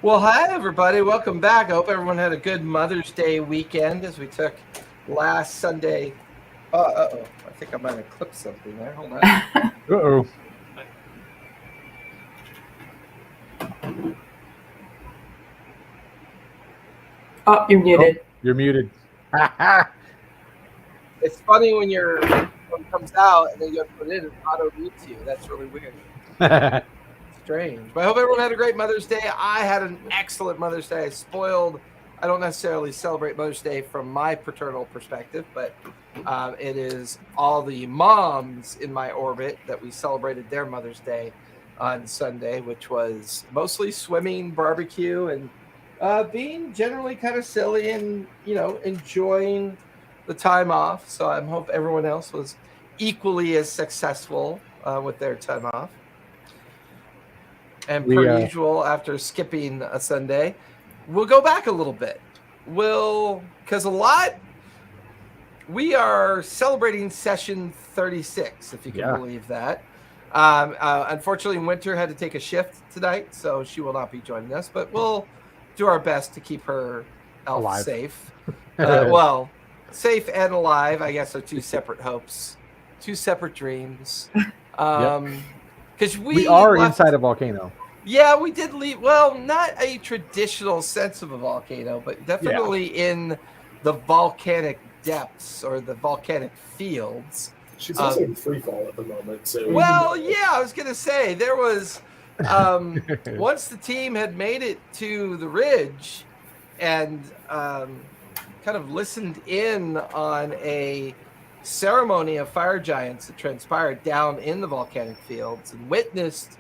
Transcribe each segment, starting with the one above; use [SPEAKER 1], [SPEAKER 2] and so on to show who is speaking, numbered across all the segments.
[SPEAKER 1] Well, hi, everybody. Welcome back. I hope everyone had a good Mother's Day weekend as we took last Sunday. Uh-oh. I think I might have clipped something there. Hold on.
[SPEAKER 2] Uh-oh.
[SPEAKER 3] Oh, you're muted.
[SPEAKER 2] You're muted.
[SPEAKER 1] It's funny when your phone comes out and then you have to put it in, it auto-mutes you. That's really weird. Strange. But I hope everyone had a great Mother's Day. I had an excellent Mother's Day. I don't necessarily celebrate Mother's Day from my paternal perspective, but it is all the moms in my orbit that we celebrated their Mother's Day on Sunday, which was mostly swimming, barbecue, and being generally kind of silly and, enjoying the time off. So I hope everyone else was equally as successful with their time off. And per usual, after skipping a Sunday, we'll go back a little bit. Because we are celebrating session 36, if you can believe that. Unfortunately, Winter had to take a shift tonight, so she will not be joining us, but we'll do our best to keep her alive. Safe. Safe and alive, I guess, are two separate hopes, two separate dreams. Because
[SPEAKER 2] we are inside a volcano.
[SPEAKER 1] Yeah, we did leave. Well, not a traditional sense of a volcano, but definitely in the volcanic depths or the volcanic fields.
[SPEAKER 4] She's also in free fall at the moment. So
[SPEAKER 1] I was gonna say there was once the team had made it to the ridge and kind of listened in on a ceremony of fire giants that transpired down in the volcanic fields and witnessed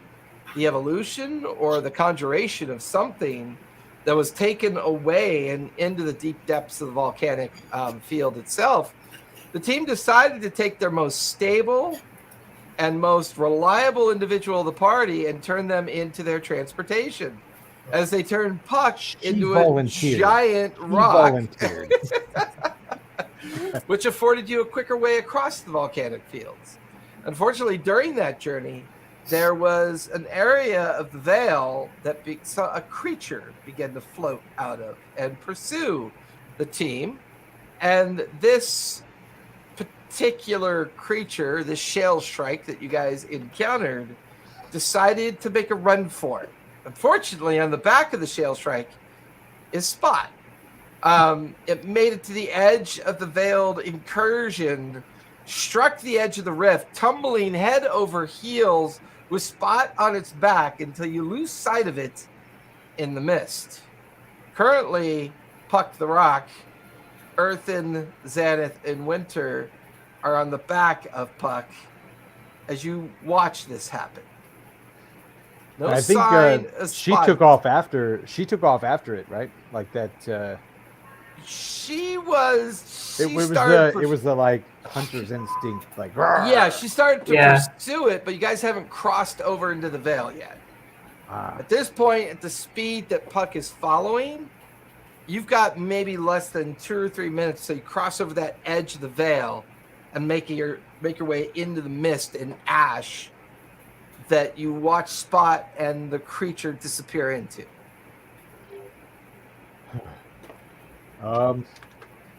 [SPEAKER 1] the evolution or the conjuration of something that was taken away and into the deep depths of the volcanic field itself. The team decided to take their most stable and most reliable individual of the party and turn them into their transportation as they turned Puck into a giant rock. Which afforded you a quicker way across the volcanic fields. Unfortunately, during that journey, there was an area of the veil that a creature began to float out of and pursue the team. And this particular creature, this shale shrike that you guys encountered, decided to make a run for it. Unfortunately, on the back of the shale shrike is Spot. It made it to the edge of the veiled incursion, struck the edge of the rift, tumbling head over heels with Spot on its back until you lose sight of it in the mist. Currently, Puck the Rock, Earthen, Xanath, and Winter are on the back of Puck as you watch this happen.
[SPEAKER 2] I think she took off after it, right? Like that.
[SPEAKER 1] She was.
[SPEAKER 2] It was the like hunter's instinct, like.
[SPEAKER 1] Yeah, she started to pursue it, but you guys haven't crossed over into the veil yet. At this point, at the speed that Puck is following, you've got maybe less than 2 or 3 minutes, so you cross over that edge of the veil and make your way into the mist and ash that you watch Spot and the creature disappear into.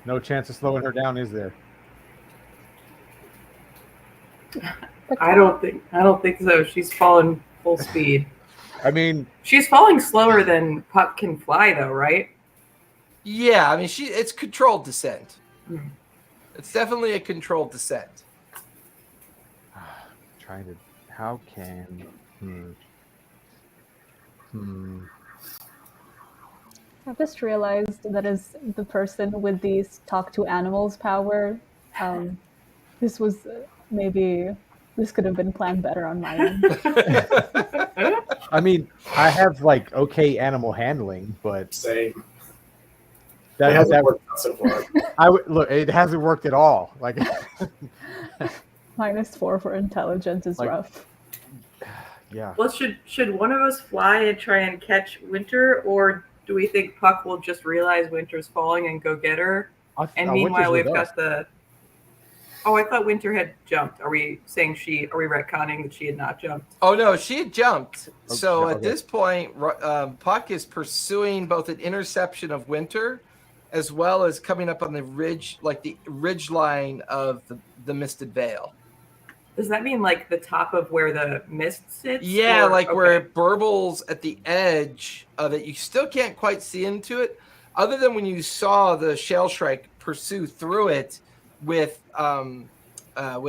[SPEAKER 2] No chance of slowing her down, is there?
[SPEAKER 3] I don't think so. She's falling full speed.
[SPEAKER 2] I mean,
[SPEAKER 3] she's falling slower than Puck can fly, though, right?
[SPEAKER 1] Yeah, I mean, it's controlled descent. It's definitely a controlled descent.
[SPEAKER 2] How can?
[SPEAKER 5] I just realized that as the person with these talk to animals power, this could have been planned better on my end.
[SPEAKER 2] I mean, I have like okay animal handling, but
[SPEAKER 4] same.
[SPEAKER 2] That
[SPEAKER 4] hasn't worked out so far.
[SPEAKER 2] Look, it hasn't worked at all. Like
[SPEAKER 5] -4 for intelligence is rough.
[SPEAKER 2] Yeah.
[SPEAKER 3] Well, should one of us fly and try and catch Winter, or do we think Puck will just realize Winter's falling and go get her? And meanwhile, we've got the. Oh, I thought Winter had jumped. Are we retconning that she had not jumped?
[SPEAKER 1] Oh no, she had jumped.
[SPEAKER 2] Oh,
[SPEAKER 1] So
[SPEAKER 2] okay.
[SPEAKER 1] at this point, Puck is pursuing both an interception of Winter, as well as coming up on the ridge, like the ridge line of the Misted Vale.
[SPEAKER 3] Does that mean like the top of where the mist sits?
[SPEAKER 1] Yeah,
[SPEAKER 3] or,
[SPEAKER 1] where it burbles at the edge of it. You still can't quite see into it, other than when you saw the Shell Shrike pursue through it with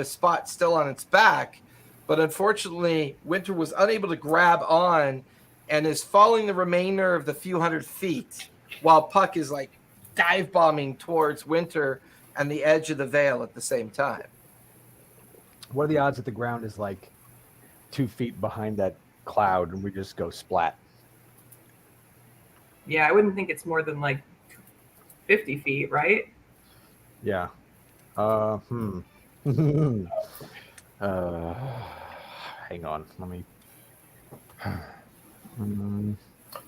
[SPEAKER 1] Spot still on its back. But unfortunately, Winter was unable to grab on and is falling the remainder of the few hundred feet, while Puck is like dive bombing towards Winter and the edge of the veil at the same time.
[SPEAKER 2] What are the odds that the ground is like 2 feet behind that cloud and we just go splat?
[SPEAKER 3] Yeah, I wouldn't think it's more than like 50 feet, right?
[SPEAKER 2] Yeah. Hang on. Let me.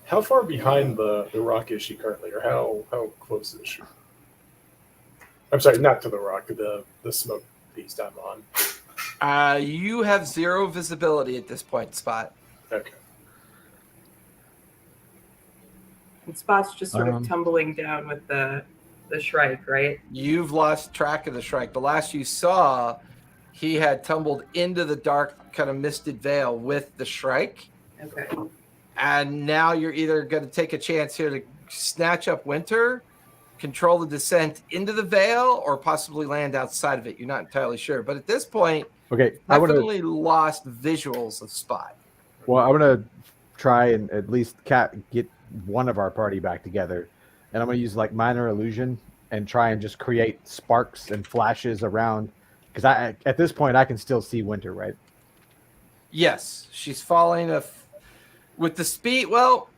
[SPEAKER 4] How far behind the rock is she currently, or how close is she? I'm sorry, not to the rock, the smoke beast I'm on.
[SPEAKER 1] You have 0 visibility at this point, Spot.
[SPEAKER 4] Okay.
[SPEAKER 3] And Spot's just sort of tumbling down with the Shrike, right?
[SPEAKER 1] You've lost track of the Shrike. The last you saw, he had tumbled into the dark, kind of misted veil with the Shrike.
[SPEAKER 3] Okay.
[SPEAKER 1] And now you're either going to take a chance here to snatch up Winter, control the descent into the veil, or possibly land outside of it. You're not entirely sure. But at this point,
[SPEAKER 2] Okay,
[SPEAKER 1] definitely lost visuals of Spot.
[SPEAKER 2] Well, I'm gonna try and at least get one of our party back together, and I'm gonna use like minor illusion and try and just create sparks and flashes around, because at this point I can still see Winter, right?
[SPEAKER 1] Yes, she's falling with the speed. Well,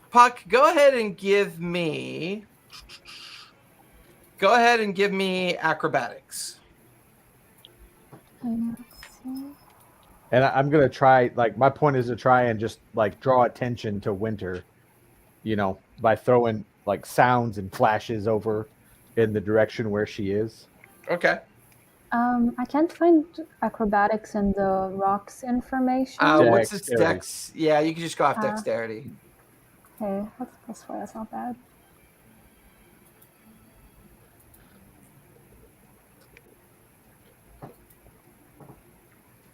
[SPEAKER 1] Puck, go ahead and give me acrobatics.
[SPEAKER 2] And I'm gonna try, like, my point is to try and just like draw attention to Winter, by throwing like sounds and flashes over in the direction where she is.
[SPEAKER 1] Okay.
[SPEAKER 5] I can't find acrobatics in the rocks information.
[SPEAKER 1] What's its dex? Yeah, you can just go off dexterity.
[SPEAKER 5] Okay, that's +4. That's not bad.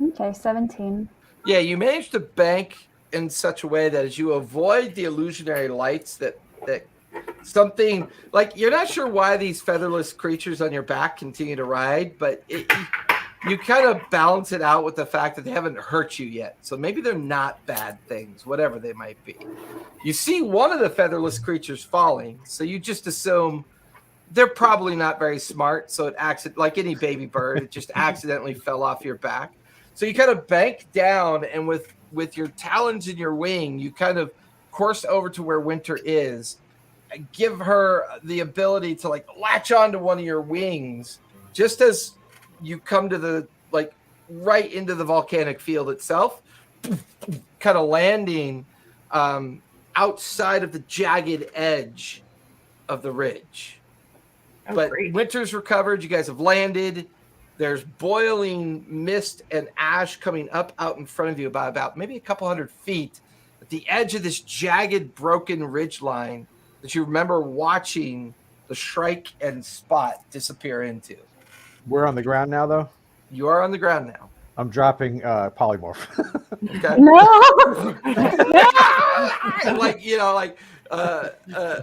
[SPEAKER 5] Okay, 17.
[SPEAKER 1] Yeah, you managed to bank in such a way that as you avoid the illusionary lights, that something, like, you're not sure why these featherless creatures on your back continue to ride, but you kind of balance it out with the fact that they haven't hurt you yet. So maybe they're not bad things, whatever they might be. You see one of the featherless creatures falling, so you just assume they're probably not very smart. So it like any baby bird, it just accidentally fell off your back. So you kind of bank down, and with your talons in your wing, you kind of course over to where Winter is, and give her the ability to like latch onto one of your wings, just as you come to the right into the volcanic field itself, kind of landing outside of the jagged edge of the ridge.
[SPEAKER 3] Oh,
[SPEAKER 1] but
[SPEAKER 3] great.
[SPEAKER 1] Winter's recovered. You guys have landed. There's boiling mist and ash coming up out in front of you by about maybe a couple hundred feet at the edge of this jagged, broken ridge line that you remember watching the Shrike and Spot disappear into.
[SPEAKER 2] We're on the ground now, though?
[SPEAKER 1] You are on the ground now.
[SPEAKER 2] I'm dropping polymorph.
[SPEAKER 1] Okay.
[SPEAKER 5] No!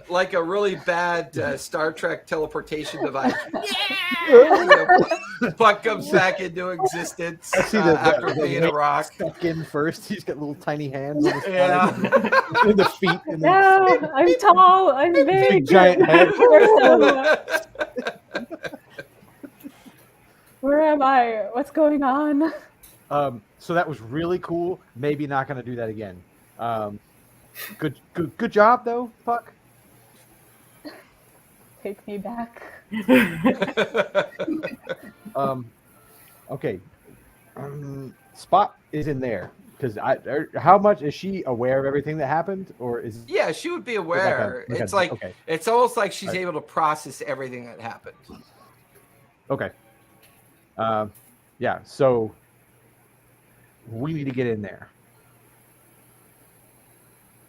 [SPEAKER 1] Like a really bad Star Trek teleportation device. Puck comes back into existence after being a rock.
[SPEAKER 2] Stuck in first. He's got little tiny hands on his in the feet. And
[SPEAKER 5] No, I'm tall. I'm big.
[SPEAKER 2] Big giant head.
[SPEAKER 5] Where am I? What's going on?
[SPEAKER 2] So that was really cool. Maybe not going to do that again. Good job though, Puck.
[SPEAKER 5] Take me back.
[SPEAKER 2] Okay. Spot is in there because how much is she aware of everything that happened, or is?
[SPEAKER 1] Yeah, she would be aware. It's almost like she's able to process everything that happened.
[SPEAKER 2] Okay. Yeah, so we need to get in there.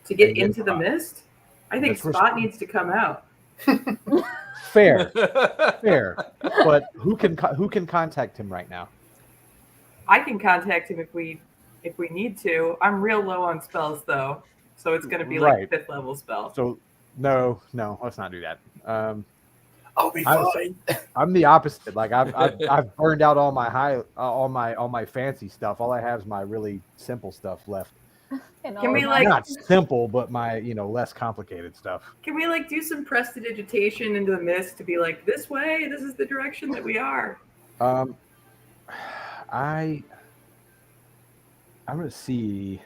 [SPEAKER 3] To get
[SPEAKER 2] And get
[SPEAKER 3] into the
[SPEAKER 2] Spot.
[SPEAKER 3] mist? I think
[SPEAKER 2] That's where
[SPEAKER 3] Spot needs to come out.
[SPEAKER 2] Fair, fair. But who can contact him right now?
[SPEAKER 3] I can contact him if we need to. I'm real low on spells though, so it's going to be like
[SPEAKER 2] Right.
[SPEAKER 3] 5th level spell.
[SPEAKER 2] So no, let's not do that.
[SPEAKER 4] I'll be fine.
[SPEAKER 2] I'm the opposite. Like I've burned out all my fancy stuff. All I have is my really simple stuff left.
[SPEAKER 3] Can we like
[SPEAKER 2] not simple, but my less complicated stuff.
[SPEAKER 3] Can we like do some prestidigitation into the mist to be like, this way, this is the direction that we are?
[SPEAKER 2] I'm gonna see.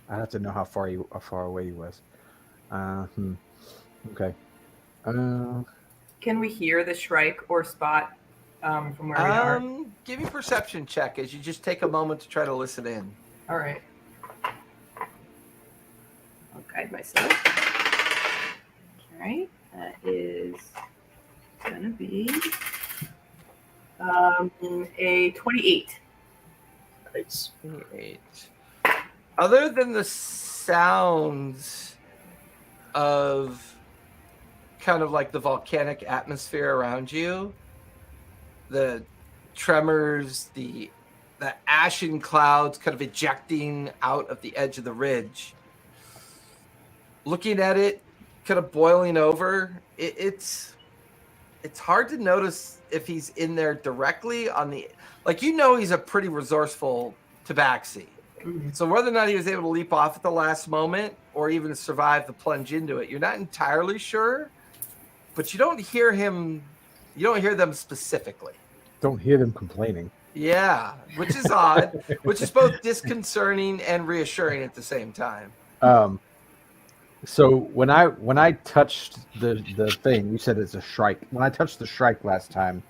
[SPEAKER 2] I have to know how far away he was. Okay.
[SPEAKER 3] Can we hear the Shrike or Spot from where we are?
[SPEAKER 1] Give me a perception check as you just take a moment to try to listen in.
[SPEAKER 3] All right. I'll guide myself. All right. That is going to be a 28.
[SPEAKER 4] Nice.
[SPEAKER 1] 28. Other than the sounds of kind of like the volcanic atmosphere around you, the tremors, the ashen clouds kind of ejecting out of the edge of the ridge, looking at it kind of boiling over, it's hard to notice if he's in there directly on the, like, he's a pretty resourceful tabaxi.
[SPEAKER 3] Mm-hmm.
[SPEAKER 1] So whether or not he was able to leap off at the last moment or even survive the plunge into it, you're not entirely sure, but you don't hear them specifically.
[SPEAKER 2] Don't hear them complaining.
[SPEAKER 1] Yeah, which is odd, which is both disconcerting and reassuring at the same time.
[SPEAKER 2] So when I touched the thing, you said it's a shrike. When I touched the shrike last time,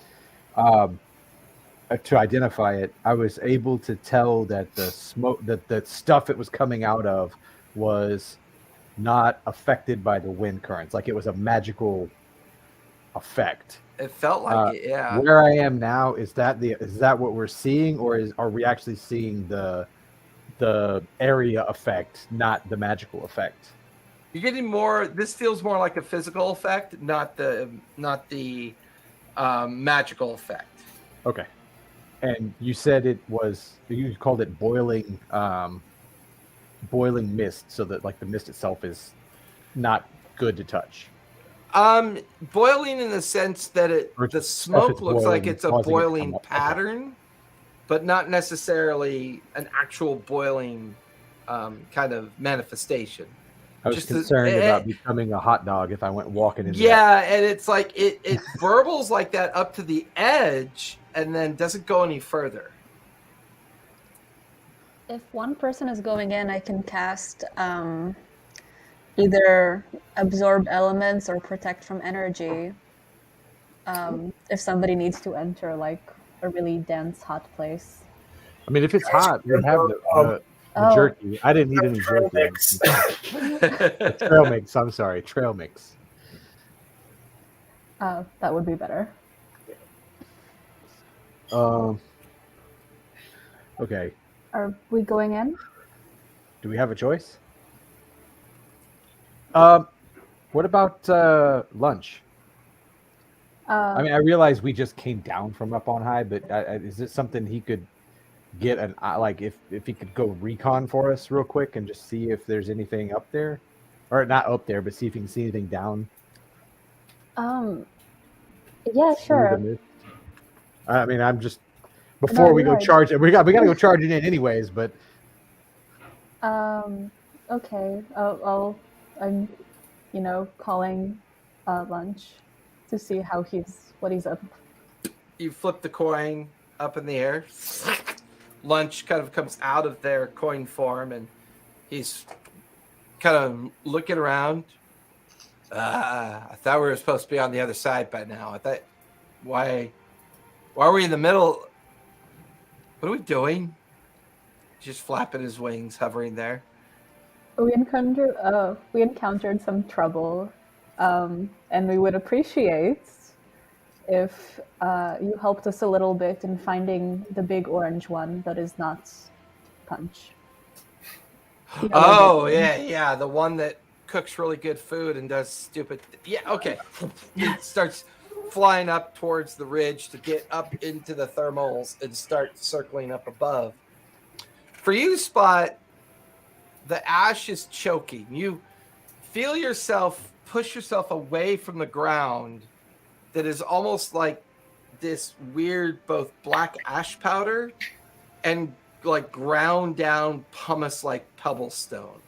[SPEAKER 2] to identify it, I was able to tell that the smoke, that the stuff it was coming out of, was not affected by the wind currents. Like it was a magical effect.
[SPEAKER 1] It felt like it, yeah.
[SPEAKER 2] Where I am now, is that what we're seeing, or are we actually seeing the area effect, not the magical effect?
[SPEAKER 1] You're getting more. This feels more like a physical effect, not the magical effect.
[SPEAKER 2] Okay. And you said you called it boiling mist, so that like the mist itself is not good to touch.
[SPEAKER 1] Boiling in the sense that the smoke looks like it's a boiling pattern, but not necessarily an actual boiling kind of manifestation.
[SPEAKER 2] I was concerned about becoming a hot dog if I went walking into
[SPEAKER 1] and it's like it burbles like that up to the edge and then doesn't go any further.
[SPEAKER 5] If one person is going in, I can cast either absorb elements or protect from energy. If somebody needs to enter like a really dense, hot place.
[SPEAKER 2] I mean, if it's hot, we have the jerky. I didn't eat any jerky.
[SPEAKER 4] Mix.
[SPEAKER 2] Trail mix. I'm sorry, trail mix.
[SPEAKER 5] That would be better.
[SPEAKER 2] Okay.
[SPEAKER 5] Are we going in?
[SPEAKER 2] Do we have a choice? What about lunch? I mean, I realize we just came down from up on high, but is it something he could get like if he could go recon for us real quick and just see if there's anything up there, or not up there, but see if he can see anything down?
[SPEAKER 5] Yeah, sure.
[SPEAKER 2] I mean, I'm just before we go charge it. We got to go charge it in anyways, but.
[SPEAKER 5] Okay. I'm, calling lunch to see what he's up.
[SPEAKER 1] You flip the coin up in the air. Lunch kind of comes out of their coin form, and he's kind of looking around. I thought we were supposed to be on the other side by now. I thought, why are we in the middle? What are we doing? Just flapping his wings, hovering there.
[SPEAKER 5] we encountered some trouble, and we would appreciate if you helped us a little bit in finding the big orange one that is not Punch. The yellow big one.
[SPEAKER 1] Yeah, the one that cooks really good food and does stupid. Yeah, okay. It starts flying up towards the ridge to get up into the thermals and start circling up above. For you, Spot, the ash is choking. You feel yourself push yourself away from the ground that is almost like this weird both black ash powder and like ground down pumice like pebblestone.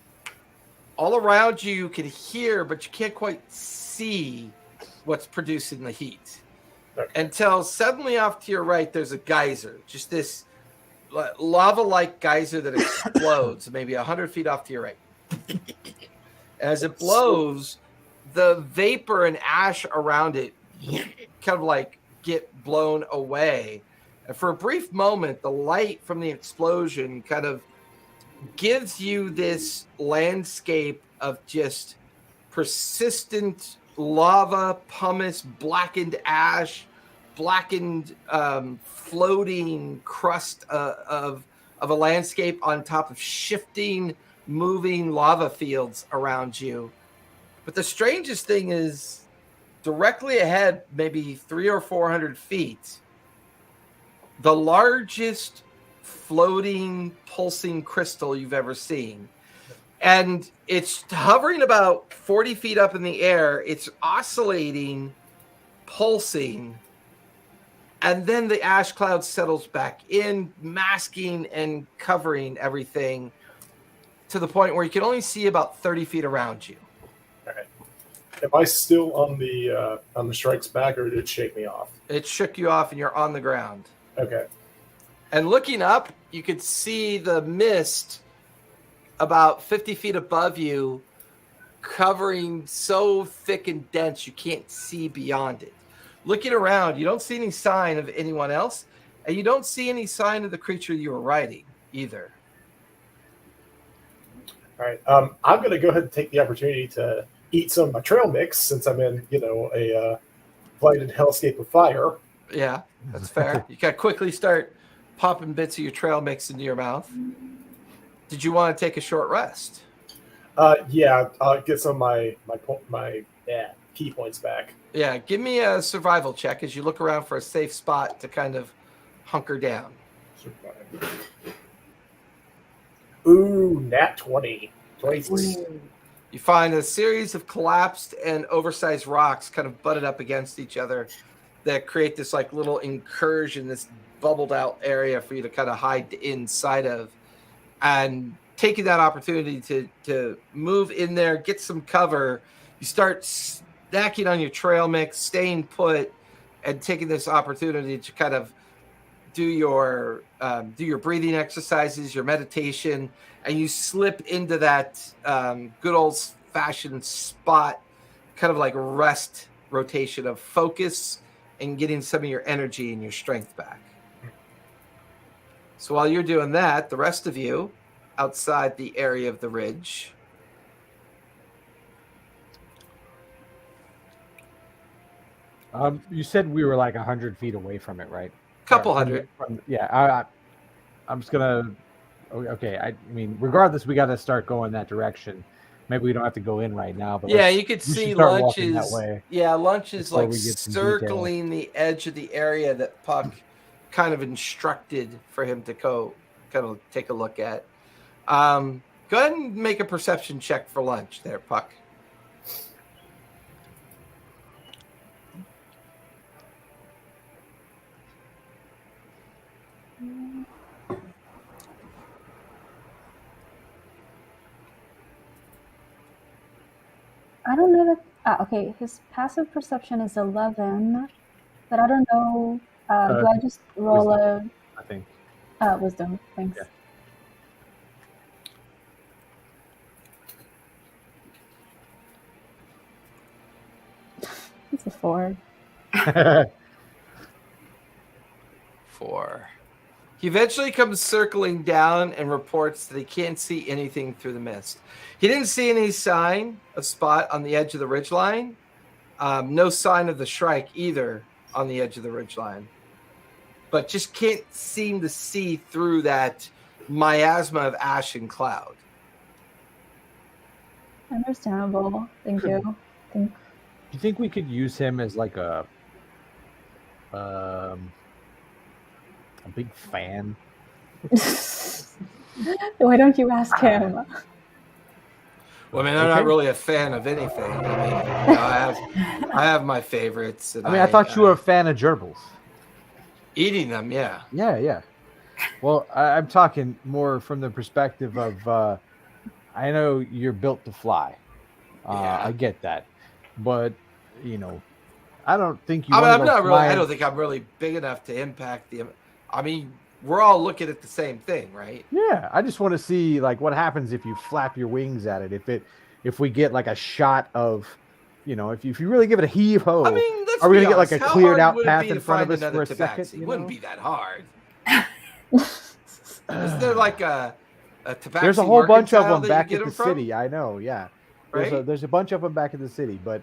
[SPEAKER 1] All around you can hear, but you can't quite see what's producing the heat.
[SPEAKER 4] Okay.
[SPEAKER 1] Until suddenly off to your right, there's a geyser, just this lava-like geyser that explodes maybe 100 feet off to your right. As it blows, the vapor and ash around it kind of like get blown away. And for a brief moment, the light from the explosion kind of gives you this landscape of just persistent lava, pumice, blackened ash, blackened floating crust of a landscape on top of shifting, moving lava fields around you. But the strangest thing is directly ahead, maybe 300 or 400 feet, the largest floating, pulsing crystal you've ever seen. And it's hovering about 40 feet up in the air. It's oscillating, pulsing. And then the ash cloud settles back in, masking and covering everything to the point where you can only see about 30 feet around you.
[SPEAKER 4] All right. Am I still on the strike's back, or did it shake me off?
[SPEAKER 1] It shook you off and you're on the ground.
[SPEAKER 4] Okay.
[SPEAKER 1] And looking up, you could see the mist about 50 feet above you, covering so thick and dense you can't see beyond it. Looking around, you don't see any sign of anyone else, and you don't see any sign of the creature you were riding either.
[SPEAKER 4] All right. I'm going to go ahead and take the opportunity to eat some of my trail mix since I'm in, a lighted hellscape of fire.
[SPEAKER 1] Yeah, that's fair. You can quickly start popping bits of your trail mix into your mouth. Did you want to take a short rest?
[SPEAKER 4] Yeah, I'll get some of my key points back.
[SPEAKER 1] Yeah, give me a survival check as you look around for a safe spot to kind of hunker down.
[SPEAKER 4] Ooh, nat 20. 23.
[SPEAKER 1] You find a series of collapsed and oversized rocks kind of butted up against each other that create this like little incursion, this bubbled out area for you to kind of hide inside of. And taking that opportunity to move in there, get some cover, you start snacking on your trail mix, staying put, and taking this opportunity to kind of do your breathing exercises, your meditation, and you slip into that good old-fashioned spot, kind of like rest rotation of focus and getting some of your energy and your strength back. So while you're doing that, the rest of you outside the area of the ridge,
[SPEAKER 2] you said we were like 100 feet away from it, right?
[SPEAKER 1] couple hundred.
[SPEAKER 2] I'm just gonna. Okay, I mean, regardless, we got to start going that direction. Maybe we don't have to go in right now, but
[SPEAKER 1] Yeah, you could
[SPEAKER 2] we
[SPEAKER 1] see
[SPEAKER 2] should start
[SPEAKER 1] lunch
[SPEAKER 2] walking that
[SPEAKER 1] is
[SPEAKER 2] way
[SPEAKER 1] lunch is
[SPEAKER 2] before
[SPEAKER 1] like
[SPEAKER 2] we get some
[SPEAKER 1] circling the edge of the area that Puck kind of instructed for him to go kind of take a look at. Go ahead and make a perception check for lunch there, Puck.
[SPEAKER 5] I don't know that. Okay, his passive perception is 11, but I don't know. Do I just roll
[SPEAKER 2] I think.
[SPEAKER 5] wisdom? Thanks.
[SPEAKER 2] Yeah.
[SPEAKER 5] It's a 4.
[SPEAKER 1] 4. He eventually comes circling down and reports that he can't see anything through the mist. He didn't see any sign of spot on the edge of the ridgeline. No sign of the Shrike either on the edge of the ridgeline. But just can't seem to see through that miasma of ash and cloud.
[SPEAKER 5] Understandable. Thank you.
[SPEAKER 2] Do you think we could use him as like a big fan?
[SPEAKER 5] Why don't you ask him?
[SPEAKER 1] Well, I mean, I'm not really a fan of anything. I mean, I have my favorites. And
[SPEAKER 2] I thought you were a fan of gerbils.
[SPEAKER 1] Eating them, yeah.
[SPEAKER 2] Yeah. Well, I'm talking more from the perspective of, I know you're built to fly. I get that. But, I don't think you
[SPEAKER 1] I don't think I'm really big enough to impact the... I mean, we're all looking at the same thing, right?
[SPEAKER 2] Yeah, I just want to see like what happens if you flap your wings at it. If we get like a shot of, if you really give it a heave ho.
[SPEAKER 1] I mean,
[SPEAKER 2] are we gonna get like a
[SPEAKER 1] How
[SPEAKER 2] cleared
[SPEAKER 1] hard
[SPEAKER 2] out path in front of us
[SPEAKER 1] another
[SPEAKER 2] for a
[SPEAKER 1] tabaxi?
[SPEAKER 2] second?
[SPEAKER 1] It wouldn't be that hard. Is there like a tabaxi?
[SPEAKER 2] There's a whole bunch of them
[SPEAKER 1] that
[SPEAKER 2] back
[SPEAKER 1] you
[SPEAKER 2] at
[SPEAKER 1] get
[SPEAKER 2] the
[SPEAKER 1] them from?
[SPEAKER 2] city. I know, yeah.
[SPEAKER 1] Right?
[SPEAKER 2] There's a bunch of them back at the city, but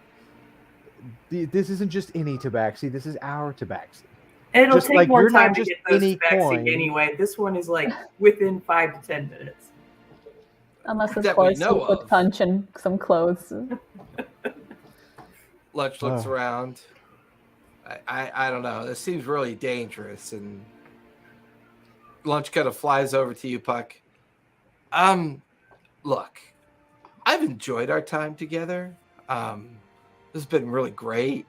[SPEAKER 2] this isn't just any tabaxi. This is our tabaxi.
[SPEAKER 3] It'll
[SPEAKER 2] Just
[SPEAKER 3] take
[SPEAKER 2] like
[SPEAKER 3] more
[SPEAKER 2] you're not
[SPEAKER 3] time to
[SPEAKER 2] just
[SPEAKER 3] get those
[SPEAKER 2] any
[SPEAKER 3] tabaxi
[SPEAKER 2] coin.
[SPEAKER 3] anyway. This one is like within 5 to 10 minutes.
[SPEAKER 5] Unless, of
[SPEAKER 1] That we
[SPEAKER 5] course,
[SPEAKER 1] know
[SPEAKER 5] you put
[SPEAKER 1] of.
[SPEAKER 5] Punch in some clothes.
[SPEAKER 1] Lunch looks around. I don't know. This seems really dangerous. And Lunch kind of flies over to you, Puck. Look, I've enjoyed our time together. This has been really great.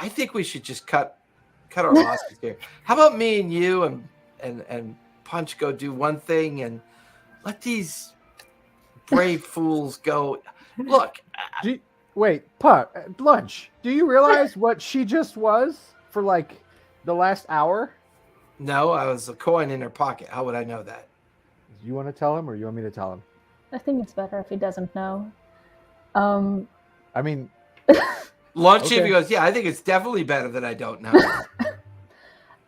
[SPEAKER 1] I think we should just cut our losses here. How about me and you and Punch go do one thing and let these brave fools go? Look.
[SPEAKER 2] Wait, Puck, Lunch. Do you realize what she just was for like the last hour?
[SPEAKER 1] No, I was a coin in her pocket. How would I know that?
[SPEAKER 2] You want to tell him, or you want me to tell him?
[SPEAKER 5] I think it's better if he doesn't know.
[SPEAKER 2] I mean,
[SPEAKER 1] Lunch
[SPEAKER 2] Okay.
[SPEAKER 1] Chief goes, yeah, I think it's definitely better that I don't know.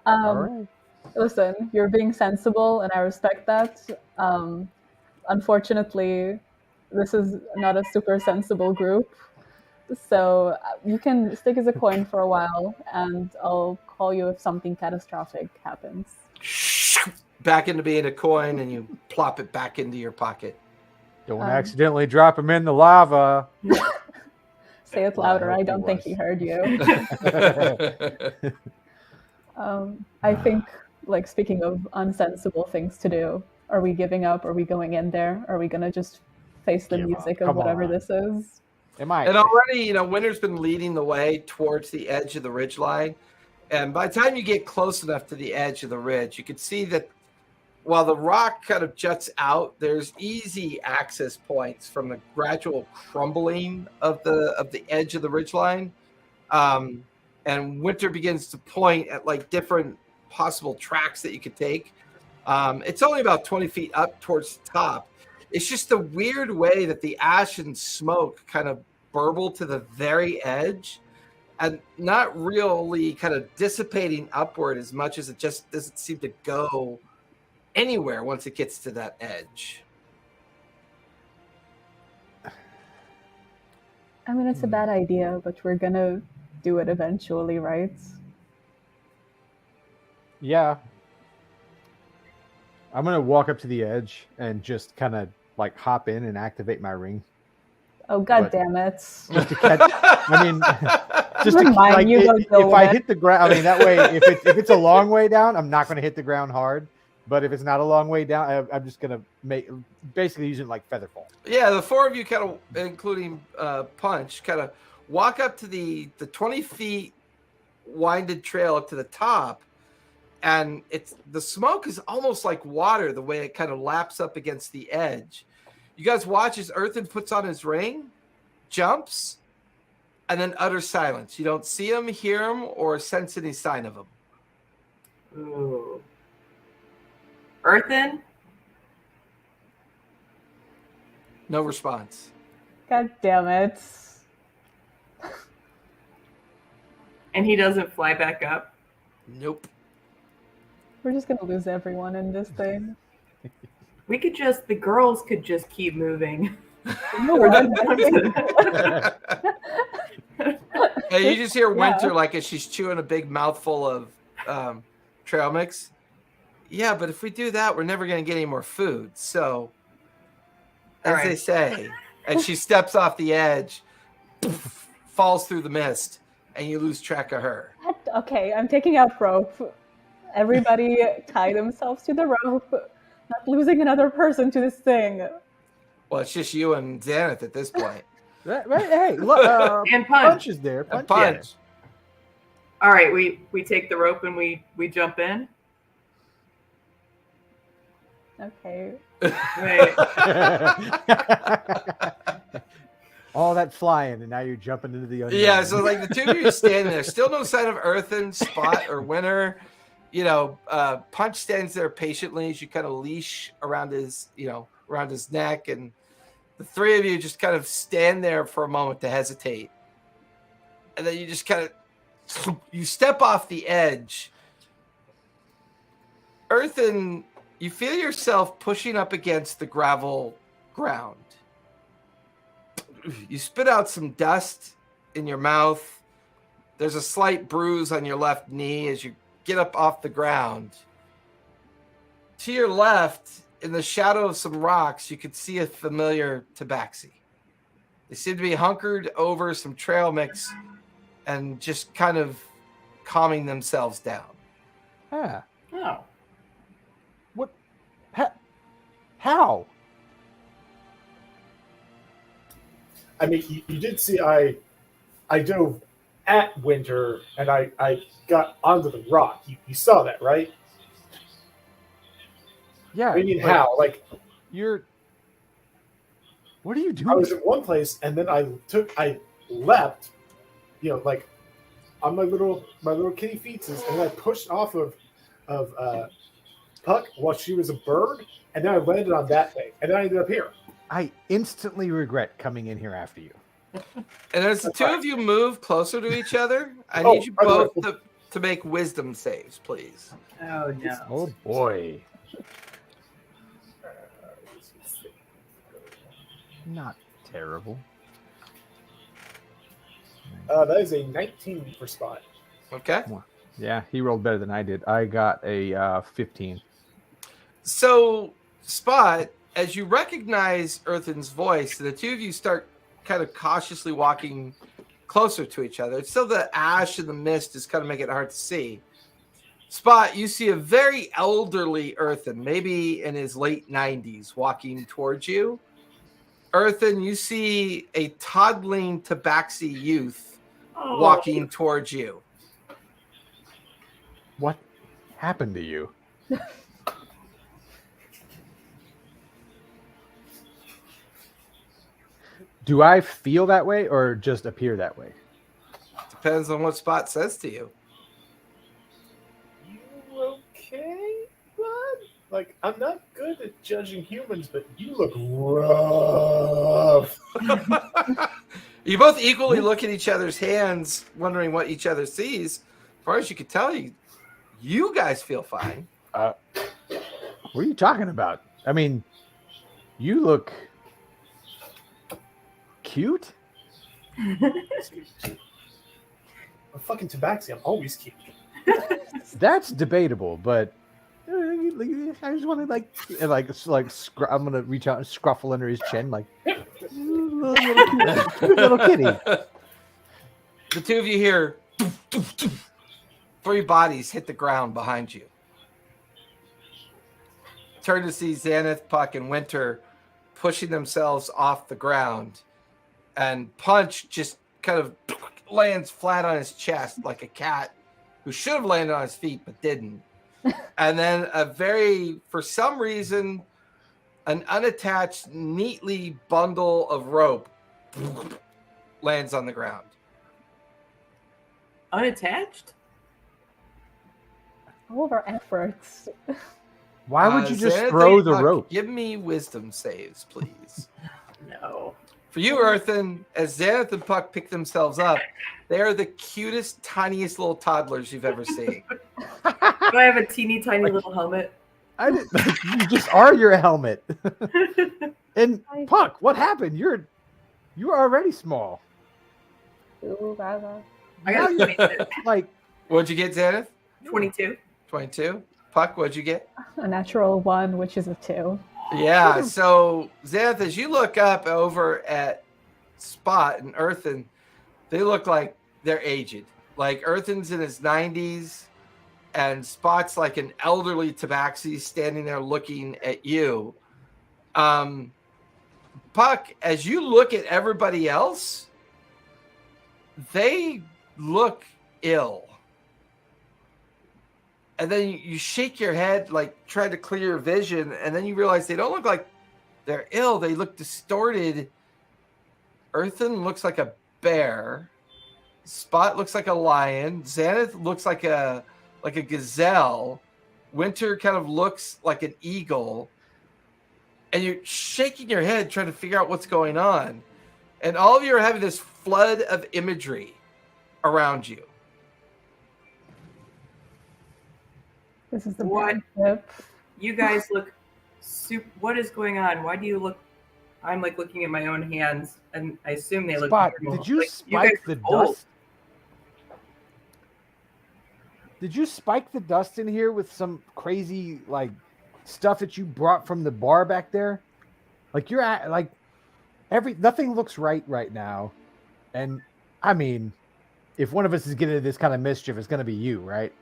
[SPEAKER 2] all right.
[SPEAKER 5] Listen, you're being sensible, and I respect that. Unfortunately, this is not a super sensible group. So you can stick as a coin for a while, and I'll call you if something catastrophic happens.
[SPEAKER 1] Back into being a coin, and you plop it back into your pocket.
[SPEAKER 2] Don't accidentally drop him in the lava.
[SPEAKER 5] Say it
[SPEAKER 2] Well, I
[SPEAKER 5] louder.
[SPEAKER 2] hope
[SPEAKER 5] I
[SPEAKER 2] he
[SPEAKER 5] don't think
[SPEAKER 2] was.
[SPEAKER 5] he heard you. I think, like, speaking of unsensible things to do, are we giving up? Are we going in there? Are we going to just face the
[SPEAKER 2] Give
[SPEAKER 5] music
[SPEAKER 2] up.
[SPEAKER 5] of
[SPEAKER 2] Come
[SPEAKER 5] whatever
[SPEAKER 2] on.
[SPEAKER 5] this is?
[SPEAKER 2] Am I?
[SPEAKER 1] And already, Winter's been leading the way towards the edge of the ridge line. And by the time you get close enough to the edge of the ridge, you can see that while the rock kind of juts out, there's easy access points from the gradual crumbling of the edge of the ridge line. And Winter begins to point at like different possible tracks that you could take. It's only about 20 feet up towards the top. It's just the weird way that the ash and smoke kind of burble to the very edge and not really kind of dissipating upward as much as it just doesn't seem to go anywhere once it gets to that edge.
[SPEAKER 5] I mean, it's a bad idea, but we're going to do it eventually, right?
[SPEAKER 2] Yeah. I'm gonna walk up to the edge and just kind of like hop in and activate my ring.
[SPEAKER 5] Oh, God
[SPEAKER 2] But-
[SPEAKER 5] damn it.
[SPEAKER 2] Just to catch. I mean, just to
[SPEAKER 5] Never mind,
[SPEAKER 2] like
[SPEAKER 5] you
[SPEAKER 2] if,
[SPEAKER 5] go
[SPEAKER 2] if I
[SPEAKER 5] with it.
[SPEAKER 2] hit the ground. I mean, that way, if it's a long way down, I'm not gonna hit the ground hard. But if it's not a long way down, I'm just gonna basically use it like feather fall.
[SPEAKER 1] Yeah, the four of you kind of, including Punch, kind of walk up to the 20 feet winded trail up to the top. And the smoke is almost like water, the way it kind of laps up against the edge. You guys watch as Earthen puts on his ring, jumps, and then utter silence. You don't see him, hear him, or sense any sign of him.
[SPEAKER 3] Ooh. Earthen?
[SPEAKER 1] No response.
[SPEAKER 5] God damn it.
[SPEAKER 3] And he doesn't fly back up?
[SPEAKER 1] Nope.
[SPEAKER 5] We're just gonna lose everyone in this thing.
[SPEAKER 3] The girls could just keep moving.
[SPEAKER 5] No, we're done.
[SPEAKER 1] And you just hear
[SPEAKER 5] Yeah.
[SPEAKER 1] Winter like as she's chewing a big mouthful of trail mix. Yeah, but if we do that, we're never going to get any more food. So, as
[SPEAKER 3] All
[SPEAKER 1] they
[SPEAKER 3] right.
[SPEAKER 1] say, and she steps off the edge, falls through the mist, and you lose track of her.
[SPEAKER 5] Okay, I'm taking out rope. Everybody tie themselves to the rope. Not losing another person to this thing.
[SPEAKER 1] Well, it's just you and Xanath at this point.
[SPEAKER 2] Right, hey, look,
[SPEAKER 3] And Punch.
[SPEAKER 2] is there.
[SPEAKER 1] And
[SPEAKER 2] Punch.
[SPEAKER 1] Punch.
[SPEAKER 3] All right, we take the rope and we jump in.
[SPEAKER 5] Okay.
[SPEAKER 3] Wait.
[SPEAKER 2] All that flying, and now you're jumping into the unknown.
[SPEAKER 1] Yeah, so like the two of you are standing there, still no sign of Earthen, Spot, or Winter. You know, Punch stands there patiently as you kind of leash around his, around his neck, and the three of you just kind of stand there for a moment to hesitate, and then you just kind of you step off the edge. Earthen, you feel yourself pushing up against the gravel ground. You spit out some dust in your mouth. There's a slight bruise on your left knee as you get up off the ground. To your left, in the shadow of some rocks, you could see a familiar tabaxi. They seem to be hunkered over some trail mix and just kind of calming themselves down.
[SPEAKER 2] Ah,
[SPEAKER 3] Oh.
[SPEAKER 2] what? How?
[SPEAKER 4] I mean, you did see I dove at Winter and I got onto the rock. You saw that, right?
[SPEAKER 2] Yeah.
[SPEAKER 4] I mean,
[SPEAKER 2] but
[SPEAKER 4] how? Like,
[SPEAKER 2] You're. What are you doing?
[SPEAKER 4] I was in one place and then I leapt, like on my little kitty feet, and then I pushed off of Puck while she was a bird, and then I landed on that thing, and then I ended up here.
[SPEAKER 2] I instantly regret coming in here after you.
[SPEAKER 1] And as the two of you move closer to each other, I
[SPEAKER 4] Oh,
[SPEAKER 1] need you
[SPEAKER 4] by the way-
[SPEAKER 1] both to make wisdom saves, please.
[SPEAKER 3] Oh no.
[SPEAKER 2] Oh boy. Not terrible.
[SPEAKER 4] That is a 19 for Spot.
[SPEAKER 1] Okay.
[SPEAKER 2] Yeah, he rolled better than I did. I got a 15.
[SPEAKER 1] So, Spot, as you recognize Earthen's voice, the two of you start kind of cautiously walking closer to each other. It's still the ash and the mist is kind of making it hard to see. Spot, you see a very elderly Earthen, maybe in his late 90s, walking towards you. Earthen, you see a toddling tabaxi youth
[SPEAKER 3] Oh.
[SPEAKER 1] walking towards you.
[SPEAKER 2] What happened to you? Do I feel that way or just appear that way?
[SPEAKER 1] Depends on what Spot says to you.
[SPEAKER 4] You okay, bud? Like, I'm not good at judging humans, but you look rough.
[SPEAKER 1] You both equally look at each other's hands, wondering what each other sees. As far as you can tell, you guys feel fine.
[SPEAKER 2] What are you talking about? I mean, you look cute.
[SPEAKER 4] I'm fucking tabaxi. I'm always cute.
[SPEAKER 2] That's debatable, but I just want to I'm gonna reach out and scruffle under his chin, like little kitty.
[SPEAKER 1] The two of you hear three bodies hit the ground behind you. Turn to see Xanath, Puck, and Winter pushing themselves off the ground. And Punch just kind of lands flat on his chest like a cat who should have landed on his feet but didn't. And then for some reason, an unattached, neatly bundle of rope lands on the ground.
[SPEAKER 3] Unattached?
[SPEAKER 5] All of our efforts.
[SPEAKER 2] Why would you just
[SPEAKER 1] Xanath
[SPEAKER 2] throw
[SPEAKER 1] and
[SPEAKER 2] the
[SPEAKER 1] Puck,
[SPEAKER 2] rope?
[SPEAKER 1] Give me wisdom saves, please.
[SPEAKER 3] No.
[SPEAKER 1] For you, Earthen, as Xanath and Puck pick themselves up, they are the cutest, tiniest little toddlers you've ever seen.
[SPEAKER 3] Do I have a teeny tiny little helmet?
[SPEAKER 2] I didn't. You just are your helmet. And Puck, what happened? You are already small.
[SPEAKER 5] Ooh, Gaga.
[SPEAKER 3] I got a 22.
[SPEAKER 2] Like,
[SPEAKER 1] What'd you get, Xanath?
[SPEAKER 3] 22.
[SPEAKER 1] 22. Puck, what'd you get?
[SPEAKER 5] A natural 1, which is a 2.
[SPEAKER 1] Yeah, so Xanath, as you look up over at Spot and Earthen, they look like they're aged. Like Earthen's in his 90s, and Spot's like an elderly tabaxi standing there looking at you. Puck, as you look at everybody else, they look ill. And then you shake your head, like try to clear your vision, and then you realize they don't look like they're ill. They look distorted. Earthen looks like a bear. Spot looks like a lion. Xanath looks like a gazelle. Winter kind of looks like an eagle. And you're shaking your head trying to figure out what's going on. And all of you are having this flood of imagery around you.
[SPEAKER 5] This is the
[SPEAKER 3] What?
[SPEAKER 5] bad tip.
[SPEAKER 3] You guys look super. What is going on? Why do you look? I'm like looking at my own hands, and I assume they look.
[SPEAKER 2] Spot,
[SPEAKER 3] normal.
[SPEAKER 2] did you
[SPEAKER 3] Like,
[SPEAKER 2] spike
[SPEAKER 3] guys
[SPEAKER 2] the
[SPEAKER 3] look old.
[SPEAKER 2] dust? Did you spike the dust in here with some crazy like stuff that you brought from the bar back there? Like you're at like nothing looks right now. And I mean, if one of us is getting into this kind of mischief, it's gonna be you, right?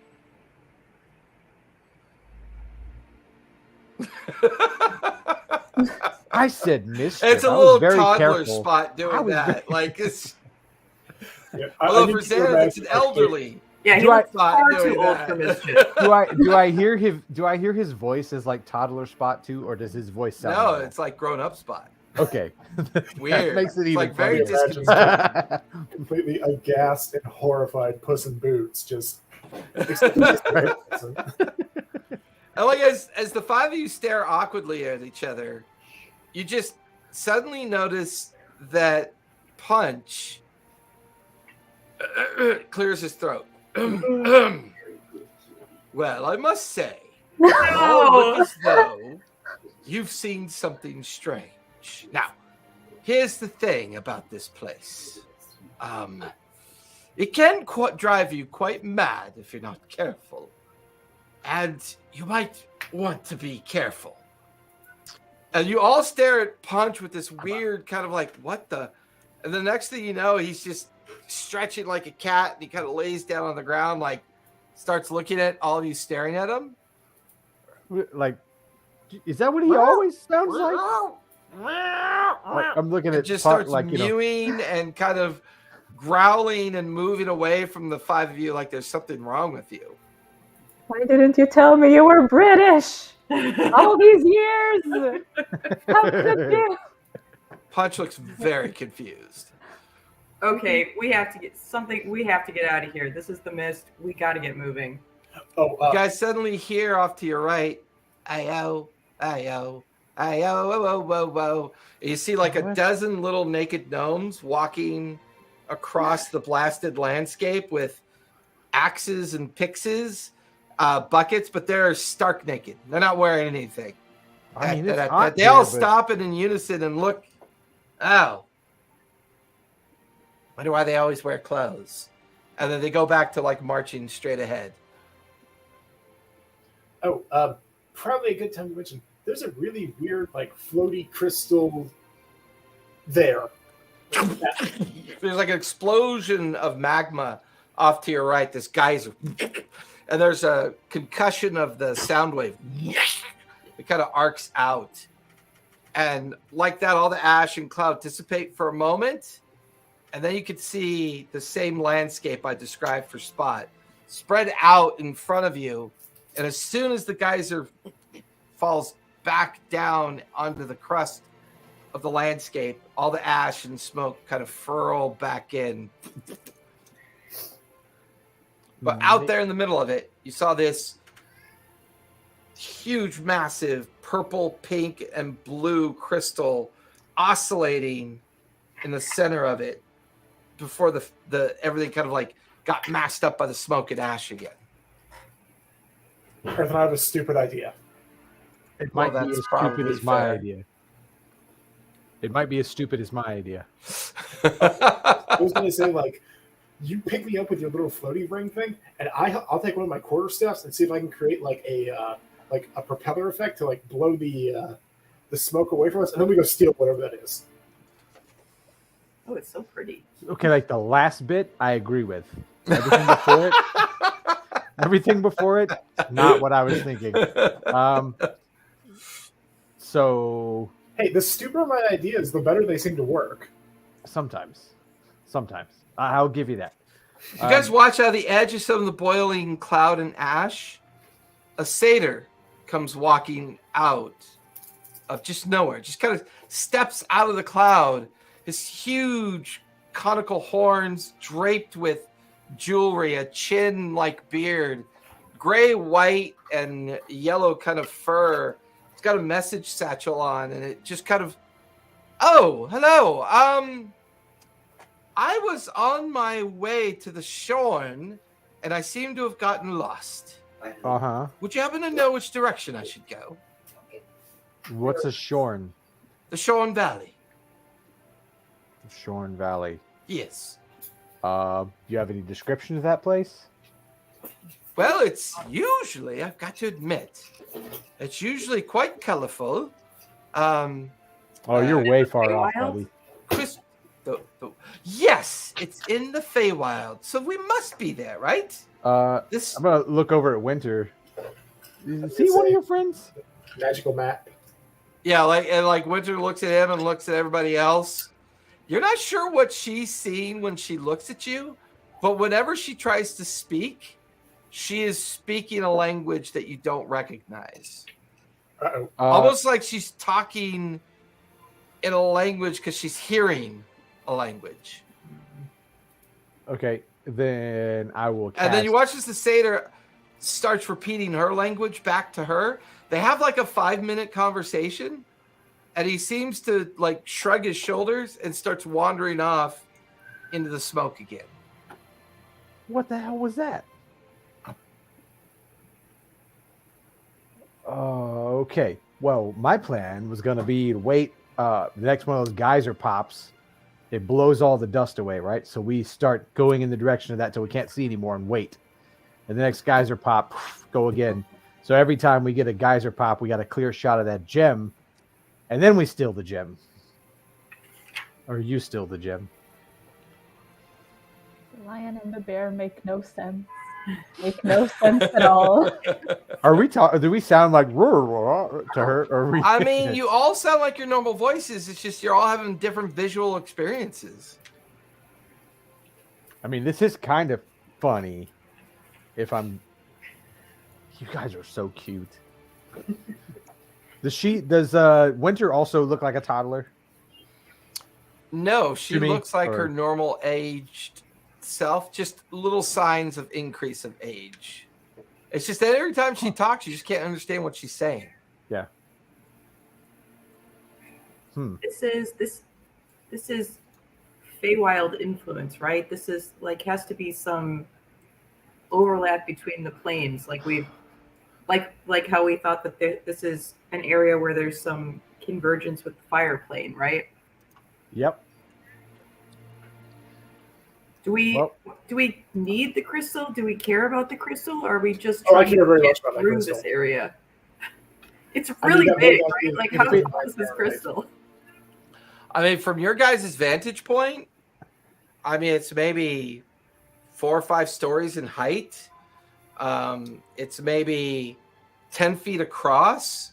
[SPEAKER 2] I said mischief.
[SPEAKER 1] It's a
[SPEAKER 2] I was
[SPEAKER 1] little
[SPEAKER 2] very
[SPEAKER 1] toddler
[SPEAKER 2] careful.
[SPEAKER 1] Spot
[SPEAKER 2] I
[SPEAKER 1] doing
[SPEAKER 2] was
[SPEAKER 1] that. Like it's
[SPEAKER 4] Yeah,
[SPEAKER 1] although
[SPEAKER 4] need
[SPEAKER 1] for
[SPEAKER 4] to
[SPEAKER 1] Xanath, it's
[SPEAKER 4] imagine,
[SPEAKER 1] an elderly.
[SPEAKER 3] Yeah, he
[SPEAKER 2] Do I-
[SPEAKER 3] looks far
[SPEAKER 1] Spot
[SPEAKER 3] too
[SPEAKER 1] doing
[SPEAKER 3] old
[SPEAKER 1] that.
[SPEAKER 3] for mischief.
[SPEAKER 2] Do I hear his voice as like toddler Spot too, or does his voice sound
[SPEAKER 1] No,
[SPEAKER 2] normal?
[SPEAKER 1] it's like grown up Spot.
[SPEAKER 2] Okay.
[SPEAKER 1] Weird.
[SPEAKER 2] That makes it
[SPEAKER 1] It's
[SPEAKER 2] even
[SPEAKER 1] like very
[SPEAKER 2] funnier.
[SPEAKER 4] disconcerting. Completely aghast and horrified Puss in Boots, just
[SPEAKER 2] Right.
[SPEAKER 1] And like as the five of you stare awkwardly at each other, you just suddenly notice that Punch clears his throat. Well, I must say, you all look as though you've seen something strange. Now, here's the thing about this place. It can drive you quite mad if you're not careful. And you might want to be careful. And you all stare at Punch with this weird kind of like, what the? And the next thing you know, he's just stretching like a cat, and he kind of lays down on the ground, like starts looking at all of you staring at him.
[SPEAKER 2] Like, is that what he always sounds like? Like, I'm looking
[SPEAKER 1] It
[SPEAKER 2] at
[SPEAKER 1] just
[SPEAKER 2] Puck,
[SPEAKER 1] starts
[SPEAKER 2] like, you know,
[SPEAKER 1] mewing and kind of growling and moving away from the five of you like there's something wrong with you.
[SPEAKER 5] Why didn't you tell me you were British all these years? How could you?
[SPEAKER 1] Punch looks very confused.
[SPEAKER 3] Okay, we have to get something. We have to get out of here. This is the mist. We got to get moving.
[SPEAKER 4] Oh,
[SPEAKER 1] You guys suddenly hear off to your right, ayo, ayo, ayo, whoa, whoa, whoa, whoa. And you see like a dozen little naked gnomes walking across the blasted landscape with axes and pixes, buckets, but they're stark naked. They're not wearing anything.
[SPEAKER 2] I mean, it's hot
[SPEAKER 1] They all
[SPEAKER 2] there, but-
[SPEAKER 1] stop it in unison and look. Oh. Wonder why they always wear clothes. And then they go back to like marching straight ahead.
[SPEAKER 4] probably a good time to mention there's a really weird, like, floaty crystal there.
[SPEAKER 1] There's like an explosion of magma off to your right, this geyser. And there's a concussion of the sound wave. It kind of arcs out. And like that, all the ash and cloud dissipate for a moment. And then you can see the same landscape I described for Spot spread out in front of you. And as soon as the geyser falls back down onto the crust of the landscape, all the ash and smoke kind of furl back in. But out there in the middle of it, you saw this huge, massive purple, pink, and blue crystal oscillating in the center of it before the everything kind of like got masked up by the smoke and ash again.
[SPEAKER 4] Or then I have a stupid idea.
[SPEAKER 2] It
[SPEAKER 1] Well,
[SPEAKER 2] might be
[SPEAKER 1] that's
[SPEAKER 2] as stupid
[SPEAKER 1] probably
[SPEAKER 2] as my
[SPEAKER 1] fair.
[SPEAKER 2] idea. It might be as stupid as my idea.
[SPEAKER 4] I was going to say, like, you pick me up with your little floaty ring thing, and I'll take one of my quarterstaffs and see if I can create like a propeller effect to like blow the smoke away from us, and then we go steal whatever that is.
[SPEAKER 3] Oh, it's so pretty.
[SPEAKER 2] Okay, like the last bit, I agree with. Everything before it, not what I was thinking. So
[SPEAKER 4] Hey, the stupider my ideas, the better they seem to work.
[SPEAKER 2] sometimes, I'll give you that.
[SPEAKER 1] You guys watch out of the edge of some of the boiling cloud and ash. A satyr comes walking out of just nowhere, just kind of steps out of the cloud. His huge conical horns draped with jewelry, a chin-like beard, gray, white, and yellow kind of fur. It's got a message satchel on, and it just kind of, oh, hello. I was on my way to the Shorn, and I seem to have gotten lost.
[SPEAKER 2] Uh-huh.
[SPEAKER 1] Would you happen to know which direction I should go?
[SPEAKER 2] What's a Shorn?
[SPEAKER 1] The Shorn Valley.
[SPEAKER 2] Shorn Valley.
[SPEAKER 1] Yes.
[SPEAKER 2] Do you have any description of that place?
[SPEAKER 1] Well, it's usually, I've got to admit, it's usually quite colorful.
[SPEAKER 2] Oh, you're way far off,
[SPEAKER 3] Feywild?
[SPEAKER 2] buddy.
[SPEAKER 1] Yes, it's in the Feywild, so we must be there, right? This
[SPEAKER 2] I'm gonna look over at Winter. Is he one of your friends?
[SPEAKER 4] Magical map.
[SPEAKER 1] Yeah, like Winter looks at him and looks at everybody else. You're not sure what she's seeing when she looks at you, but whenever she tries to speak, she is speaking a language that you don't recognize.
[SPEAKER 4] Uh-oh.
[SPEAKER 1] Almost like she's talking in a language because she's hearing a language.
[SPEAKER 2] Okay, then I will cast...
[SPEAKER 1] And then you watch as the satyr starts repeating her language back to her. They have like a 5-minute conversation, and he seems to like shrug his shoulders and starts wandering off into the smoke again.
[SPEAKER 2] What the hell was that? Okay. Well, my plan was going to be to wait. The next one of those geyser pops. It blows all the dust away, right? So we start going in the direction of that till we can't see anymore and wait. And the next geyser pop, go again. So every time we get a geyser pop, we got a clear shot of that gem. And then we steal the gem. Or you steal the gem.
[SPEAKER 5] The lion and the bear make no sense. Make no sense at all.
[SPEAKER 2] Are we talking? Do we sound like roar, roar to her? Or are we
[SPEAKER 1] I mean, you all sound like your normal voices. It's just you're all having different visual experiences.
[SPEAKER 2] I mean, this is kind of funny. If I'm, you guys are so cute. Does Winter also look like a toddler?
[SPEAKER 1] No, she
[SPEAKER 2] To me,
[SPEAKER 1] looks like
[SPEAKER 2] or-
[SPEAKER 1] her normal aged self, just little signs of increase of age. It's just that every time she talks, you just can't understand what she's saying.
[SPEAKER 2] Yeah.
[SPEAKER 3] This is Feywild influence, right? This is like has to be some overlap between the planes. Like how we thought that this is an area where there's some convergence with the fire plane, right?
[SPEAKER 2] Yep.
[SPEAKER 3] Do we
[SPEAKER 2] Well-
[SPEAKER 3] do we need the crystal? Do we care about the crystal? Or are we just
[SPEAKER 4] Oh, I
[SPEAKER 3] trying
[SPEAKER 4] care very
[SPEAKER 3] to
[SPEAKER 4] much
[SPEAKER 3] get
[SPEAKER 4] about that
[SPEAKER 3] through
[SPEAKER 4] crystal.
[SPEAKER 3] this area? It's
[SPEAKER 4] I mean,
[SPEAKER 3] really
[SPEAKER 4] that
[SPEAKER 3] big,
[SPEAKER 4] whole
[SPEAKER 3] right?
[SPEAKER 4] idea-
[SPEAKER 3] Like
[SPEAKER 4] if
[SPEAKER 3] how
[SPEAKER 4] it-
[SPEAKER 3] tall is this crystal?
[SPEAKER 1] I mean, from your guys' vantage point, I mean, it's maybe 4 or 5 stories in height. It's maybe 10 feet across.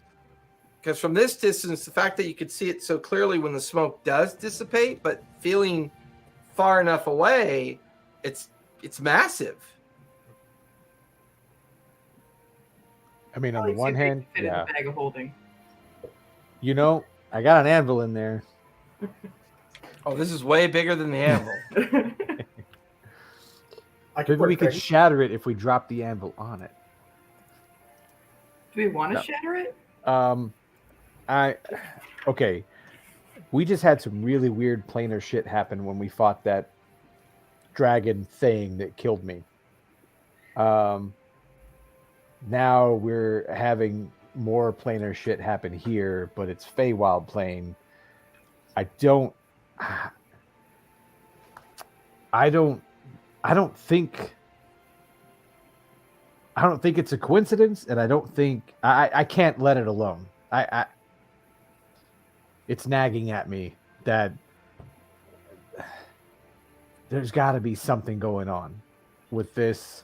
[SPEAKER 1] Because from this distance, the fact that you could see it so clearly when the smoke does dissipate, but feeling far enough away, it's massive.
[SPEAKER 2] I mean, on
[SPEAKER 3] Probably
[SPEAKER 2] the one
[SPEAKER 3] too big
[SPEAKER 2] hand,
[SPEAKER 3] to fit in
[SPEAKER 2] yeah.
[SPEAKER 3] the bag of holding.
[SPEAKER 2] You know, I got an anvil in there.
[SPEAKER 1] Oh, this is way bigger than the anvil.
[SPEAKER 4] I can
[SPEAKER 2] Maybe we
[SPEAKER 4] work
[SPEAKER 2] could
[SPEAKER 4] things.
[SPEAKER 2] shatter it if we drop the anvil on it.
[SPEAKER 3] Do we want to
[SPEAKER 2] No.
[SPEAKER 3] shatter it?
[SPEAKER 2] Okay. We just had some really weird planar shit happen when we fought that dragon thing that killed me. now we're having more planar shit happen here, but it's Feywild plane. I don't think it's a coincidence, and I don't think I can't let it alone. It's nagging at me that there's got to be something going on with this.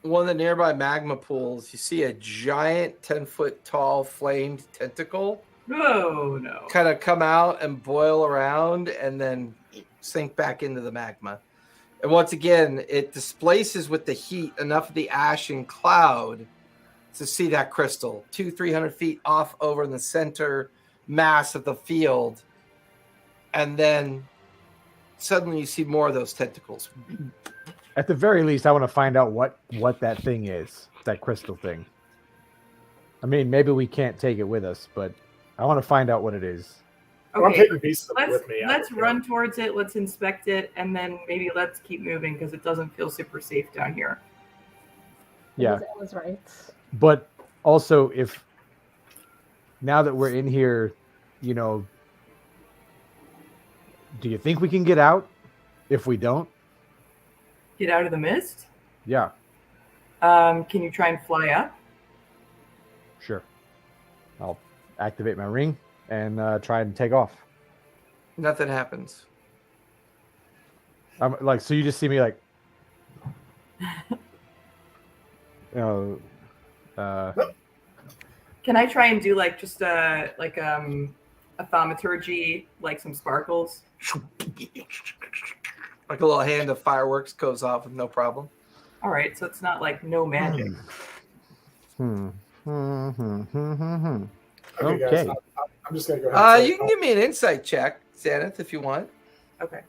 [SPEAKER 1] One of the nearby magma pools, you see a giant 10-foot tall flamed tentacle
[SPEAKER 3] No.
[SPEAKER 1] kind of come out and boil around and then sink back into the magma. And once again, it displaces with the heat enough of the ash and cloud to see that crystal 200-300 feet off over in the center mass of the field. And then suddenly you see more of those tentacles.
[SPEAKER 2] At the very least, I want to find out what that thing is, that crystal thing. I mean, maybe we can't take it with us, but I want to find out what it is.
[SPEAKER 4] I'm
[SPEAKER 3] Okay,
[SPEAKER 4] taking pieces of it with me.
[SPEAKER 3] let's run towards it. Let's inspect it, and then maybe let's keep moving because it doesn't feel super safe down here.
[SPEAKER 2] Yeah.
[SPEAKER 5] I was right.
[SPEAKER 2] But also, if now that we're in here, you know, do you think we can get out if we don't?
[SPEAKER 3] Get out of the mist.
[SPEAKER 2] Yeah,
[SPEAKER 3] Can you try and fly up?
[SPEAKER 2] sure. I'll activate my ring and try and take off.
[SPEAKER 1] Nothing happens.
[SPEAKER 2] I'm like, so you just see me like, you know,
[SPEAKER 3] Can I try and do like just a thaumaturgy, like some sparkles?
[SPEAKER 1] Like a little hand of fireworks goes off with no problem.
[SPEAKER 3] All right, so it's not like no magic.
[SPEAKER 2] Okay.
[SPEAKER 4] Okay, guys, I'm just gonna go ahead. And say,
[SPEAKER 1] You can give me an insight check, Xanath, if you want.
[SPEAKER 3] Okay.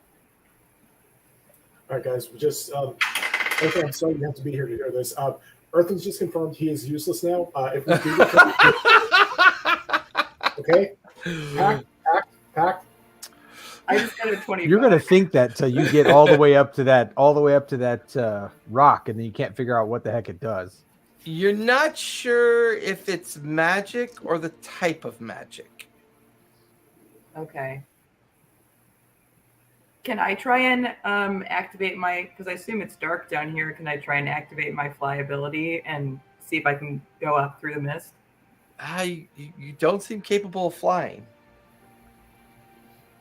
[SPEAKER 4] all right, guys, we just okay, I'm sorry you have to be here to hear this. Earthen's just confirmed he is useless now. If we do okay, pack.
[SPEAKER 3] I just got a 25.
[SPEAKER 2] You're gonna think that till you get all the way up to that rock, and then you can't figure out what the heck it does.
[SPEAKER 1] You're not sure if it's magic or the type of magic.
[SPEAKER 3] Okay. Can I try and activate my, because I assume it's dark down here, can I try and activate my fly ability and see if I can go up through the mist?
[SPEAKER 1] You don't seem capable of flying.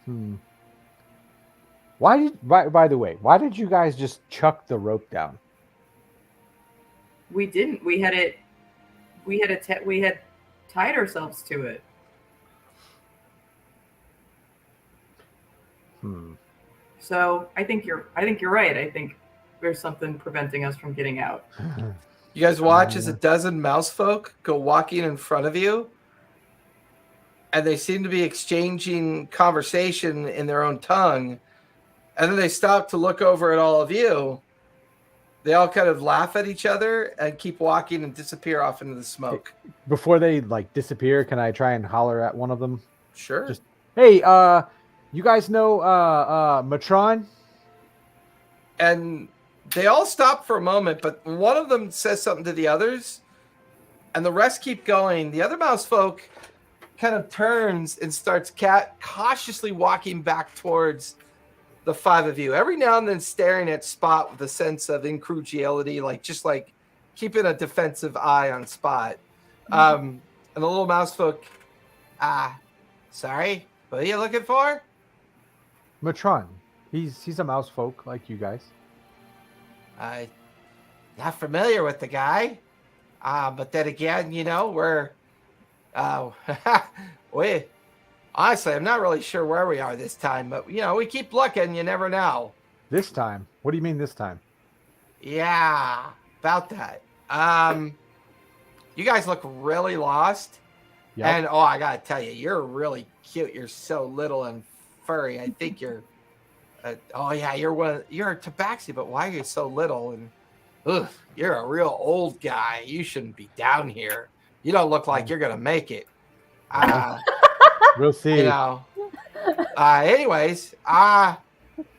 [SPEAKER 2] By the way, why did you guys just chuck the rope down?
[SPEAKER 3] We didn't. We had tied ourselves to it. So I think you're right. I think there's something preventing us from getting out.
[SPEAKER 1] You guys watch as a dozen mouse folk go walking in front of you, and they seem to be exchanging conversation in their own tongue, and then they stop to look over at all of you. They all kind of laugh at each other and keep walking and disappear off into the smoke.
[SPEAKER 2] Before they like disappear, can I try and holler at one of them?
[SPEAKER 1] Sure.
[SPEAKER 2] Just, hey, you guys know Matron?
[SPEAKER 1] And they all stop for a moment, but one of them says something to the others, and the rest keep going. The other mouse folk kind of turns and starts cautiously walking back towards the five of you, every now and then staring at Spot with a sense of incredulity, just keeping a defensive eye on Spot. And the little mouse folk, sorry, what are you looking for?
[SPEAKER 2] Matron. He's a mouse folk like you guys.
[SPEAKER 1] I'm not familiar with the guy. But then again, we're honestly, I'm not really sure where we are this time, but we keep looking, you never know.
[SPEAKER 2] This time? What do you mean this time?
[SPEAKER 1] Yeah, about that. You guys look really lost.
[SPEAKER 2] Yep.
[SPEAKER 1] And I gotta tell you, you're really cute. You're so little and furry. I think you're you're a tabaxi, but why are you so little? And you're a real old guy. You shouldn't be down here. You don't look like you're gonna make it.
[SPEAKER 2] We'll see.
[SPEAKER 1] Anyways, well,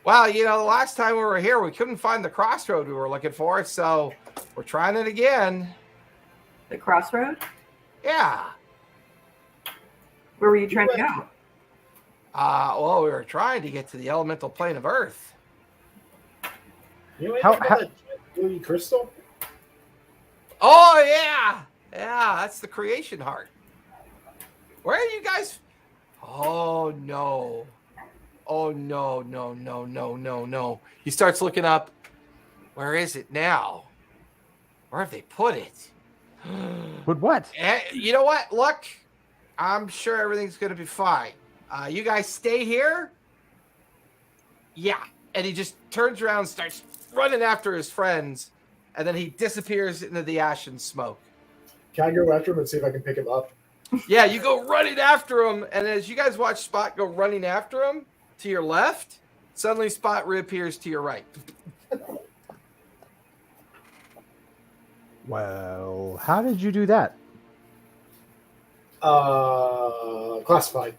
[SPEAKER 1] the last time we were here, we couldn't find the crossroad we were looking for, so we're trying it again.
[SPEAKER 3] The crossroad?
[SPEAKER 1] Yeah.
[SPEAKER 3] Where were you trying to go?
[SPEAKER 1] Well, we were trying to get to the elemental plane of Earth.
[SPEAKER 4] You know anything
[SPEAKER 2] How-
[SPEAKER 4] about
[SPEAKER 2] how-
[SPEAKER 4] that blue crystal?
[SPEAKER 1] Oh yeah, yeah. That's the creation heart. Where are you guys? Oh no. Oh no, no, no, no, no, no. He starts looking up. Where is it now? Where have they put it?
[SPEAKER 2] But what?
[SPEAKER 1] You know what? Look, I'm sure everything's going to be fine. You guys stay here? Yeah. And he just turns around and starts running after his friends. And then he disappears into the ash and smoke.
[SPEAKER 4] Can I go after him and see if I can pick him up?
[SPEAKER 1] Yeah, you go running after him. And as you guys watch Spot go running after him to your left, suddenly Spot reappears to your right.
[SPEAKER 2] Well, how did you do that?
[SPEAKER 4] Classified.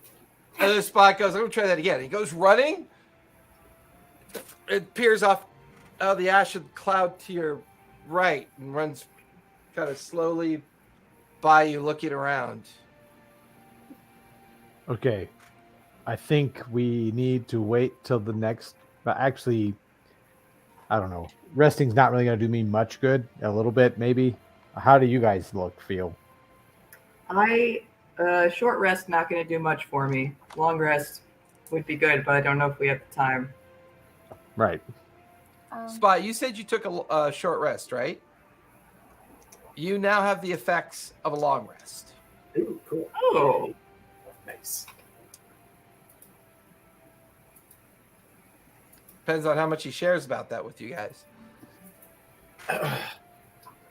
[SPEAKER 1] And then Spot goes, I'm going to try that again. He goes running. It appears off of the ash and cloud to your right and runs kind of slowly by you, looking around.
[SPEAKER 2] Okay. I think we need to wait till the next. But actually, I don't know. Resting's not really going to do me much good. A little bit, maybe. How do you guys feel?
[SPEAKER 3] Short rest not going to do much for me. Long rest would be good, but I don't know if we have the time.
[SPEAKER 2] Right.
[SPEAKER 1] Spot, you said you took a short rest, right? You now have the effects of a long rest.
[SPEAKER 4] Ooh, cool.
[SPEAKER 3] Oh.
[SPEAKER 4] Nice.
[SPEAKER 1] Depends on how much he shares about that with you guys.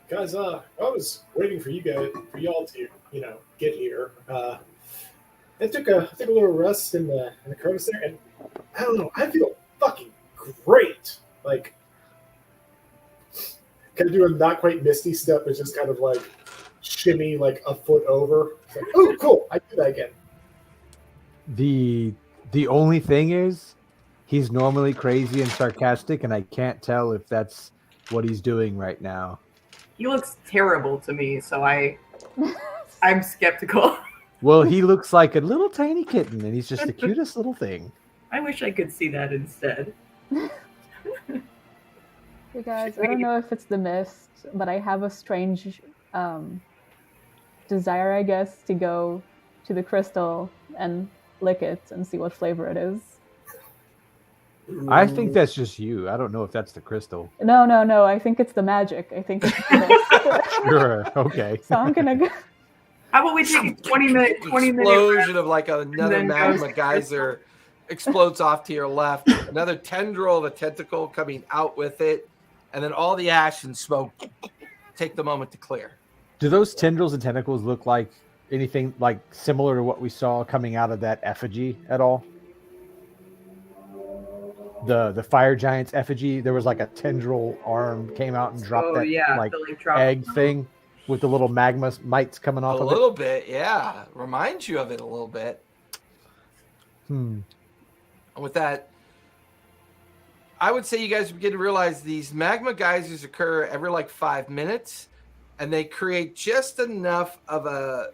[SPEAKER 4] Guys, I was waiting for y'all to, get here. I took a little rest in the crevice there, and I don't know, I feel fucking great. Like, kind of do a not quite misty step, but just kind of like shimmy like a foot over. It's like, oh, cool! I do that again.
[SPEAKER 2] The only thing is, he's normally crazy and sarcastic, and I can't tell if that's what he's doing right now.
[SPEAKER 3] He looks terrible to me, so I'm skeptical.
[SPEAKER 2] Well, he looks like a little tiny kitten, and he's just the cutest little thing.
[SPEAKER 3] I wish I could see that instead.
[SPEAKER 5] You guys, I don't know if it's the mist, but I have a strange desire, I guess, to go to the crystal and lick it and see what flavor it is.
[SPEAKER 2] I think that's just you. I don't know if that's the crystal.
[SPEAKER 5] No. I think it's the magic. I think it's the mist.
[SPEAKER 2] Sure. Okay.
[SPEAKER 5] So I'm gonna go.
[SPEAKER 3] How about we take a 20 minute
[SPEAKER 1] Explosion of like another
[SPEAKER 3] then
[SPEAKER 1] magma
[SPEAKER 3] goes-
[SPEAKER 1] geyser explodes off to your left. Another tendril of a tentacle coming out with it, and then all the ash and smoke take the moment to clear.
[SPEAKER 2] Do those tendrils and tentacles look like anything like similar to what we saw coming out of that effigy at all? The fire giant's effigy, there was like a tendril arm came out and dropped
[SPEAKER 3] Oh,
[SPEAKER 2] that
[SPEAKER 3] yeah,
[SPEAKER 2] like
[SPEAKER 3] the, like, drop-
[SPEAKER 2] egg thing with the little magma mites coming off
[SPEAKER 1] A
[SPEAKER 2] of
[SPEAKER 1] little bit, yeah. Reminds you of it a little bit.
[SPEAKER 2] it.
[SPEAKER 1] And with that, I would say you guys begin to realize these magma geysers occur every like 5 minutes, and they create just enough of a,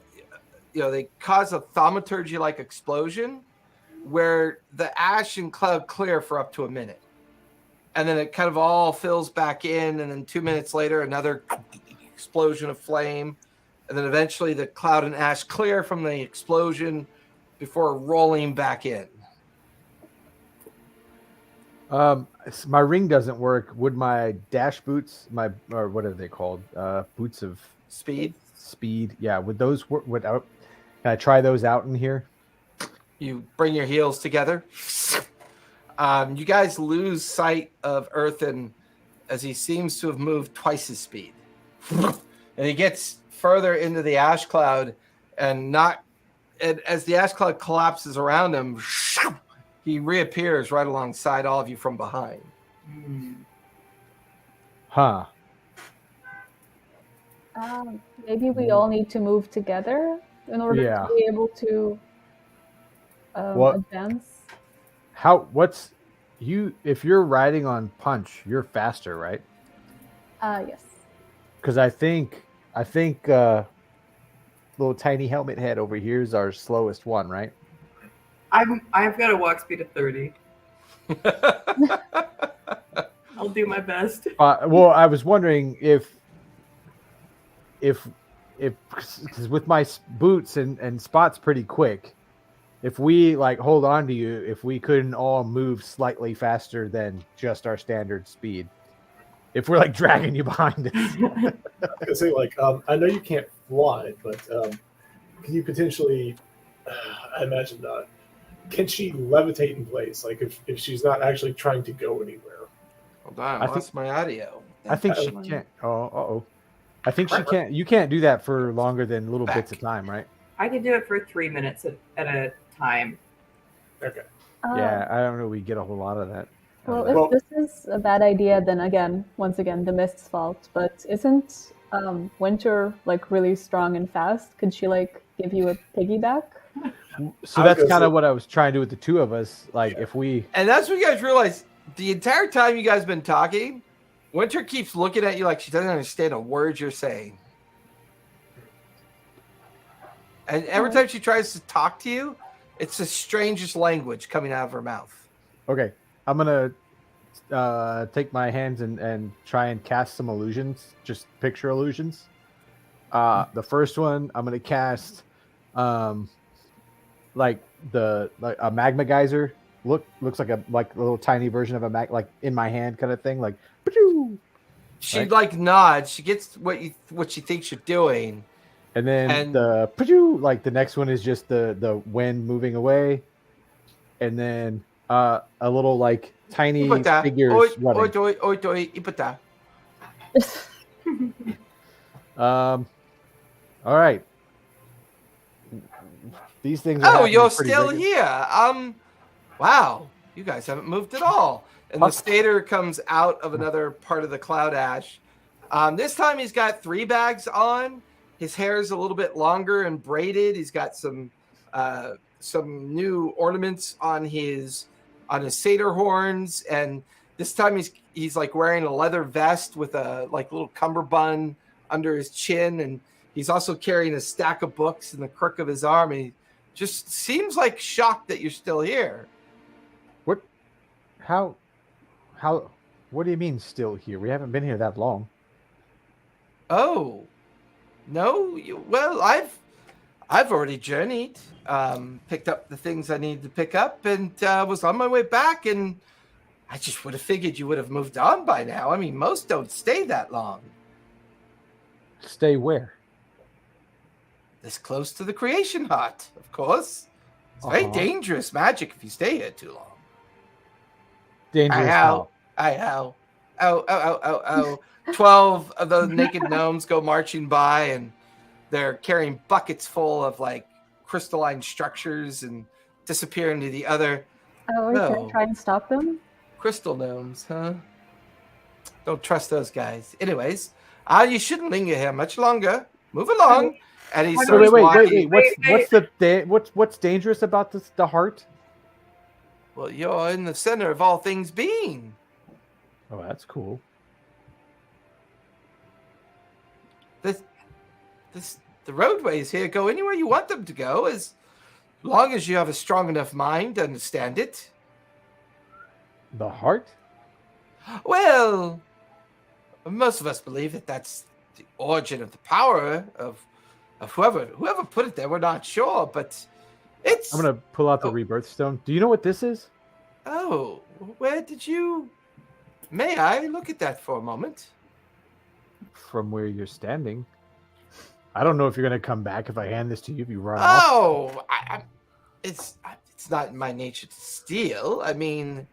[SPEAKER 1] they cause a thaumaturgy-like explosion where the ash and cloud clear for up to a minute. And then it kind of all fills back in, and then 2 minutes later, another explosion of flame. And then eventually the cloud and ash clear from the explosion before rolling back in.
[SPEAKER 2] My ring doesn't work. Would my dash boots, or what are they called? Boots of
[SPEAKER 1] Speed.
[SPEAKER 2] Yeah, would those work? Can I try those out in here?
[SPEAKER 1] You bring your heels together. You guys lose sight of Earthen as he seems to have moved twice his speed. And he gets further into the ash cloud, and as the ash cloud collapses around him, he reappears right alongside all of you from behind.
[SPEAKER 2] Huh.
[SPEAKER 5] Maybe we all need to move together in order
[SPEAKER 2] Yeah.
[SPEAKER 5] to be able to advance.
[SPEAKER 2] If you're riding on Punch, you're faster, right?
[SPEAKER 5] Yes.
[SPEAKER 2] Because I think I think little tiny helmet head over here is our slowest one, right?
[SPEAKER 3] I've got a walk speed of 30. I'll do my best.
[SPEAKER 2] Well, I was wondering if because with my boots and Spot's pretty quick, if we like hold on to you, if we couldn't all move slightly faster than just our standard speed, if we're like dragging you behind us.
[SPEAKER 4] I was gonna say, like, I know you can't fly, but can you potentially? I imagine not. Can she levitate in place? Like, if she's not actually trying to go anywhere?
[SPEAKER 1] Hold on, I lost my audio.
[SPEAKER 2] I think she can't. Oh. I think she can't. You can't do that for longer than little bits of time, right?
[SPEAKER 3] I can do it for 3 minutes at a time.
[SPEAKER 4] Okay.
[SPEAKER 2] Yeah, I don't know. We get a whole lot of that.
[SPEAKER 5] Well, if this is a bad idea, then once again, the mist's fault. But isn't Winter like really strong and fast? Could she like give you a piggyback?
[SPEAKER 2] So that's kind of what I was trying to do with the two of us. Like if we,
[SPEAKER 1] and that's what you guys realize. The entire time you guys have been talking, Winter keeps looking at you like she doesn't understand a word you're saying. And every time she tries to talk to you, it's the strangest language coming out of her mouth.
[SPEAKER 2] Okay, I'm gonna take my hands and try and cast some illusions, just picture illusions. The first one I'm gonna cast, like a magma geyser. Looks like a little tiny version of a like in my hand kind of thing. Like,
[SPEAKER 1] she
[SPEAKER 2] right?
[SPEAKER 1] like nods. She gets what she thinks you're doing.
[SPEAKER 2] And then the next one is just the wind moving away, and then a little like tiny figures running. All right. These things are
[SPEAKER 1] you're still here. Wow, you guys haven't moved at all. And the Stater comes out of another part of the cloud ash. This time he's got 3 bags on. His hair is a little bit longer and braided. He's got some new ornaments on his satyr horns, and this time he's like wearing a leather vest with a like little cummerbund under his chin, and he's also carrying a stack of books in the crook of his arm. And he just seems like shocked that you're still here.
[SPEAKER 2] What? How? What do you mean still here? We haven't been here that long.
[SPEAKER 1] Oh. No, well, I've already journeyed, picked up the things I needed to pick up, and was on my way back. And I just would have figured you would have moved on by now. I mean, most don't stay that long.
[SPEAKER 2] Stay where?
[SPEAKER 1] This close to the creation hut, of course. It's very dangerous magic if you stay here too long.
[SPEAKER 2] Dangerous.
[SPEAKER 1] Oh. 12 of those naked gnomes go marching by, and they're carrying buckets full of like crystalline structures and disappear into the other.
[SPEAKER 5] Oh, we can try and stop them?
[SPEAKER 1] Crystal gnomes, huh? Don't trust those guys. Anyways, you shouldn't linger here much longer. Move along. And he starts walking.
[SPEAKER 2] Wait. What's dangerous about the heart?
[SPEAKER 1] Well, you're in the center of all things being.
[SPEAKER 2] Oh, that's cool.
[SPEAKER 1] The roadways here go anywhere you want them to go, as long as you have a strong enough mind to understand it.
[SPEAKER 2] The heart?
[SPEAKER 1] Well, most of us believe that that's the origin of the power of whoever put it there. We're not sure, but it's.
[SPEAKER 2] I'm gonna pull out the rebirth stone. Do you know what this is?
[SPEAKER 1] Oh, where did you? May I look at that for a moment?
[SPEAKER 2] From where you're standing. I don't know if you're going to come back if I hand this to you if you run off.
[SPEAKER 1] Oh, it's not in my nature to steal. I mean,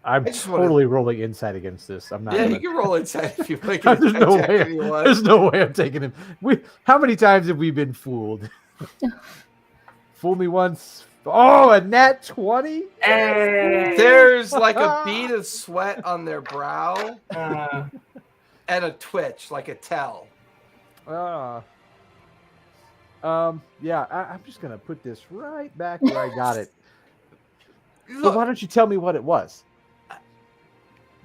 [SPEAKER 2] I'm totally rolling insight against this. I'm not.
[SPEAKER 1] Yeah, you can roll insight if you like.
[SPEAKER 2] There's no way I'm taking him. How many times have we been fooled? Fool me once. Oh, a nat 20?
[SPEAKER 3] Hey.
[SPEAKER 1] There's like a bead of sweat on their brow and a twitch, like a tell.
[SPEAKER 2] Yeah, I'm just gonna put this right back where I got it.
[SPEAKER 1] Look,
[SPEAKER 2] so why don't you tell me what it was?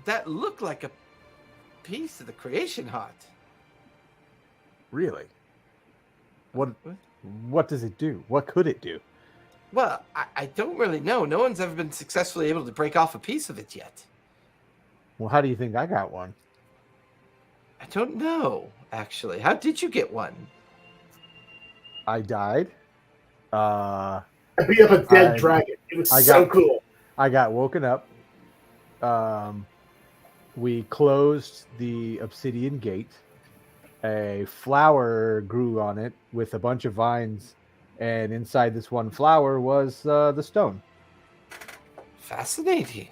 [SPEAKER 1] That looked like a piece of the creation hut.
[SPEAKER 2] Really? What does it do? What could it do?
[SPEAKER 1] Well, I don't really know. No one's ever been successfully able to break off a piece of it yet.
[SPEAKER 2] Well, how do you think I got one?
[SPEAKER 1] I don't know, actually. How did you get one?
[SPEAKER 2] I died.
[SPEAKER 4] I beat up a dead dragon. It was so cool.
[SPEAKER 2] I got woken up. We closed the obsidian gate. A flower grew on it with a bunch of vines, and inside this one flower was the stone.
[SPEAKER 1] Fascinating.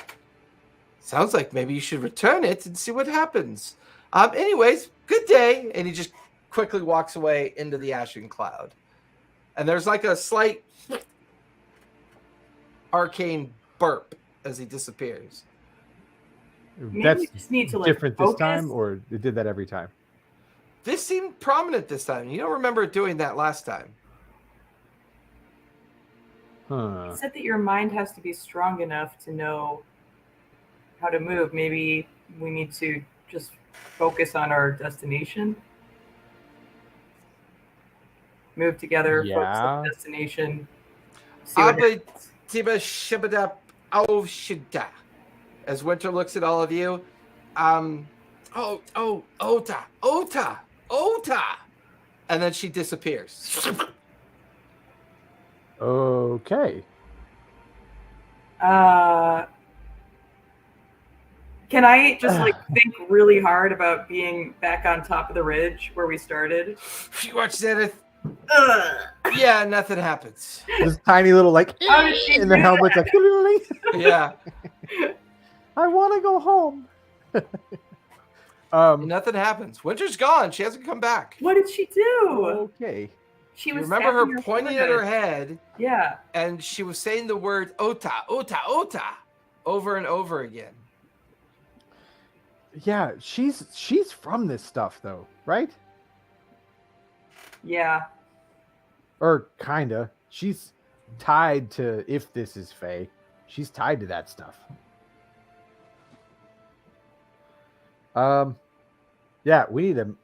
[SPEAKER 1] Sounds like maybe you should return it and see what happens. Anyways, good day. And he just quickly walks away into the ashen cloud. And there's like a slight arcane burp as he disappears.
[SPEAKER 3] Maybe
[SPEAKER 2] That's
[SPEAKER 3] we just need to
[SPEAKER 2] different
[SPEAKER 3] focus.
[SPEAKER 2] this time, or it did that every time?
[SPEAKER 1] This seemed prominent this time. You don't remember it doing that last time.
[SPEAKER 2] Huh.
[SPEAKER 3] It said that your mind has to be strong enough to know how to move. Maybe we need to just focus on our destination. Move together, focus on the destination. See what happens.
[SPEAKER 1] Tiba shibada au shida. As Winter looks at all of you, Ota. And then she disappears.
[SPEAKER 2] Okay.
[SPEAKER 3] Can I just think really hard about being back on top of the ridge where we started?
[SPEAKER 1] You watch Zenith. Yeah, nothing happens.
[SPEAKER 2] This tiny little
[SPEAKER 3] How did she
[SPEAKER 2] in the
[SPEAKER 3] do
[SPEAKER 2] helmet's
[SPEAKER 3] that?
[SPEAKER 1] Yeah.
[SPEAKER 2] I want to go home.
[SPEAKER 1] Nothing happens. Winter's gone. She hasn't come back.
[SPEAKER 3] What did she do?
[SPEAKER 2] Okay.
[SPEAKER 3] She
[SPEAKER 1] You
[SPEAKER 3] was
[SPEAKER 1] remember
[SPEAKER 3] tapping
[SPEAKER 1] her pointing at her
[SPEAKER 3] forehead.
[SPEAKER 1] head,
[SPEAKER 3] Yeah.
[SPEAKER 1] and she was saying the word Ota, Ota, Ota over and over again.
[SPEAKER 2] Yeah, she's from this stuff though, right?
[SPEAKER 3] Yeah.
[SPEAKER 2] Or kinda. She's tied to, if this is Fae, she's tied to that stuff. Yeah, we need to.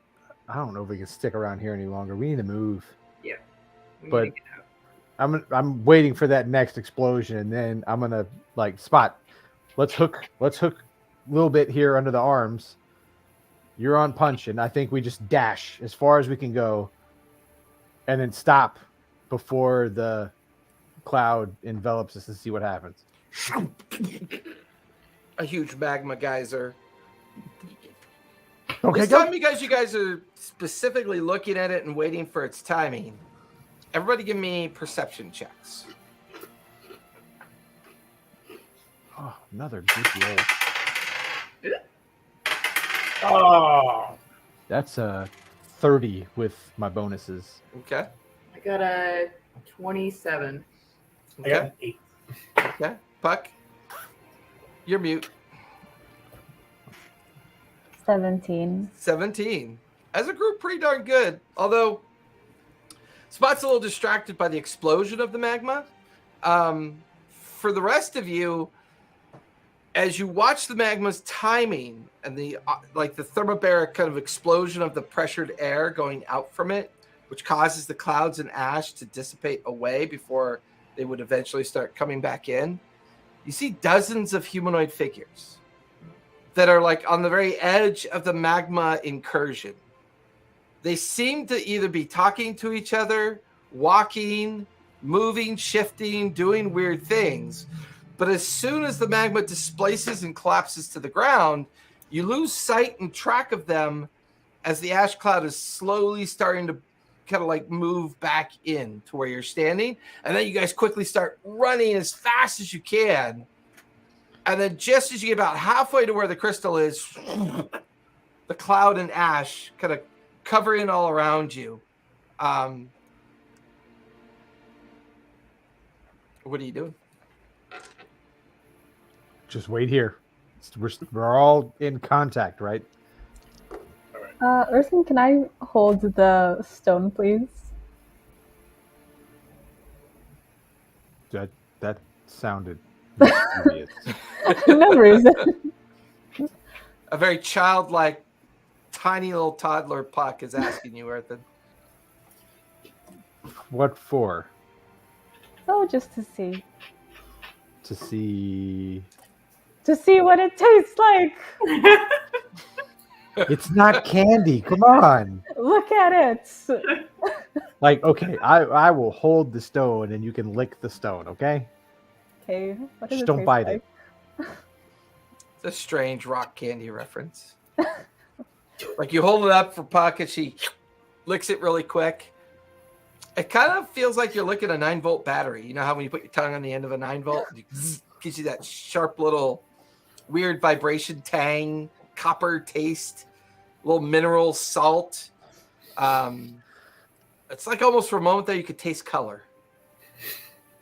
[SPEAKER 2] I don't know if we can stick around here any longer. We need to move.
[SPEAKER 3] Yeah. We
[SPEAKER 2] But
[SPEAKER 3] need to get out.
[SPEAKER 2] I'm waiting for that next explosion, and then I'm gonna Spot. Let's hook a little bit here under the arms. You're on punch, and I think we just dash as far as we can go, and then stop before the cloud envelops us and see what happens.
[SPEAKER 1] A huge magma geyser.
[SPEAKER 2] Okay,
[SPEAKER 1] This
[SPEAKER 2] go.
[SPEAKER 1] time, you guys are specifically looking at it and waiting for its timing. Everybody give me perception checks.
[SPEAKER 2] Oh, another good roll.
[SPEAKER 4] Oh,
[SPEAKER 2] That's a 30 with my bonuses.
[SPEAKER 1] Okay.
[SPEAKER 3] I got a 27.
[SPEAKER 4] I got
[SPEAKER 1] Okay.
[SPEAKER 4] an 8.
[SPEAKER 1] Okay. Puck. You're mute.
[SPEAKER 5] 17.
[SPEAKER 1] 17. As a group, pretty darn good. Although, Spot's a little distracted by the explosion of the magma. For the rest of you, as you watch the magma's timing and the thermobaric kind of explosion of the pressured air going out from it, which causes the clouds and ash to dissipate away before they would eventually start coming back in, you see dozens of humanoid figures that are on the very edge of the magma incursion. They seem to either be talking to each other, walking, moving, shifting, doing weird things. But as soon as the magma displaces and collapses to the ground, you lose sight and track of them as the ash cloud is slowly starting to kind of move back in to where you're standing. And then you guys quickly start running as fast as you can. And then just as you get about halfway to where the crystal is, the cloud and ash kind of cover in all around you. What are you doing?
[SPEAKER 2] Just wait here. We're all in contact, right?
[SPEAKER 5] Urson, can I hold the stone, please?
[SPEAKER 2] That sounded mischievous.
[SPEAKER 5] No reason.
[SPEAKER 1] A very childlike tiny little toddler Puck is asking you, Earthen.
[SPEAKER 2] What for?
[SPEAKER 5] Oh, just to see.
[SPEAKER 2] To see.
[SPEAKER 5] To see what it tastes like.
[SPEAKER 2] It's not candy. Come on.
[SPEAKER 5] Look at it.
[SPEAKER 2] Like, okay, I will hold the stone and you can lick the stone, okay?
[SPEAKER 5] Okay. What does
[SPEAKER 2] Just
[SPEAKER 5] it
[SPEAKER 2] don't
[SPEAKER 5] taste
[SPEAKER 2] bite
[SPEAKER 5] like?
[SPEAKER 2] it.
[SPEAKER 1] It's a strange rock candy reference. Like you hold it up for Puck and she licks it really quick. It kind of feels like you're licking a 9-volt battery. You know how when you put your tongue on the end of a 9-volt, it gives you that sharp little weird vibration, tang, copper taste, little mineral salt. It's like almost for a moment there you could taste color.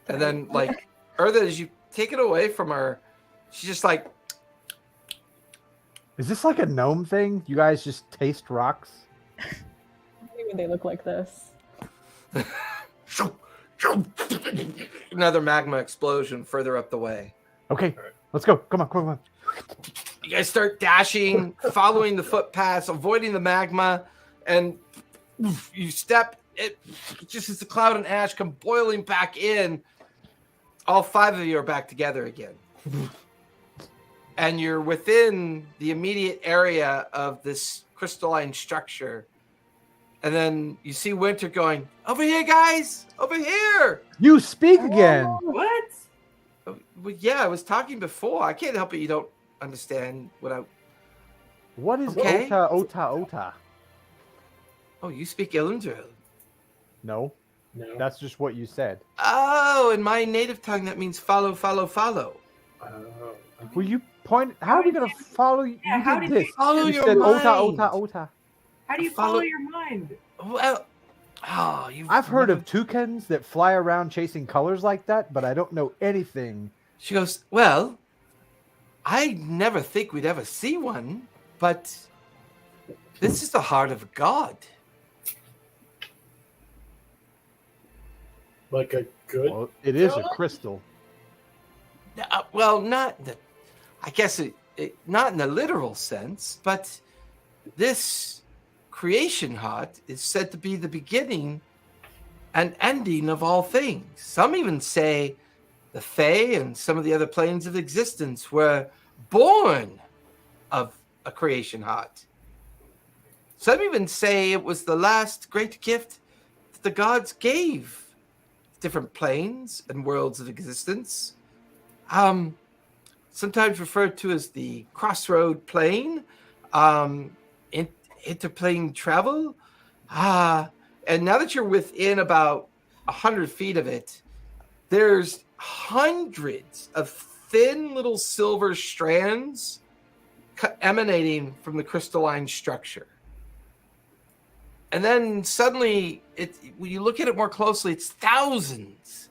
[SPEAKER 1] And then like Eartha, as you take it away from her, she's just like,
[SPEAKER 2] Is this like a gnome thing? You guys just taste rocks?
[SPEAKER 5] Maybe they look like this.
[SPEAKER 1] another magma explosion further up the way.
[SPEAKER 2] Okay, let's go. Come on, come on.
[SPEAKER 1] You guys start dashing, following the footpaths, avoiding the magma, and you step. It just as the cloud and ash come boiling back in. All 5 of you are back together again, and you're within the immediate area of this crystalline structure. And then you see Winter going, "Over here, guys! Over here!"
[SPEAKER 2] You speak again.
[SPEAKER 3] What?
[SPEAKER 1] Well, yeah, I was talking before. I can't help it. You don't understand what I.
[SPEAKER 2] What is
[SPEAKER 1] Okay.
[SPEAKER 2] ota?
[SPEAKER 1] Oh, you speak Elundril.
[SPEAKER 2] No,
[SPEAKER 4] No.
[SPEAKER 2] that's just what you said.
[SPEAKER 1] Oh, in my native tongue, that means follow, follow, follow.
[SPEAKER 2] Will you point? How are we gonna follow you?
[SPEAKER 3] Yeah,
[SPEAKER 2] You
[SPEAKER 3] how
[SPEAKER 2] did
[SPEAKER 3] did
[SPEAKER 2] this.
[SPEAKER 3] you
[SPEAKER 1] Follow
[SPEAKER 2] You
[SPEAKER 1] your
[SPEAKER 2] said
[SPEAKER 1] mind.
[SPEAKER 2] ota.
[SPEAKER 3] How do you
[SPEAKER 1] Follow-
[SPEAKER 3] follow your mind?
[SPEAKER 1] Well, oh, you.
[SPEAKER 2] I've heard of toucans that fly around chasing colors like that, but I don't know anything.
[SPEAKER 1] She goes, "Well, I never think we'd ever see one, but this is the heart of God."
[SPEAKER 4] Like a good.
[SPEAKER 2] Well, it is a crystal.
[SPEAKER 1] Well, not the. I guess not in the literal sense, but this creation heart is said to be the beginning and ending of all things. Some even say the Fae and some of the other planes of existence were born of a creation heart. Some even say it was the last great gift that the gods gave different planes and worlds of existence. Sometimes referred to as the crossroad plane, interplane travel. And now that you're within about 100 feet of it, there's hundreds of thin little silver strands emanating from the crystalline structure. And then suddenly, when you look at it more closely, it's thousands,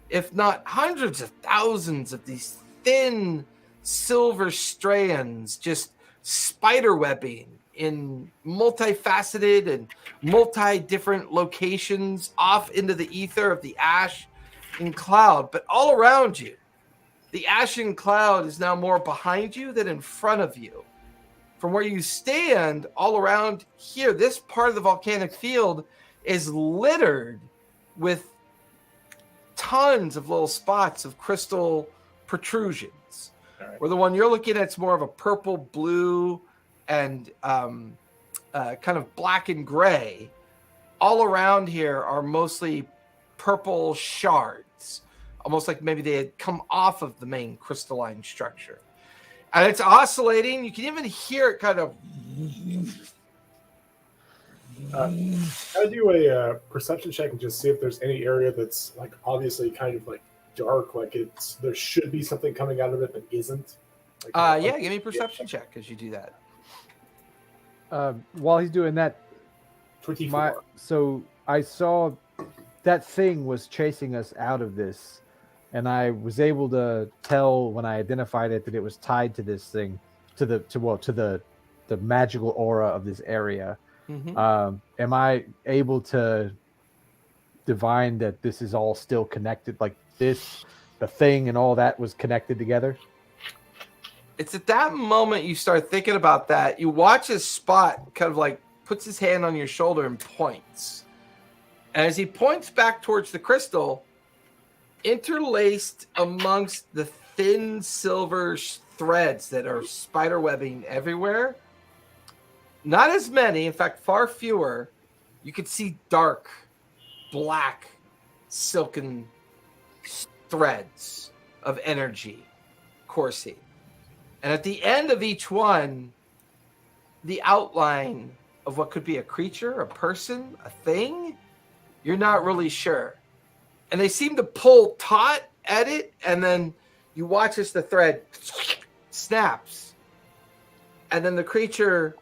[SPEAKER 1] if not hundreds of thousands of these thin silver strands just spiderwebbing in multifaceted and multi-different locations off into the ether of the ash and cloud. But all around you, the ash and cloud is now more behind you than in front of you. From where you stand, all around here, this part of the volcanic field is littered with tons of little spots of crystal protrusions.
[SPEAKER 4] Right.
[SPEAKER 1] Where the one you're looking at is more of a purple, blue, and kind of black and gray. All around here are mostly purple shards, almost like maybe they had come off of the main crystalline structure. And it's oscillating. You can even hear it kind of.
[SPEAKER 4] I do a perception check and just see if there's any area that's like obviously kind of like dark, like there should be something coming out of it but isn't. Like,
[SPEAKER 1] Yeah, give me a perception check as you do that.
[SPEAKER 2] While he's doing that,
[SPEAKER 4] 24.
[SPEAKER 2] so I saw that thing was chasing us out of this, and I was able to tell when I identified it that it was tied to this thing, to the magical aura of this area.
[SPEAKER 1] Mm-hmm.
[SPEAKER 2] Am I able to divine that this is all still connected? Like this, the thing, and all that was connected together.
[SPEAKER 1] It's at that moment you start thinking about that. You watch his Spot kind of like puts his hand on your shoulder and points. And as he points back towards the crystal, interlaced amongst the thin silver threads that are spider webbing everywhere, not as many, in fact, far fewer, you could see dark, black, silken threads of energy coursing. And at the end of each one, the outline of what could be a creature, a person, a thing, you're not really sure. And they seem to pull taut at it, and then you watch as the thread snaps. And then the creature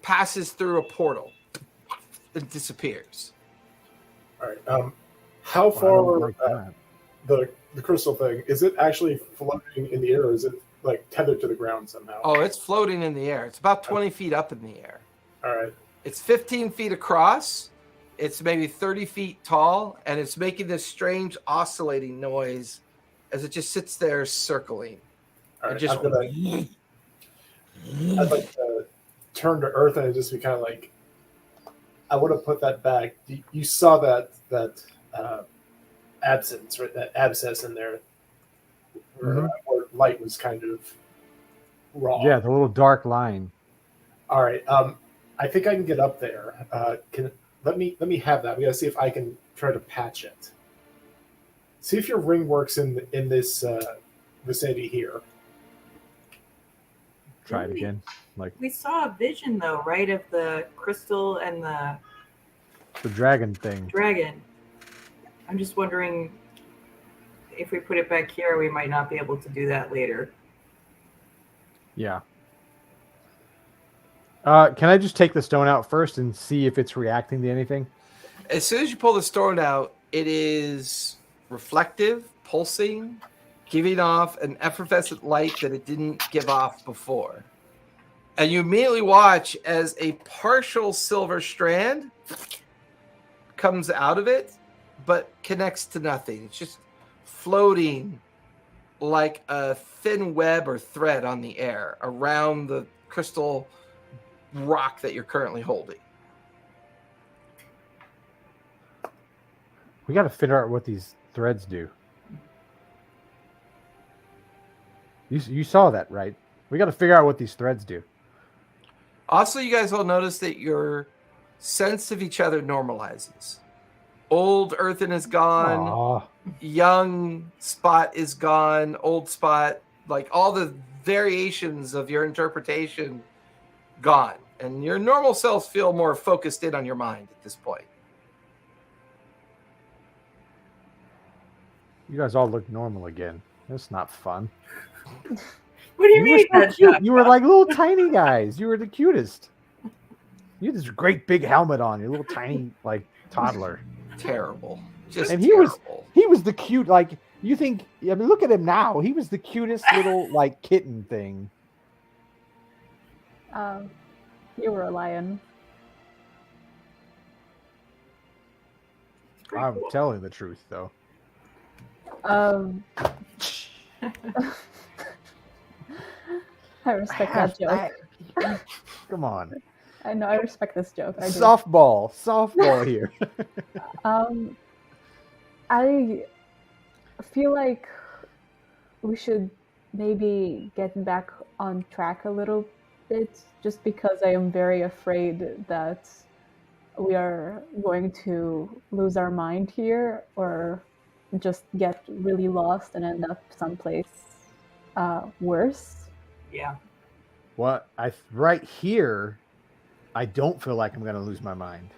[SPEAKER 1] passes through a portal and disappears.
[SPEAKER 4] All right. How far the crystal thing, is it actually floating in the air, or is it like tethered to the ground somehow?
[SPEAKER 1] Oh, it's floating in the air. It's about 20 feet up in the air.
[SPEAKER 4] All right.
[SPEAKER 1] It's 15 feet across. It's maybe 30 feet tall, and it's making this strange oscillating noise as it just sits there circling.
[SPEAKER 4] All right.
[SPEAKER 1] Just
[SPEAKER 4] I'd like to turn to Earth and just be kind of like, I want to put that back. You saw that absence, right? That abscess in there, where light was kind of raw.
[SPEAKER 2] Yeah, the little dark line.
[SPEAKER 4] All right. I think I can get up there. Let me have that. We gotta see if I can try to patch it. See if your ring works in this vicinity here.
[SPEAKER 2] Try it again. Like
[SPEAKER 3] We saw a vision though, right, of the crystal and the
[SPEAKER 2] dragon thing.
[SPEAKER 3] dragon. I'm just wondering if we put it back here, we might not be able to do that later.
[SPEAKER 2] Yeah. Can I just take the stone out first and see if it's reacting to anything?
[SPEAKER 1] As soon as you pull the stone out, it is reflective, pulsing, giving off an effervescent light that it didn't give off before. And you immediately watch as a partial silver strand comes out of it, but connects to nothing. It's just floating like a thin web or thread on the air around the crystal rock that you're currently holding.
[SPEAKER 2] We got to figure out what these threads do. You saw that, right? We got to figure out what these threads do.
[SPEAKER 1] Also, you guys will notice that your sense of each other normalizes. Old Earthen is gone.
[SPEAKER 2] Aw.
[SPEAKER 1] Young Spot is gone. Old Spot, like all the variations of your interpretation, gone. And your normal selves feel more focused in on your mind at this point.
[SPEAKER 2] You guys all look normal again. That's not fun.
[SPEAKER 3] What do you
[SPEAKER 2] You
[SPEAKER 3] mean?
[SPEAKER 2] were so
[SPEAKER 3] That's
[SPEAKER 2] cute.
[SPEAKER 3] not
[SPEAKER 2] You were like little tiny guys. You were the cutest. You had this great big helmet on. You're a little tiny like toddler.
[SPEAKER 1] Terrible. Just
[SPEAKER 2] And
[SPEAKER 1] terrible.
[SPEAKER 2] he was the cute, like, you think, I mean, look at him now. He was the cutest little like kitten thing.
[SPEAKER 5] You were a lion.
[SPEAKER 3] pretty
[SPEAKER 2] I'm
[SPEAKER 3] cool.
[SPEAKER 2] telling the truth though.
[SPEAKER 5] I respect that joke.
[SPEAKER 2] Come on.
[SPEAKER 5] I know, I respect this joke. I do.
[SPEAKER 2] Softball here.
[SPEAKER 5] I feel like we should maybe get back on track a little bit, just because I am very afraid that we are going to lose our mind here or just get really lost and end up someplace worse.
[SPEAKER 3] Yeah.
[SPEAKER 2] What right here, I don't feel like I'm gonna lose my mind.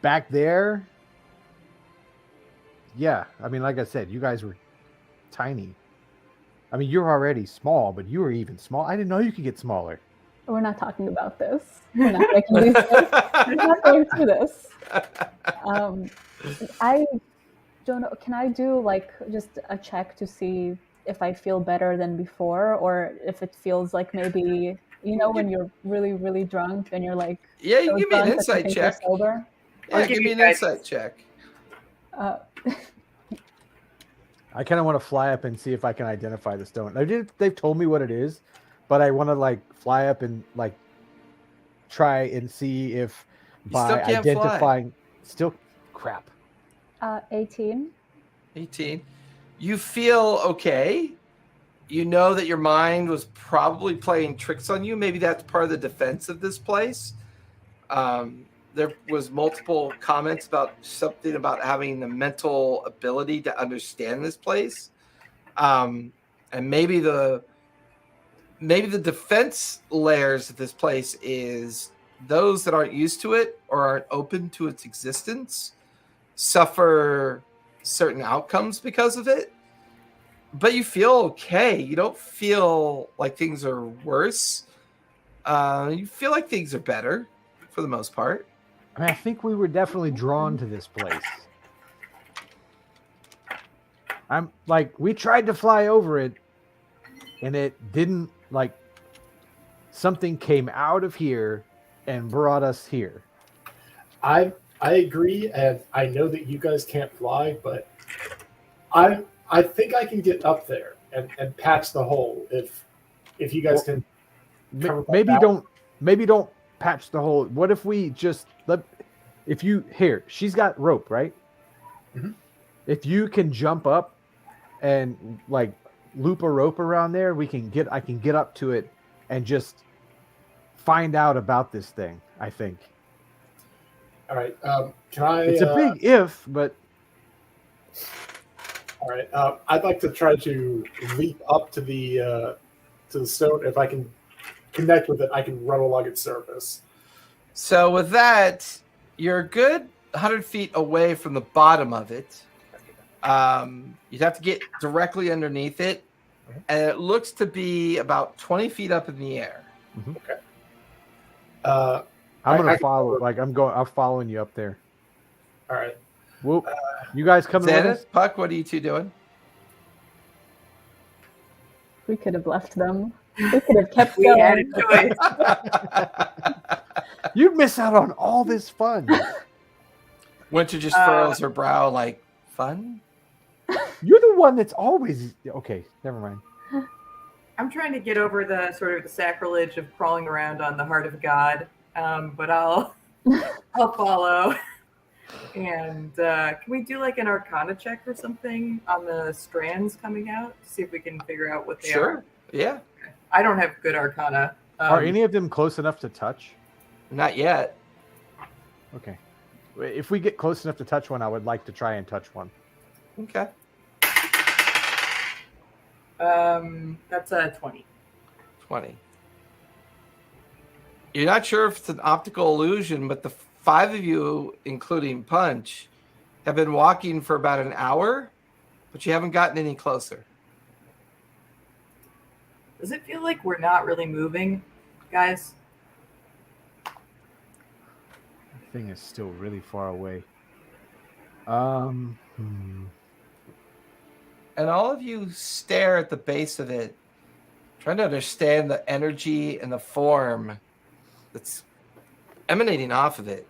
[SPEAKER 2] Back there, yeah. I mean, like I said, you guys were tiny. I mean, you're already small, but you were even small. I didn't know you could get smaller.
[SPEAKER 5] We're not talking about this. We're not making these jokes. We're not going through this. I don't know. Can I do like just a check to see if I feel better than before, or if it feels like maybe, you know, when you're really, really drunk and you're like,
[SPEAKER 1] Yeah, you
[SPEAKER 5] so
[SPEAKER 1] give me an
[SPEAKER 5] drunk that you
[SPEAKER 1] insight
[SPEAKER 5] think you're
[SPEAKER 1] check.
[SPEAKER 5] sober?
[SPEAKER 1] Yeah,
[SPEAKER 3] I'll
[SPEAKER 1] give
[SPEAKER 3] give
[SPEAKER 1] me
[SPEAKER 3] you
[SPEAKER 1] an
[SPEAKER 3] guys-
[SPEAKER 1] insight check.
[SPEAKER 5] Uh,
[SPEAKER 2] I kind of want to fly up and see if I can identify the stone. They've told me what it is, but I want to like fly up and like try and see if
[SPEAKER 1] You still
[SPEAKER 2] by
[SPEAKER 1] can't fly.
[SPEAKER 2] identifying still crap.
[SPEAKER 5] 18.
[SPEAKER 1] 18. You feel okay. You know that your mind was probably playing tricks on you. Maybe that's part of the defense of this place. There was multiple comments about something about having the mental ability to understand this place. And maybe the defense layers of this place is those that aren't used to it or aren't open to its existence suffer certain outcomes because of it. But you feel okay. You don't feel like things are worse. You feel like things are better for the most part.
[SPEAKER 2] I mean, I think we were definitely drawn to this place. I'm like, we tried to fly over it, and it didn't, like, something came out of here and brought us here.
[SPEAKER 4] I agree, and I know that you guys can't fly, but I think I can get up there and patch the hole if you guys can.
[SPEAKER 2] Maybe don't patch the hole. What if we just she's got rope, right?
[SPEAKER 4] Mm-hmm.
[SPEAKER 2] If you can jump up and like loop a rope around there, I can get up to it and just find out about this thing, I think.
[SPEAKER 4] All right. Can I?
[SPEAKER 2] It's a big if, but.
[SPEAKER 4] All right. I'd like to try to leap up to the stone. If I can connect with it, I can run along its surface.
[SPEAKER 1] So with that, you're a good 100 feet away from the bottom of it. You'd have to get directly underneath it, and it looks to be about 20 feet up in the air.
[SPEAKER 2] Mm-hmm.
[SPEAKER 4] Okay.
[SPEAKER 2] I'm gonna follow. Like I'm following you up there.
[SPEAKER 4] All right.
[SPEAKER 2] Whoop. You guys coming with us?
[SPEAKER 1] Xanis, Puck, what are you two doing?
[SPEAKER 5] We could have left them. We could have kept
[SPEAKER 3] We had a
[SPEAKER 5] going.
[SPEAKER 3] choice.
[SPEAKER 2] You'd miss out on all this fun.
[SPEAKER 1] Winter just furrows her brow like, fun?
[SPEAKER 2] You're the one that's always okay. Never mind.
[SPEAKER 3] I'm trying to get over the sort of the sacrilege of crawling around on the heart of God, but I'll follow. And can we do like an Arcana check or something on the strands coming out to see if we can figure out what they are?
[SPEAKER 1] Yeah.
[SPEAKER 3] I don't have good Arcana.
[SPEAKER 2] Are any of them close enough to touch?
[SPEAKER 1] Not yet.
[SPEAKER 2] Okay. If we get close enough to touch one, I would like to try and touch one.
[SPEAKER 1] Okay.
[SPEAKER 3] That's a 20.
[SPEAKER 1] 20. You're not sure if it's an optical illusion, but the 5 of you, including Punch, have been walking for about an hour, but you haven't gotten any closer.
[SPEAKER 3] Does it feel like we're not really moving, guys?
[SPEAKER 2] The thing is still really far away.
[SPEAKER 1] And all of you stare at the base of it, trying to understand the energy and the form that's emanating off of it.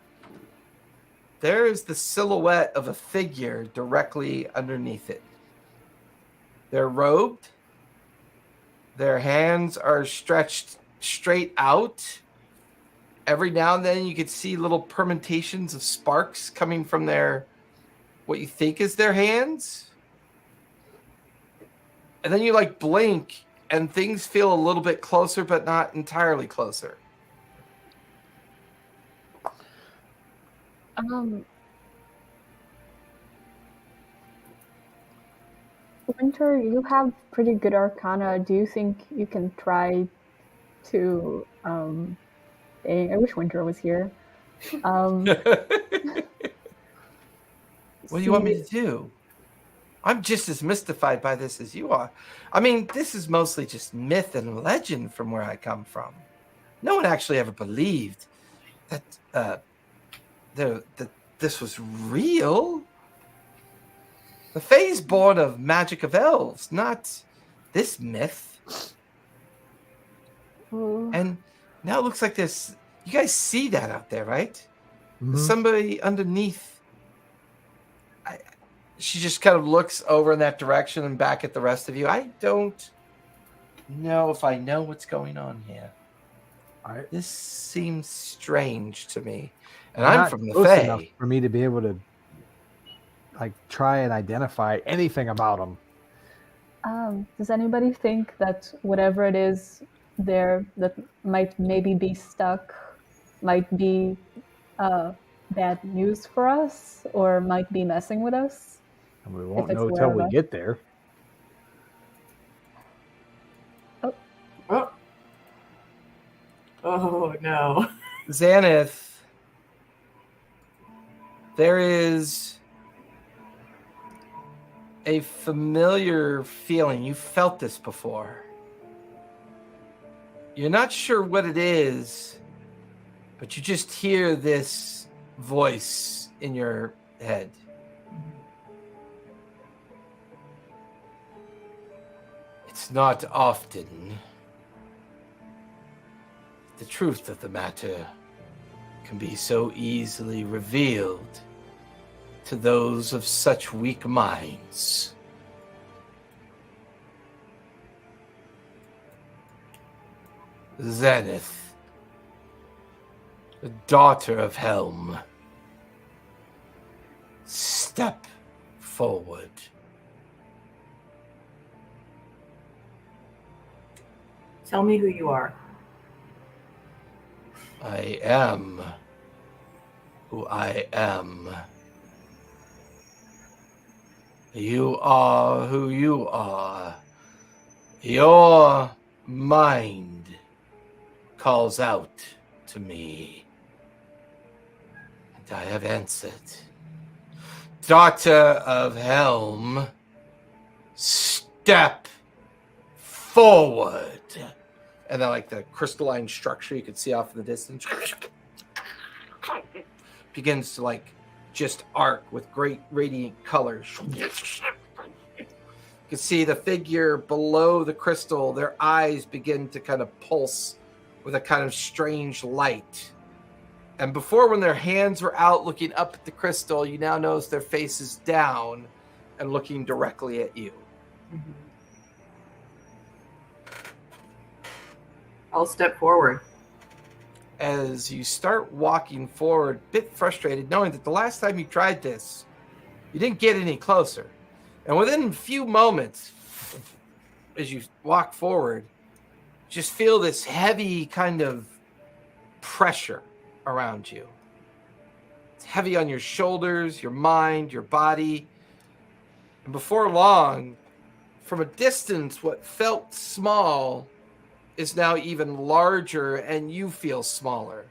[SPEAKER 1] There's the silhouette of a figure directly underneath it. They're robed. Their hands are stretched straight out. Every now and then you could see little permutations of sparks coming from what you think is their hands. And then you like blink and things feel a little bit closer, but not entirely closer.
[SPEAKER 5] Winter, you have pretty good Arcana. Do you think you can try to? I wish Winter was here.
[SPEAKER 1] What do you want me to do? I'm just as mystified by this as you are. I mean, this is mostly just myth and legend from where I come from. No one actually ever believed that this was real. The Fae's born of magic of elves, not this myth. And now it looks like this. You guys see that out there, right?
[SPEAKER 2] Mm-hmm.
[SPEAKER 1] There's somebody underneath. She just kind of looks over in that direction and back at the rest of you. I don't know if I know what's going on here. This seems strange to me. And I'm
[SPEAKER 2] Not
[SPEAKER 1] from the
[SPEAKER 2] close enough
[SPEAKER 1] Fae.
[SPEAKER 2] for me to be able to like try and identify anything about them.
[SPEAKER 5] Does anybody think that whatever it is there that might maybe be stuck might be bad news for us or might be messing with us?
[SPEAKER 2] And we won't
[SPEAKER 5] it's
[SPEAKER 2] know
[SPEAKER 5] aware
[SPEAKER 2] till
[SPEAKER 5] of
[SPEAKER 2] we
[SPEAKER 5] us.
[SPEAKER 2] get there.
[SPEAKER 3] Oh no.
[SPEAKER 1] Xaneth, there is a familiar feeling. You felt this before. You're not sure what it is, but you just hear this voice in your head. It's not often the truth of the matter can be so easily revealed to those of such weak minds. Zenith, the daughter of Helm, step forward.
[SPEAKER 3] Tell me who you are.
[SPEAKER 1] I am who I am. You are who you are. Your mind calls out to me, and I have answered. Daughter of Helm, step forward. And then, like, the crystalline structure you can see off in the distance begins to, like, just arc with great radiant colors. You can see the figure below the crystal, their eyes begin to kind of pulse with a kind of strange light. And before, when their hands were out looking up at the crystal, you now notice their faces down and looking directly at you.
[SPEAKER 3] Mm-hmm. I'll step forward.
[SPEAKER 1] As you start walking forward, a bit frustrated, knowing that the last time you tried this, you didn't get any closer. And within a few moments, as you walk forward, just feel this heavy kind of pressure around you. It's heavy on your shoulders, your mind, your body. And before long, from a distance, what felt small is now even larger, and you feel smaller.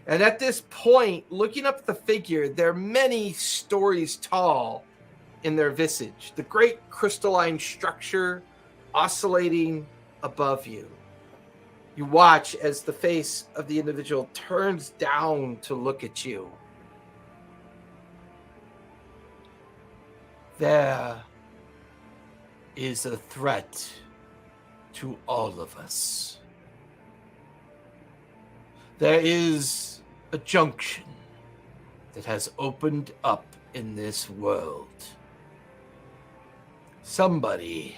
[SPEAKER 1] And at this point, looking up at the figure, they're many stories tall in their visage, the great crystalline structure oscillating above you. You watch as the face of the individual turns down to look at you. There is a threat to all of us. There is a junction that has opened up in this world. Somebody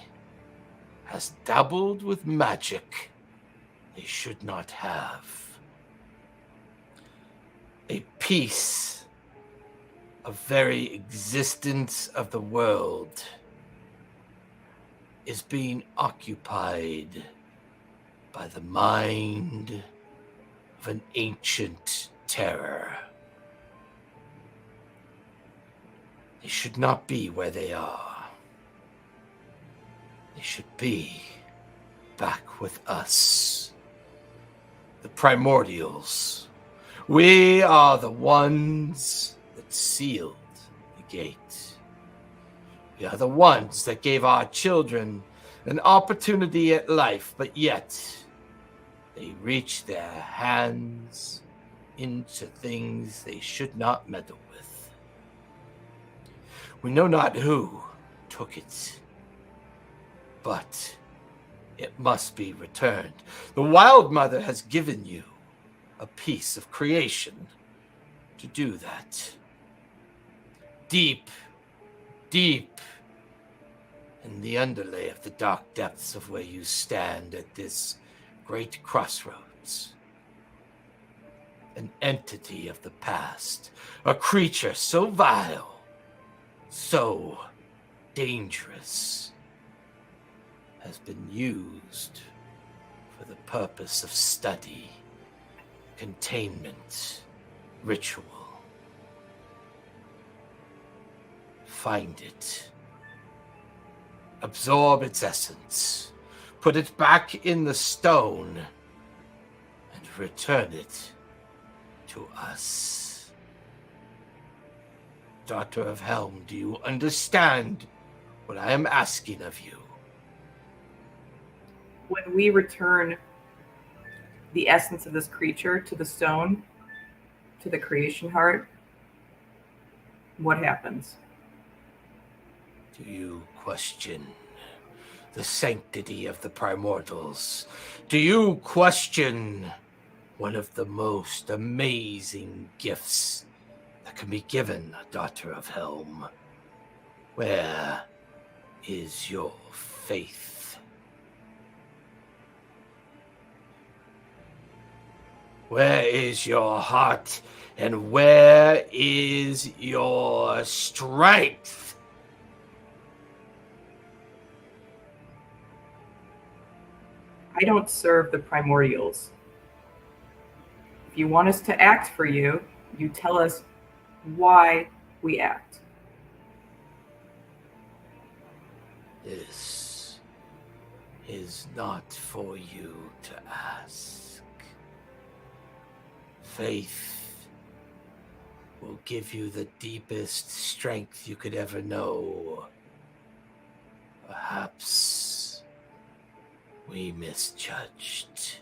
[SPEAKER 1] has dabbled with magic they should not have. A piece of very existence of the world is being occupied by the mind of an ancient terror. They should not be where they are. They should be back with us, the primordials. We are the ones that sealed the gate. We are the ones that gave our children an opportunity at life, but yet they reach their hands into things they should not meddle with. We know not who took it, but it must be returned. The Wild Mother has given you a piece of creation to do that. Deep Deep in the underlay of the dark depths of where you stand at this great crossroads, an entity of the past, a creature so vile, so dangerous, has been used for the purpose of study, containment, ritual. Find it. Absorb its essence. Put it back in the stone and return it to us. Daughter of Helm, do you understand what I am asking of you?
[SPEAKER 3] When we return the essence of this creature to the stone, to the creation heart, what happens?
[SPEAKER 1] Do you question the sanctity of the primordials? Do you question one of the most amazing gifts that can be given a daughter of Helm? Where is your faith? Where is your heart? And where is your strength?
[SPEAKER 3] I don't serve the primordials. If you want us to act for you, you tell us why we act.
[SPEAKER 1] This is not for you to ask. Faith will give you the deepest strength you could ever know. Perhaps we misjudged.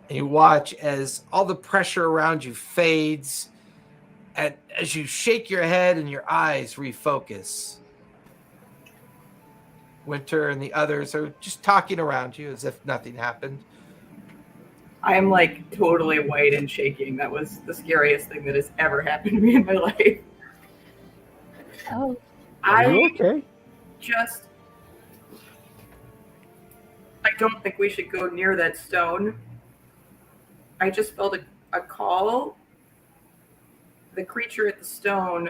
[SPEAKER 1] And you watch as all the pressure around you fades, and as you shake your head and your eyes refocus. Winter and the others are just talking around you as if nothing happened.
[SPEAKER 3] I am like totally white and shaking. That was the scariest thing that has ever happened to me in my life.
[SPEAKER 5] Oh,
[SPEAKER 2] Are you
[SPEAKER 3] I
[SPEAKER 2] okay?
[SPEAKER 3] just, I don't think we should go near that stone. I just felt a call. The creature at the stone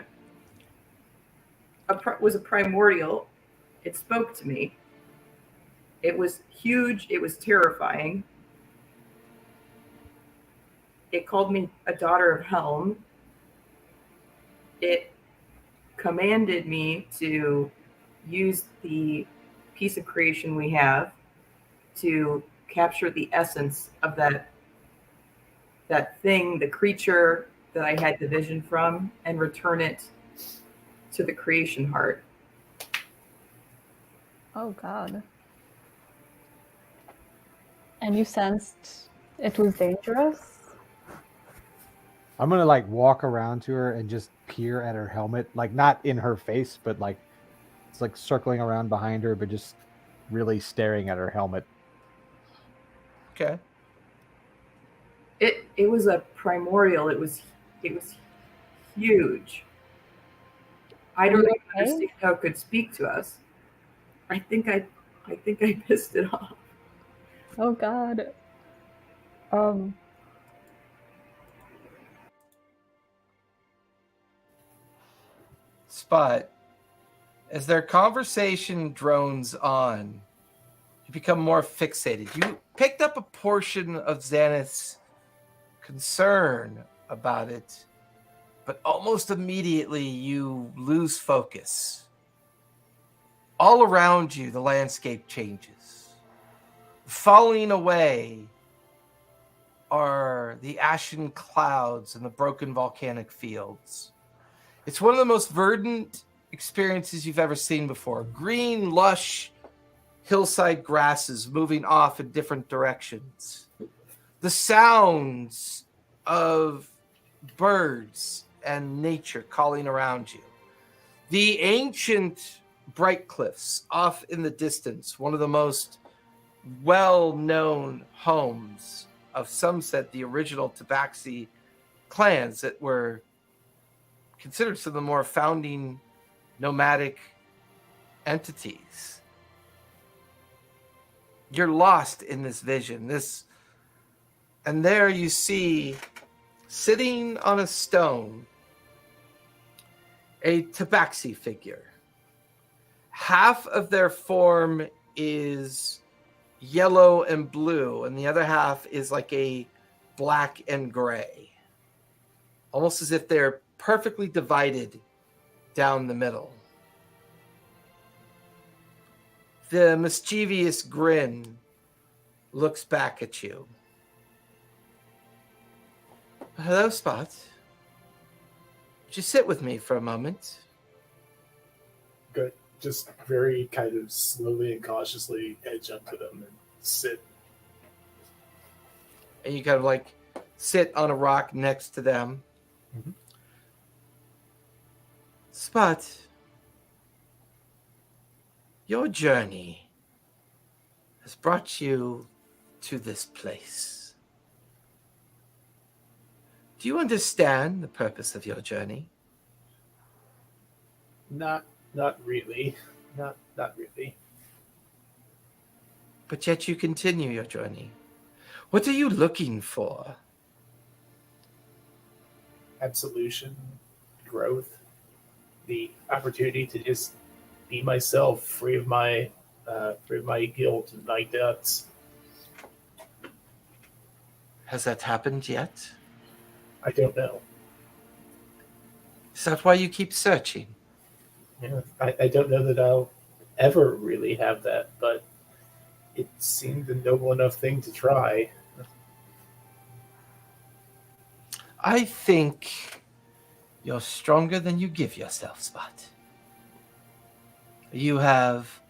[SPEAKER 3] was a primordial. It spoke to me. It was huge. It was terrifying. It called me a daughter of Helm. It commanded me to use the piece of creation we have to capture the essence of that thing, the creature that I had the vision from, and return it to the creation heart.
[SPEAKER 5] oh God. And you sensed it was dangerous?
[SPEAKER 2] I'm gonna like walk around to her and just peer at her helmet, like not in her face, but like it's like circling around behind her, but just really staring at her helmet.
[SPEAKER 1] Okay.
[SPEAKER 3] It was a primordial. It was huge. I don't
[SPEAKER 5] Are you
[SPEAKER 3] even
[SPEAKER 5] okay?
[SPEAKER 3] understand how it could speak to us. I think I pissed it off.
[SPEAKER 5] Oh God.
[SPEAKER 1] Spot, as their conversation drones on, you become more fixated. You picked up a portion of Xanath's concern about it, but almost immediately you lose focus. All around you, the landscape changes. Falling away are the ashen clouds and the broken volcanic fields. It's one of the most verdant experiences you've ever seen before. Green, lush hillside grasses moving off in different directions. The sounds of birds and nature calling around you. The ancient Bright Cliffs off in the distance, one of the most well-known homes of, some said, the original Tabaxi clans that were considered some of the more founding nomadic entities. You're lost in this vision. And there you see, sitting on a stone, a tabaxi figure. Half of their form is yellow and blue, and the other half is like a black and gray. Almost as if they're perfectly divided down the middle. The mischievous grin looks back at you. Hello, Spot. Would you sit with me for a moment?
[SPEAKER 4] Good. Just very kind of slowly and cautiously edge up to them and sit.
[SPEAKER 1] And you kind of like sit on a rock next to them.
[SPEAKER 4] Mm-hmm.
[SPEAKER 1] Spot, your journey has brought you to this place. Do you understand the purpose of your journey?
[SPEAKER 4] Not really. Not really.
[SPEAKER 1] But yet you continue your journey. What are you looking for?
[SPEAKER 4] Absolution, growth, the opportunity to just be myself, free of my guilt and my debts.
[SPEAKER 1] Has that happened yet?
[SPEAKER 4] I don't know.
[SPEAKER 1] Is that why you keep searching?
[SPEAKER 4] Yeah, I don't know that I'll ever really have that, but it seemed a noble enough thing to try.
[SPEAKER 1] I think you're stronger than you give yourself, Spot. You have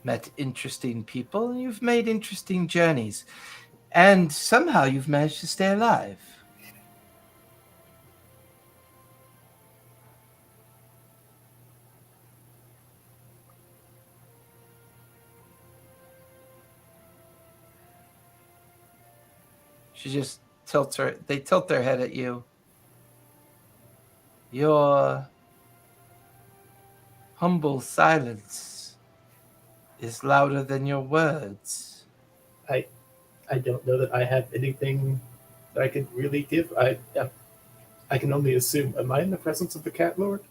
[SPEAKER 1] met interesting people, and you've made interesting journeys, and somehow you've managed to stay alive. She just they tilt their head at you. Your humble silence is louder than your words.
[SPEAKER 4] I don't know that I have anything that I could really give. I can only assume. Am I in the presence of the Cat Lord?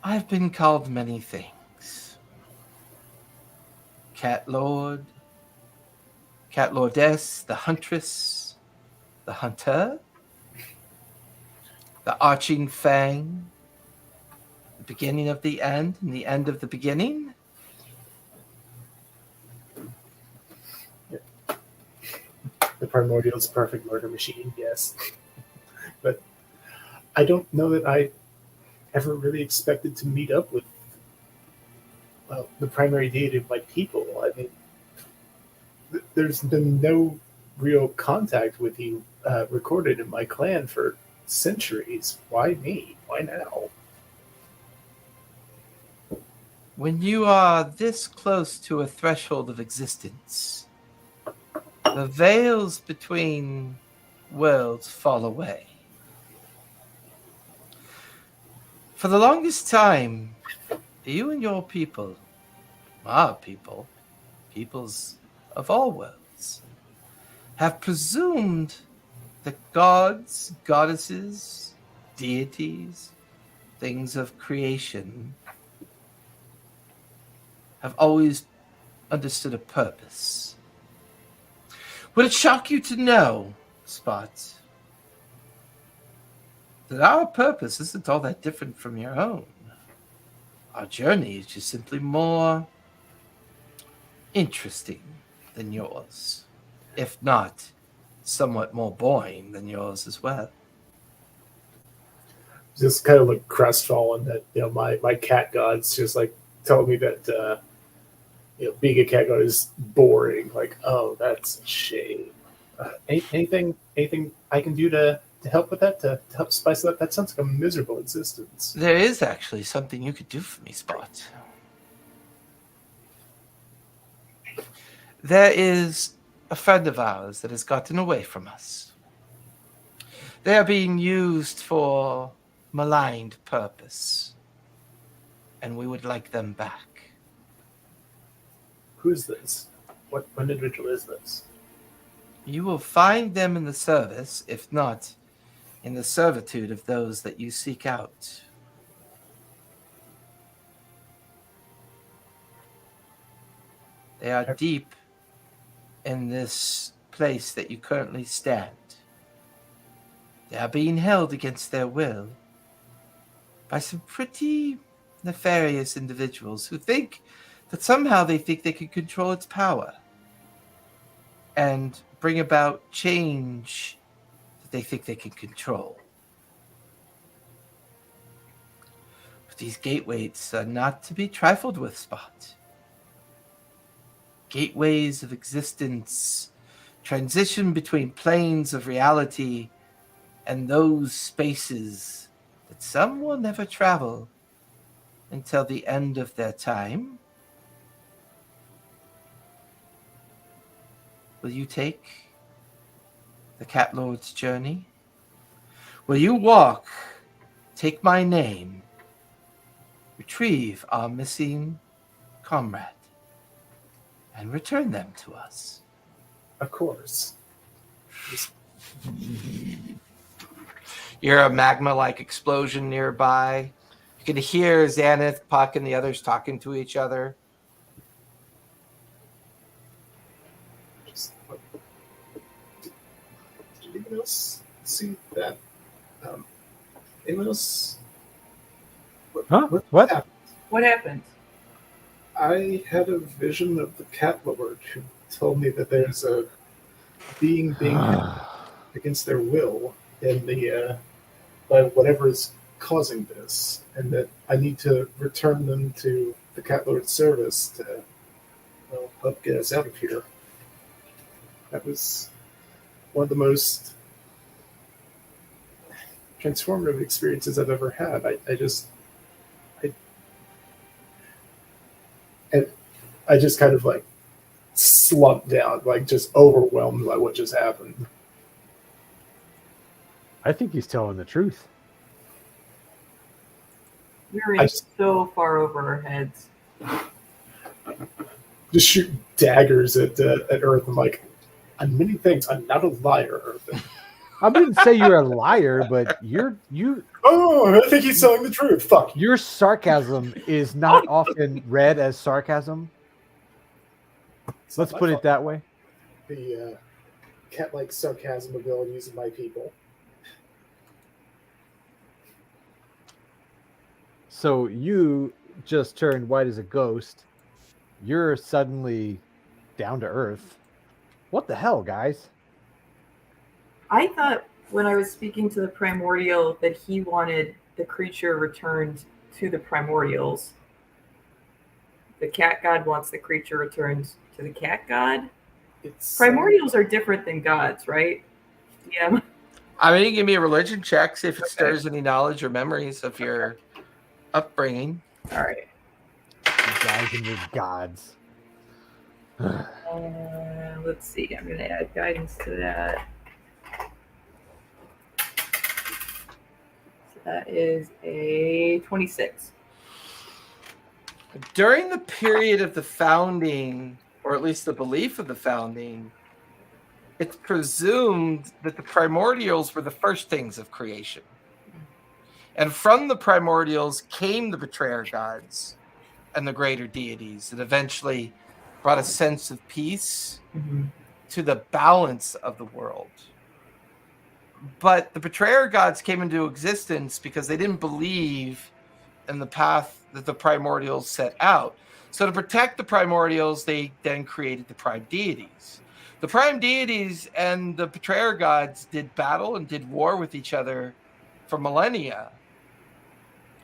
[SPEAKER 1] I've been called many things. Cat Lord, Cat Lordess, the Huntress, the Hunter, the Arching Fang, the beginning of the end, and the end of the beginning.
[SPEAKER 4] The Primordial's perfect murder machine, yes. But I don't know that I ever really expected to meet up with the primary deity of my people. I mean, there's been no real contact with you recorded in my clan for centuries. Why me? Why now?
[SPEAKER 1] When you are this close to a threshold of existence, the veils between worlds fall away. For the longest time, you and your people, our people, peoples of all worlds, have presumed that gods, goddesses, deities, things of creation have always understood a purpose. Would it shock you to know, Spot, that our purpose isn't all that different from your own? Our journey is just simply more interesting than yours, if not somewhat more boring than yours as well.
[SPEAKER 4] Just kind of like crestfallen that my cat god's just like telling me that being a cat god is boring. Like, oh, that's a shame. Anything I can do to help with that, to help spice it up? That sounds like a miserable existence.
[SPEAKER 1] There is actually something you could do for me, Spot. There is a friend of ours that has gotten away from us. They are being used for maligned purpose, and we would like them back.
[SPEAKER 4] Who is this? What individual is this?
[SPEAKER 1] You will find them in the service, if not in the servitude of those that you seek out. They are deep in this place that you currently stand. They are being held against their will by some pretty nefarious individuals who think that somehow they can control its power and bring about change that they think they can control. But these gateways are not to be trifled with, Spot. Gateways of existence transition between planes of reality and those spaces that some will never travel until the end of their time. Will you take the Cat Lord's journey? Will you walk, take my name, retrieve our missing comrade, and return them to us?
[SPEAKER 4] Of course.
[SPEAKER 1] You hear a magma-like explosion nearby. You can hear Xanath, Puck, and the others talking to each other.
[SPEAKER 4] Did anyone else see that? Anyone else?
[SPEAKER 2] Huh? What?
[SPEAKER 4] happened?
[SPEAKER 3] What happened?
[SPEAKER 4] I had a vision of the Cat Lord who told me that there's a being held against their will in the by whatever is causing this, and that I need to return them to the Cat Lord's service to help get us out of here. That was one of the most transformative experiences I've ever had. I just kind of like slumped down, like just overwhelmed by what just happened.
[SPEAKER 2] I think he's telling the truth.
[SPEAKER 3] We're in so far over our heads.
[SPEAKER 4] Just shoot daggers at Earth. I'm like, on many things, I'm not a liar, Earth.
[SPEAKER 2] I wouldn't say you're a liar, but you.
[SPEAKER 4] Oh, I think he's telling the truth. Fuck.
[SPEAKER 2] Your sarcasm is not often read as sarcasm. Let's put it that way.
[SPEAKER 4] The cat-like sarcasm abilities of my people.
[SPEAKER 2] So you just turned white as a ghost. You're suddenly down to earth. What the hell, guys?
[SPEAKER 3] I thought when I was speaking to the primordial that he wanted the creature returned to the primordials. The cat god wants the creature returned to the cat god. Primordials are different than gods, right? Yeah.
[SPEAKER 1] I mean, you can give me a religion check, see if it stirs any knowledge or memories of your upbringing.
[SPEAKER 3] All right.
[SPEAKER 2] You guys and your gods.
[SPEAKER 3] Let's see. I'm going to add guidance to that. So that is a 26.
[SPEAKER 1] During the period of the founding, or at least the belief of the founding, it's presumed that the primordials were the first things of creation. And from the primordials came the betrayer gods and the greater deities that eventually brought a sense of peace to the balance of the world. But the betrayer gods came into existence because they didn't believe in the path that the primordials set out. So to protect the primordials, they then created the prime deities. The prime deities and the betrayer gods did battle and did war with each other for millennia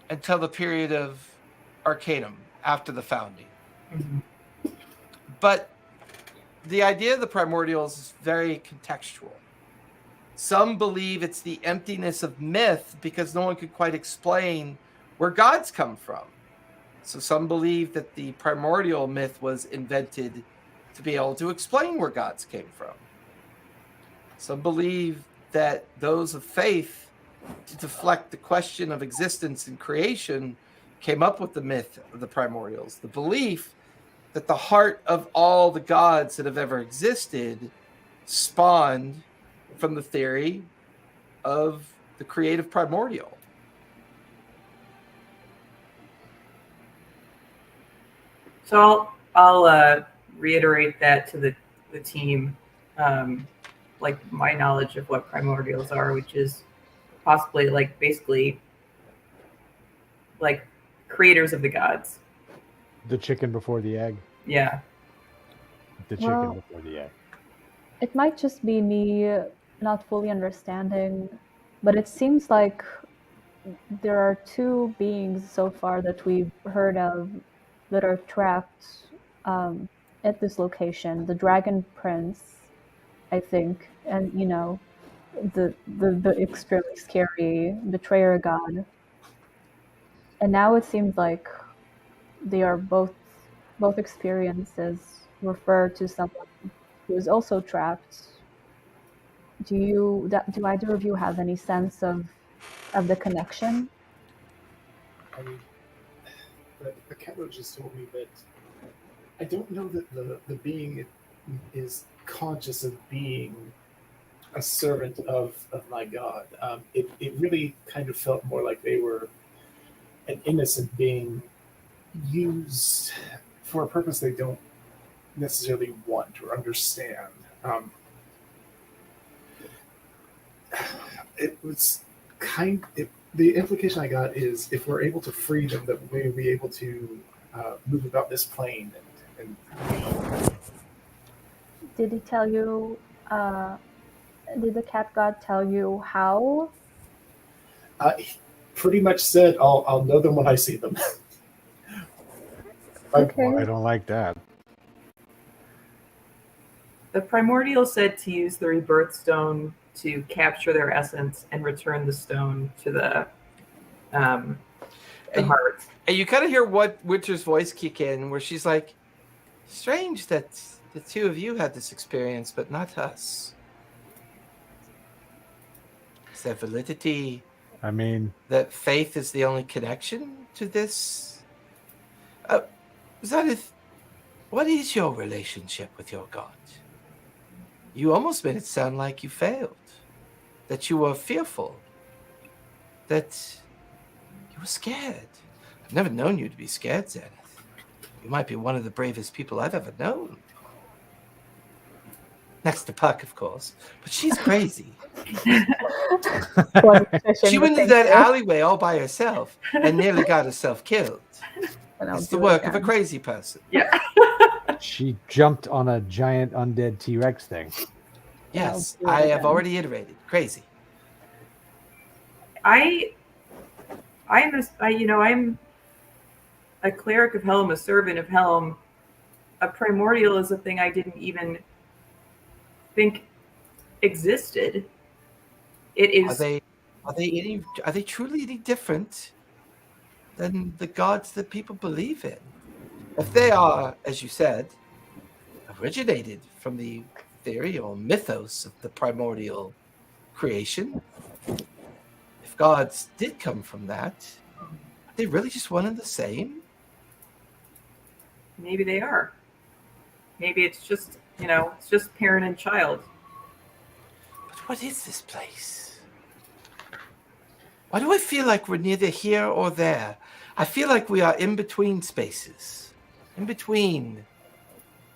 [SPEAKER 1] until the period of Arcanum, after the founding. But the idea of the primordials is very contextual. Some believe it's the emptiness of myth because no one could quite explain where gods come from. So some believe that the primordial myth was invented to be able to explain where gods came from. Some believe that those of faith to deflect the question of existence and creation, came up with the myth of the primordials, the belief that the heart of all the gods that have ever existed spawned from the theory of the creative primordial.
[SPEAKER 3] So I'll reiterate that to the team, like my knowledge of what primordials are, which is possibly like basically like creators of the gods.
[SPEAKER 2] The chicken before the egg.
[SPEAKER 3] Yeah.
[SPEAKER 2] The chicken
[SPEAKER 5] Well,
[SPEAKER 2] before the egg.
[SPEAKER 5] It might just be me not fully understanding, but it seems like there are two beings so far that we've heard of that are trapped at this location. The Dragon Prince, I think, and the extremely scary Betrayer God. And now it seems like they are both experiences refer to someone who is also trapped. Do either of you have any sense of the connection?
[SPEAKER 4] I mean, the Ketlo just told me that I don't know that the being is conscious of being a servant of my God. It really kind of felt more like they were an innocent being used for a purpose they don't necessarily want or understand. It was the implication I got is if we're able to free them, that we'll be able to move about this plane and
[SPEAKER 5] Did he tell you? Did the cat god tell you how?
[SPEAKER 4] he pretty much said I'll know them when I see them.
[SPEAKER 5] Okay.
[SPEAKER 2] Well, I don't like that.
[SPEAKER 3] The primordial said to use the rebirth stone to capture their essence and return the stone to the heart.
[SPEAKER 1] And you kind of hear what Winter's voice kick in, where she's like, "Strange that the two of you had this experience, but not us. Is there validity?
[SPEAKER 2] I mean,
[SPEAKER 1] That faith is the only connection to this? Zanith, what is your relationship with your God? You almost made it sound like you failed, that you were fearful, that you were scared. I've never known you to be scared, Zanith. You might be one of the bravest people I've ever known. Next to Puck, of course. But she's crazy. She went into that alleyway all by herself and nearly got herself killed. It's the work of a crazy person.
[SPEAKER 3] Yeah.
[SPEAKER 2] she jumped on a giant undead T-Rex thing.
[SPEAKER 1] Yes, I have already iterated. Crazy.
[SPEAKER 3] I'm a cleric of Helm, a servant of Helm. A primordial is a thing I didn't even think existed. It is.
[SPEAKER 1] Are they truly any different than the gods that people believe in? If they are, as you said, originated from the theory or mythos of the primordial creation, if gods did come from that, are they really just one and the same?
[SPEAKER 3] Maybe they are. Maybe it's just, it's just parent and child.
[SPEAKER 1] But what is this place? Why do I feel like we're neither here or there? I feel like we are in between spaces, in between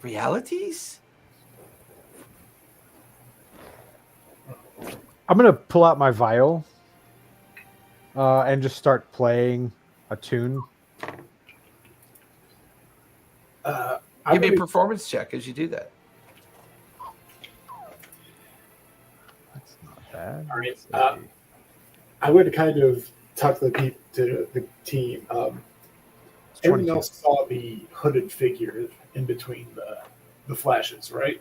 [SPEAKER 1] realities.
[SPEAKER 2] I'm going to pull out my viol and just start playing a tune.
[SPEAKER 1] Give me a performance check as you do that.
[SPEAKER 2] That's not bad.
[SPEAKER 4] All right. I would kind of talk to the team. Everyone else saw the hooded figure in between the flashes, right?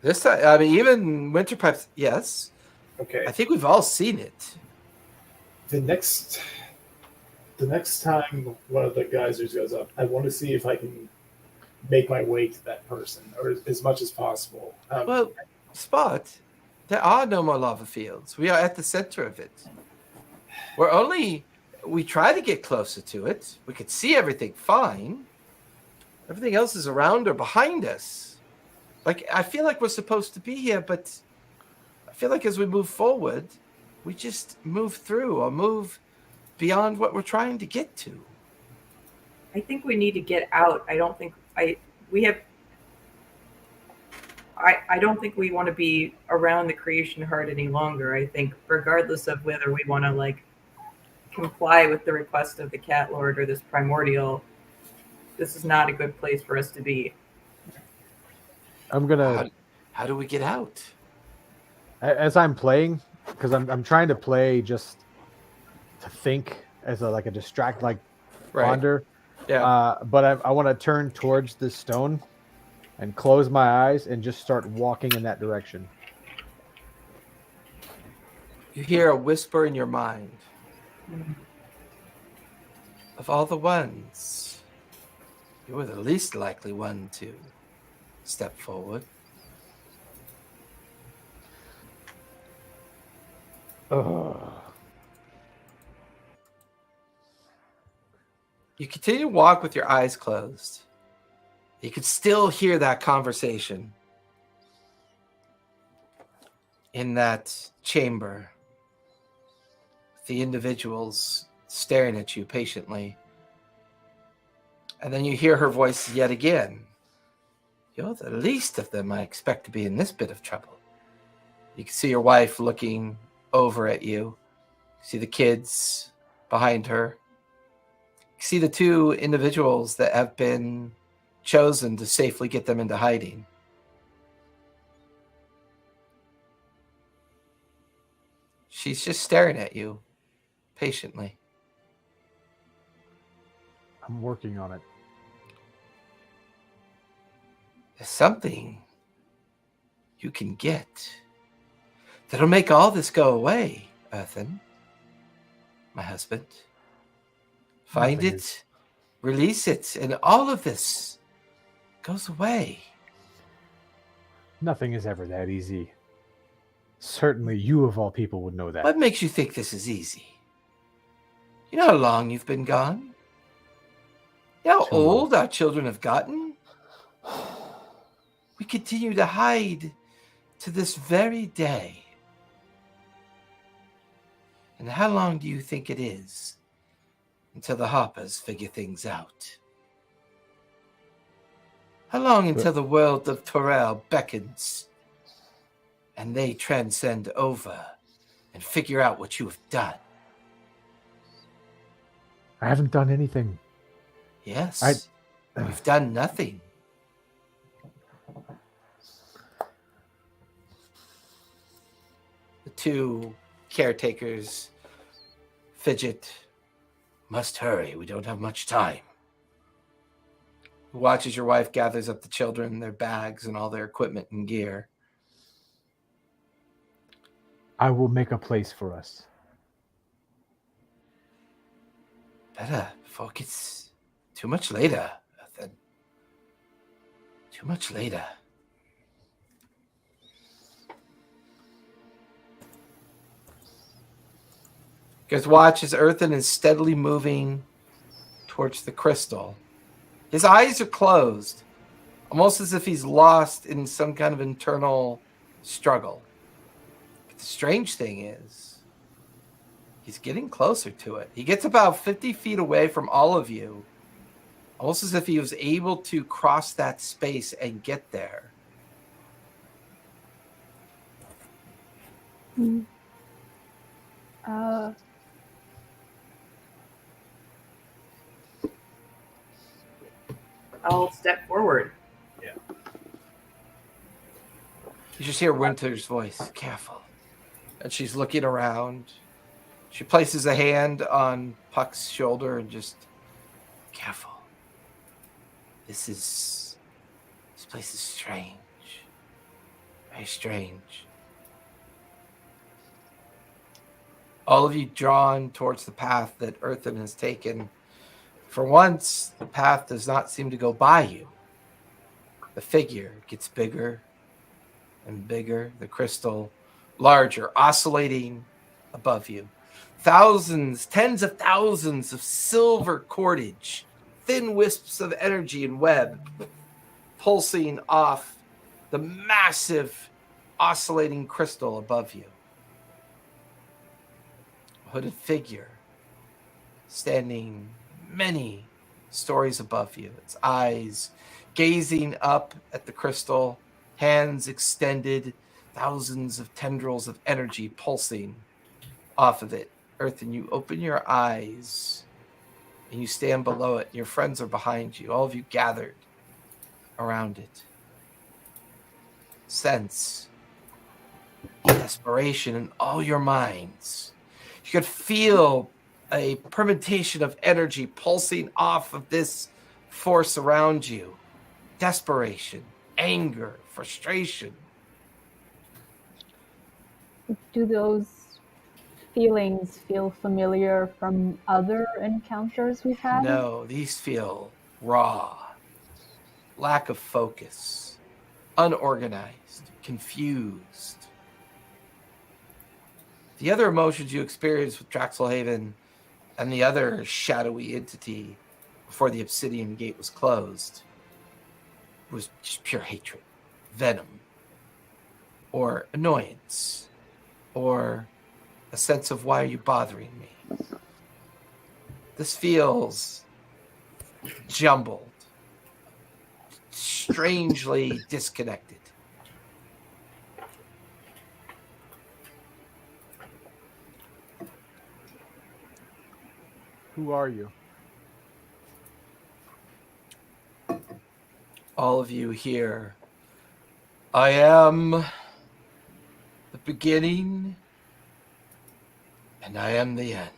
[SPEAKER 1] This time, I mean, even Winterpipes, yes.
[SPEAKER 4] Okay.
[SPEAKER 1] I think we've all seen it.
[SPEAKER 4] The next time one of the geysers goes up, I want to see if I can make my way to that person, or as much as possible.
[SPEAKER 1] Well, Spot, There are no more lava fields. We are at the center of it. We try to get closer to it. We could see everything fine. Everything else is around or behind us. Like, I feel like we're supposed to be here, but I feel like as we move forward, we just move through or move beyond what we're trying to get to.
[SPEAKER 3] I think we need to get out. I don't think we want to be around the creation heart any longer. I think regardless of whether we want to like comply with the request of the cat lord or this primordial, this is not a good place for us to be.
[SPEAKER 2] I'm gonna.
[SPEAKER 1] How do we get out?
[SPEAKER 2] As I'm playing, because I'm trying to play just to think as a distract, like wander.
[SPEAKER 1] Yeah.
[SPEAKER 2] But I want to turn towards this stone and close my eyes and just start walking in that direction.
[SPEAKER 1] You hear a whisper in your mind. Of all the ones, you were the least likely one to step forward. You continue to walk with your eyes closed. You could still hear that conversation in that chamber. The individuals staring at you patiently. And then you hear her voice yet again. You're the least of them I expect to be in this bit of trouble. You can see your wife looking over at you. See the kids behind her. You see the two individuals that have been chosen to safely get them into hiding. She's just staring at you patiently.
[SPEAKER 2] I'm working on it.
[SPEAKER 1] There's something you can get that'll make all this go away, Earthen, my husband. Find it, release it, and all of this goes away.
[SPEAKER 2] Nothing is ever that easy. Certainly you of all people would know that.
[SPEAKER 1] What makes you think this is easy? You know how long you've been gone? You know how old our children have gotten? We continue to hide to this very day. And how long do you think it is until the Hoppers figure things out? How long until the world of Torel beckons and they transcend over and figure out what you have done?
[SPEAKER 2] I haven't done anything.
[SPEAKER 1] Yes, you've done nothing. The two caretakers fidget. Must hurry, we don't have much time. Watch as your wife gathers up the children, their bags, and all their equipment and gear.
[SPEAKER 2] I will make a place for us.
[SPEAKER 1] Better, before it gets too much later, Ethan. Too much later. You guys watch as Earthen is steadily moving towards the crystal. His eyes are closed, almost as if he's lost in some kind of internal struggle. But the strange thing is, he's getting closer to it. He gets about 50 feet away from all of you, almost as if he was able to cross that space and get there.
[SPEAKER 3] I'll step forward.
[SPEAKER 4] Yeah.
[SPEAKER 1] You just hear Winter's voice, careful. And she's looking around. She places a hand on Puck's shoulder and just, careful. This place is strange. Very strange. All of you drawn towards the path that Earthen has taken. For once, the path does not seem to go by you. The figure gets bigger and bigger. The crystal larger, oscillating above you. Thousands, tens of thousands of silver cordage, thin wisps of energy and web pulsing off the massive oscillating crystal above you. A hooded figure standing many stories above you, its eyes gazing up at the crystal, hands extended, thousands of tendrils of energy pulsing off of it. Earth, and you open your eyes and you stand below it. Your friends are behind you, all of you gathered around it. Sense desperation in all your minds. You could feel a permutation of energy pulsing off of this force around you. Desperation, anger, frustration.
[SPEAKER 5] Do those feelings feel familiar from other encounters we've had?
[SPEAKER 1] No, these feel raw, lack of focus, unorganized, confused. The other emotions you experienced with Draxelhaven and the other shadowy entity before the Obsidian Gate was closed was just pure hatred, venom, or annoyance, or a sense of, why are you bothering me? This feels jumbled, strangely disconnected.
[SPEAKER 2] Who are you?
[SPEAKER 1] All of you here. I am the beginning, and I am the end.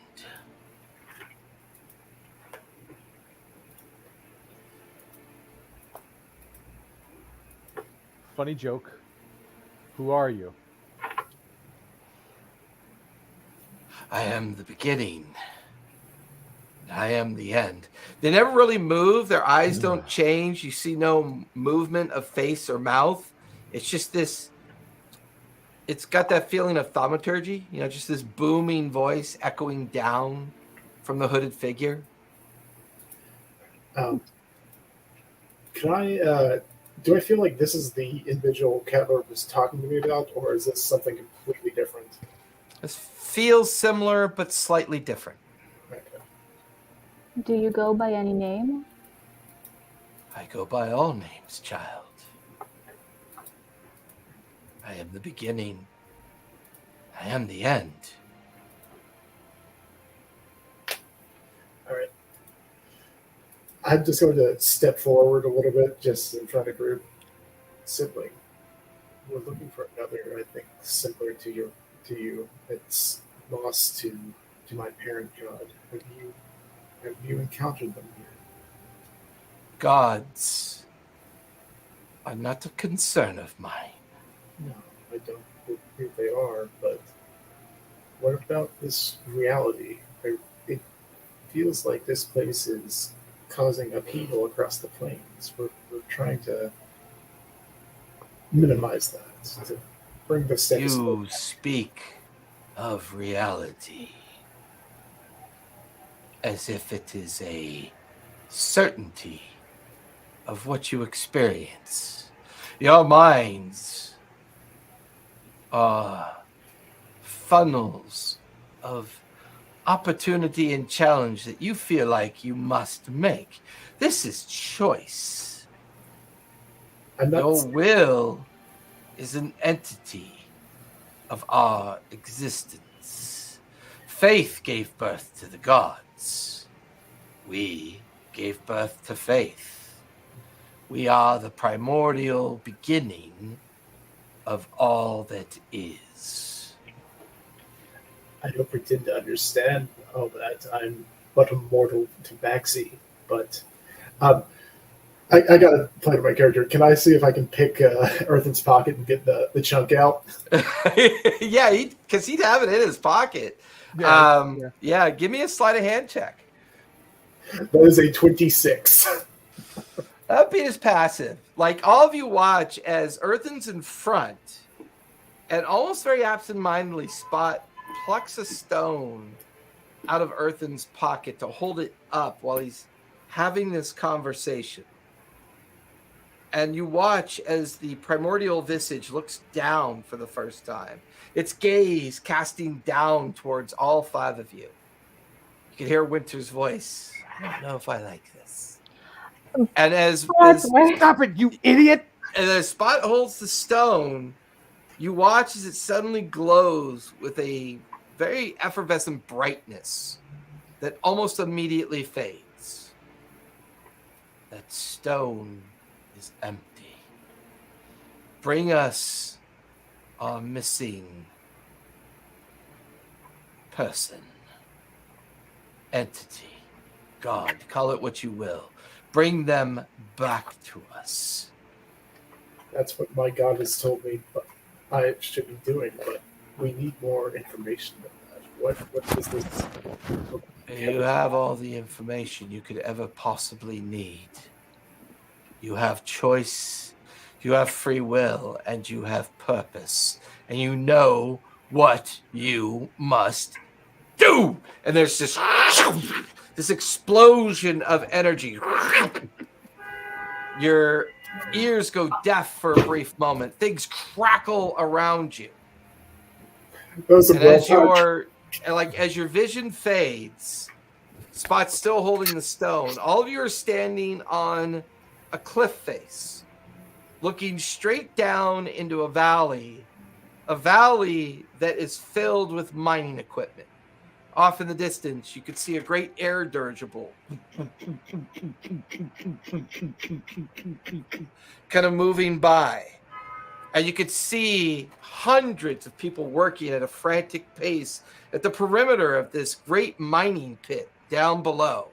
[SPEAKER 2] Funny joke. Who are you?
[SPEAKER 1] I am the beginning. I am the end. They never really move. Their eyes don't change. You see no movement of face or mouth. It's just this. It's got that feeling of thaumaturgy, just this booming voice echoing down from the hooded figure.
[SPEAKER 4] Can I? Do I feel like this is the individual Kettler was talking to me about, or is this something completely different?
[SPEAKER 1] This feels similar, but slightly different.
[SPEAKER 4] Okay.
[SPEAKER 5] Do you go by any name?
[SPEAKER 1] I go by all names, child. I am the beginning. I am the end.
[SPEAKER 4] All right. I'm just going to step forward a little bit, just in front of the group. Sibling, we're looking for another, I think, similar to you. It's lost to my parent god. Have you encountered them here?
[SPEAKER 1] Gods are not a concern of mine.
[SPEAKER 4] No, I don't think they are, but what about this reality? It feels like this place is causing upheaval across the plains. We're trying to minimize that, to bring the status quo.
[SPEAKER 1] You speak of reality as if it is a certainty of what you experience. Your minds are funnels of opportunity and challenge that you feel like you must make. This is choice. Your will is an entity of our existence. Faith gave birth to the gods. We gave birth to faith. We are the primordial beginning of all that is.
[SPEAKER 4] I don't pretend to understand all that. I'm but a mortal to Baxi. But I got to play with my character. Can I see if I can pick Earthen's pocket and get the chunk out?
[SPEAKER 1] Yeah, because he'd have it in his pocket. Yeah, give me a sleight of hand check.
[SPEAKER 4] That is a 26.
[SPEAKER 1] That'd be his passive. Like, all of you watch as Earthen's in front, And almost very absentmindedly, Spot plucks a stone out of Earthen's pocket to hold it up while he's having this conversation. And you watch as the primordial visage looks down for the first time, its gaze casting down towards all five of you. You can hear Winter's voice. I don't know if I like this. And as
[SPEAKER 2] Stop it, you idiot!
[SPEAKER 1] And as Spot holds the stone, you watch as it suddenly glows with a very effervescent brightness that almost immediately fades. That stone is empty. Bring us our missing person, entity, God, call it what you will. Bring them back to us.
[SPEAKER 4] That's what my god has told me, but I should be doing. But we need more information than that. What is this?
[SPEAKER 1] You have all the information you could ever possibly need. You have choice, you have free will, and you have purpose. And you know what you must do. And there's this explosion of energy. Your ears go deaf for a brief moment. Things crackle around you. And as your vision fades, Spot's still holding the stone. All of you are standing on a cliff face, looking straight down into a valley that is filled with mining equipment. Off in the distance, you could see a great air dirigible kind of moving by. And you could see hundreds of people working at a frantic pace at the perimeter of this great mining pit down below.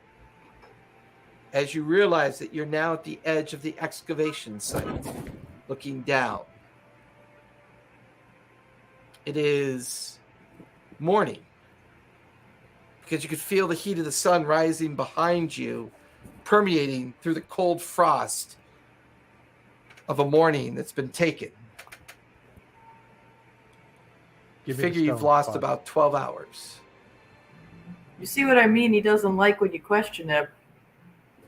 [SPEAKER 1] As you realize that you're now at the edge of the excavation site, looking down. It is morning, because you could feel the heat of the sun rising behind you, permeating through the cold frost of a morning that's been taken. You figure you've lost about 12 hours.
[SPEAKER 3] You see what I mean? He doesn't like when you question him.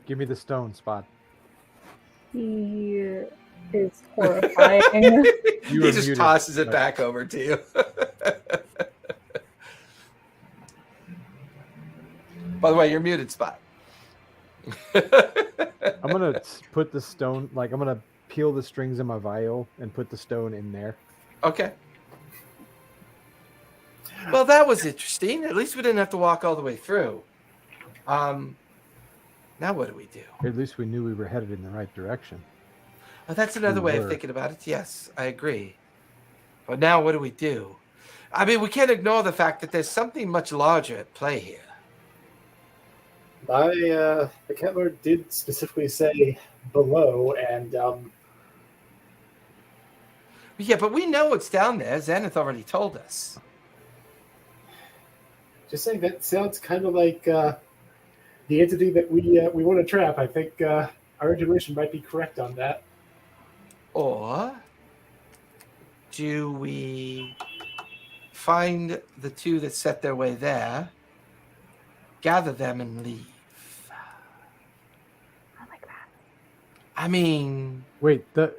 [SPEAKER 2] Give me the stone, Spot.
[SPEAKER 5] He is horrifying.
[SPEAKER 1] He just tosses it back over to you. By the way, you're muted, Spot.
[SPEAKER 2] I'm going to put the stone, I'm going to peel the strings of my vial and put the stone in there.
[SPEAKER 1] Okay. Well, that was interesting. At least we didn't have to walk all the way through. Now what do we do?
[SPEAKER 2] At least we knew we were headed in the right direction.
[SPEAKER 1] Oh, that's another way of thinking about it. Yes, I agree. But now what do we do? I mean, we can't ignore the fact that there's something much larger at play here.
[SPEAKER 4] The cat lord did specifically say below, and
[SPEAKER 1] yeah, but we know what's down there. Xanath already told us.
[SPEAKER 4] Just saying, that sounds kind of like the entity that we want to trap. I think our intuition might be correct on that.
[SPEAKER 1] Or do we find the two that set their way there, gather them, and leave?
[SPEAKER 5] I like that.
[SPEAKER 1] I mean,
[SPEAKER 2] wait, this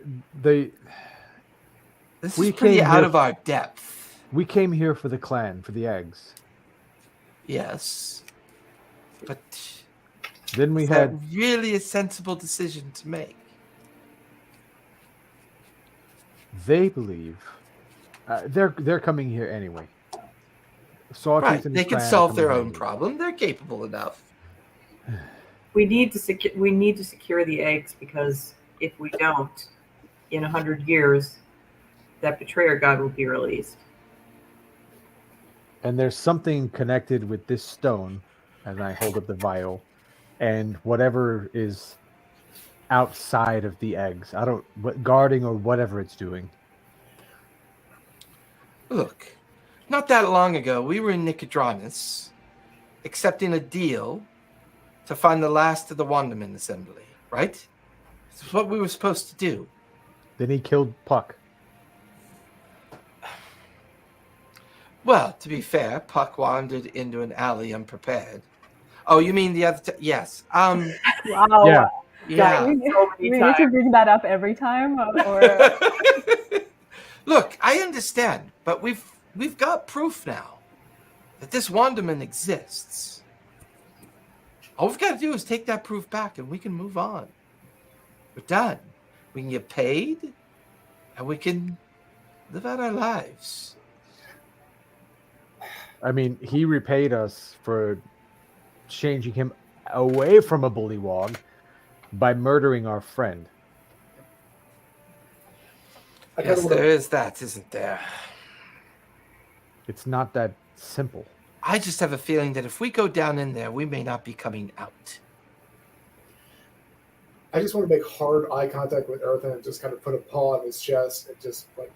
[SPEAKER 1] is pretty out of our depth.
[SPEAKER 2] We came here for the clan, for the eggs.
[SPEAKER 1] Yes, but
[SPEAKER 2] then we
[SPEAKER 1] is
[SPEAKER 2] had
[SPEAKER 1] that really a sensible decision to make?
[SPEAKER 2] They believe they're coming here anyway.
[SPEAKER 1] Right, they can solve their own problem. They're capable enough.
[SPEAKER 3] We need to secure the eggs, because if we don't, in 100 years, that betrayer god will be released.
[SPEAKER 2] And there's something connected with this stone, as I hold up the vial, and whatever is outside of the eggs. Guarding or whatever it's doing.
[SPEAKER 1] Look, not that long ago, we were in Nicodranus, accepting a deal to find the last of the Wanderman Assembly, right? This is what we were supposed to do.
[SPEAKER 2] Then he killed Puck.
[SPEAKER 1] Well, to be fair, Puck wandered into an alley unprepared. Oh, you mean the other? Yes.
[SPEAKER 5] Wow.
[SPEAKER 2] Yeah.
[SPEAKER 1] Yeah.
[SPEAKER 5] We,
[SPEAKER 3] So many
[SPEAKER 5] we need to
[SPEAKER 3] times.
[SPEAKER 5] bring that up every time, or
[SPEAKER 1] Look, I understand, but we've got proof now that this Wanderman exists. All we've got to do is take that proof back, and we can move on. We're done. We can get paid, and we can live out our lives.
[SPEAKER 2] I mean, he repaid us for changing him away from a bullywog by murdering our friend.
[SPEAKER 4] I kinda
[SPEAKER 1] Yes,
[SPEAKER 4] wanna-
[SPEAKER 1] there is that, isn't there?
[SPEAKER 2] It's not that simple.
[SPEAKER 1] I just have a feeling that if we go down in there, we may not be coming out.
[SPEAKER 4] I just want to make hard eye contact with Earthen and just kind of put a paw on his chest and just like,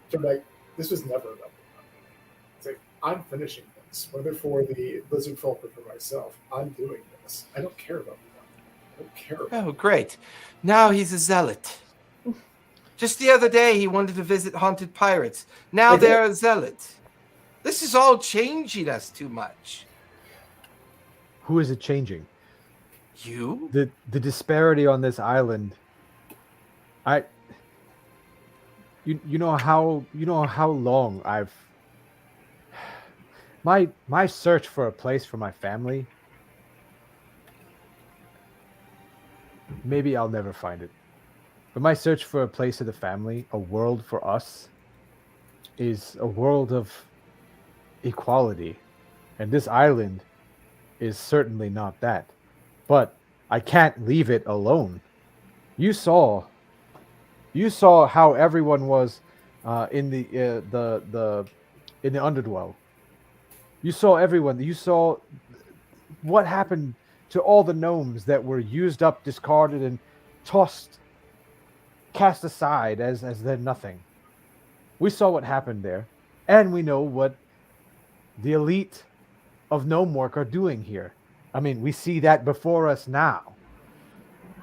[SPEAKER 4] turn back. This was never about me. It's like, I'm finishing this, whether for the lizard folk or for myself. I'm doing this. I don't care about them. I don't care about
[SPEAKER 1] Oh, great. Now he's a zealot. Just the other day, he wanted to visit haunted pirates. Now
[SPEAKER 4] I did.
[SPEAKER 1] they're a zealot. This is all changing us too much.
[SPEAKER 2] Who is it changing?
[SPEAKER 1] You?
[SPEAKER 2] The disparity on this island. You know how long I've my search for a place for my family. Maybe I'll never find it. But my search for a place of the family, a world for us, is a world of equality. And this island is certainly not that. But I can't leave it alone. You saw how everyone was in the underdwell. You saw everyone. You saw what happened to all the gnomes that were used up, discarded, and cast aside as they're nothing. We saw what happened there, and we know what the elite of Gnomework are doing here. I mean, we see that before us now.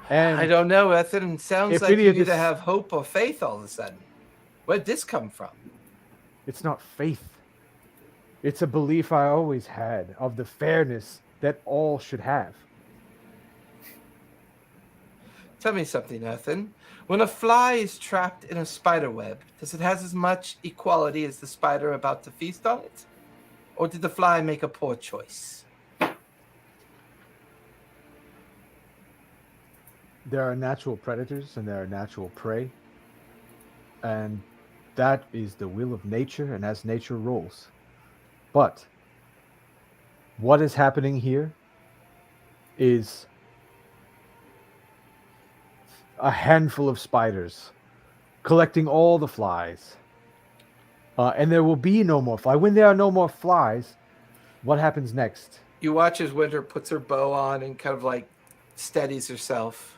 [SPEAKER 2] And
[SPEAKER 1] I don't know, Ethan. It sounds
[SPEAKER 2] if
[SPEAKER 1] like
[SPEAKER 2] any
[SPEAKER 1] you
[SPEAKER 2] of this-
[SPEAKER 1] either have hope or faith all of a sudden. Where'd this come from?
[SPEAKER 2] it's not faith. It's a belief I always had of the fairness that all should have.
[SPEAKER 1] Tell me something, Ethan. When a fly is trapped in a spider web, does it have as much equality as the spider about to feast on it? Or did the fly make a poor choice?
[SPEAKER 2] There are natural predators and there are natural prey. And that is the will of nature and as nature rolls. But what is happening here is a handful of spiders collecting all the flies. And there will be no more flies. When there are no more flies, what happens next?
[SPEAKER 1] You watch as Winter puts her bow on and kind of like steadies herself.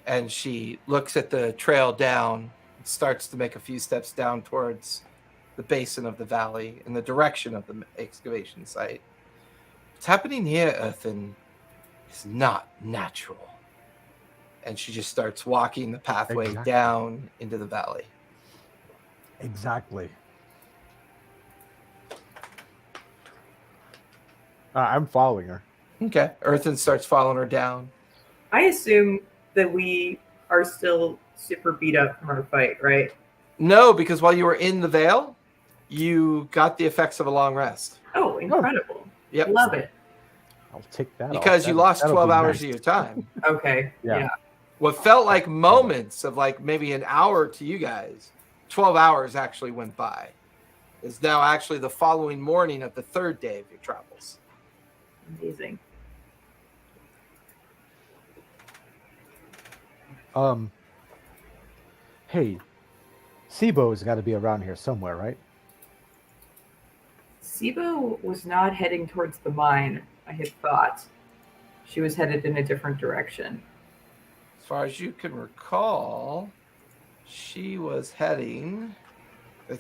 [SPEAKER 1] And she looks at the trail down, starts to make a few steps down towards the basin of the valley in the direction of the excavation site. What's happening here, Ethan, is not natural. And she just starts walking the pathway
[SPEAKER 2] Exactly.
[SPEAKER 1] down into the valley.
[SPEAKER 2] Exactly. I'm following her.
[SPEAKER 1] Okay. Ethan starts following her down.
[SPEAKER 3] I assume that we are still super beat up from our fight, right?
[SPEAKER 1] No, because while you were in the Vale, you got the effects of a long rest.
[SPEAKER 3] Oh, incredible.
[SPEAKER 1] Yep.
[SPEAKER 3] Love it.
[SPEAKER 2] I'll take that
[SPEAKER 1] Because
[SPEAKER 2] off.
[SPEAKER 1] you lost
[SPEAKER 2] That'll
[SPEAKER 1] 12
[SPEAKER 2] be
[SPEAKER 1] hours
[SPEAKER 2] nice.
[SPEAKER 1] of your time.
[SPEAKER 3] Okay.
[SPEAKER 2] Yeah.
[SPEAKER 3] Yeah.
[SPEAKER 1] What felt like moments of like maybe an hour to you guys, 12 hours actually went by. It's now actually the following morning of the third day of your travels.
[SPEAKER 3] Amazing.
[SPEAKER 2] Hey, Sibo's got to be around here somewhere, right?
[SPEAKER 3] Sibo was not heading towards the mine, I had thought. She was headed in a different direction.
[SPEAKER 1] As far as you can recall, she was heading.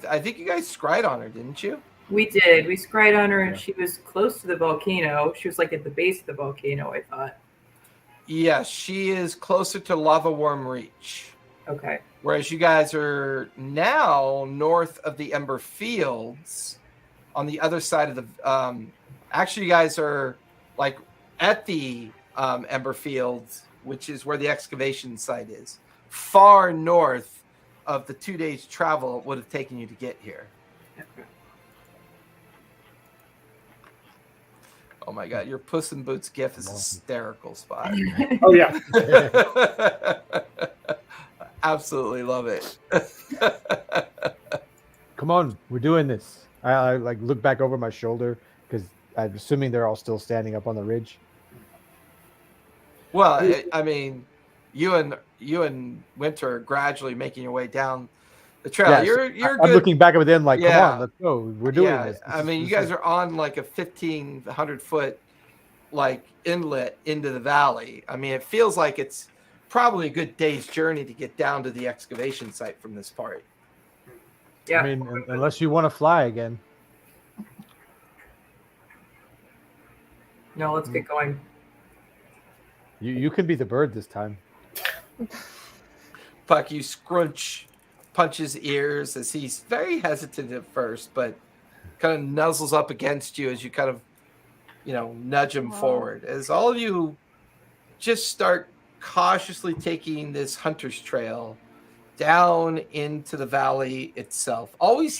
[SPEAKER 1] I think you guys scryed on her, didn't you?
[SPEAKER 3] We did. We scryed on her and
[SPEAKER 2] Yeah.
[SPEAKER 3] she was close to the volcano. She was like at the base of the volcano, I thought.
[SPEAKER 1] Yes, she is closer to Lava Worm Reach.
[SPEAKER 3] Okay.
[SPEAKER 1] Whereas you guys are now north of the Ember Fields, on the other side of the. Actually, you guys are like at the Ember Fields, which is where the excavation site is, far north of the 2 days travel it would have taken you to get here.
[SPEAKER 3] Okay.
[SPEAKER 1] Oh my God, your Puss in Boots gif is hysterical, Spot.
[SPEAKER 4] Oh yeah.
[SPEAKER 1] Absolutely love it.
[SPEAKER 2] Come on, we're doing this. I like look back over my shoulder because I'm assuming they're all still standing up on the ridge.
[SPEAKER 1] Well, I mean, you and Winter are gradually making your way down the trail.
[SPEAKER 2] Yes,
[SPEAKER 1] You're
[SPEAKER 2] I'm
[SPEAKER 1] good.
[SPEAKER 2] looking back at them like,
[SPEAKER 1] Yeah.
[SPEAKER 2] come on, let's go. We're doing
[SPEAKER 1] Yeah,
[SPEAKER 2] this.
[SPEAKER 1] I mean, you guys are on like a 1,500-foot like inlet into the valley. I mean, it feels like it's probably a good day's journey to get down to the excavation site from this part.
[SPEAKER 3] Yeah.
[SPEAKER 2] I mean, unless you want to fly again.
[SPEAKER 3] No, let's get going.
[SPEAKER 2] You can be the bird this time.
[SPEAKER 1] Puck, you punch his ears as he's very hesitant at first, but kind of nuzzles up against you as you kind of, nudge him forward. As all of you just start cautiously taking this hunter's trail down into the valley itself, always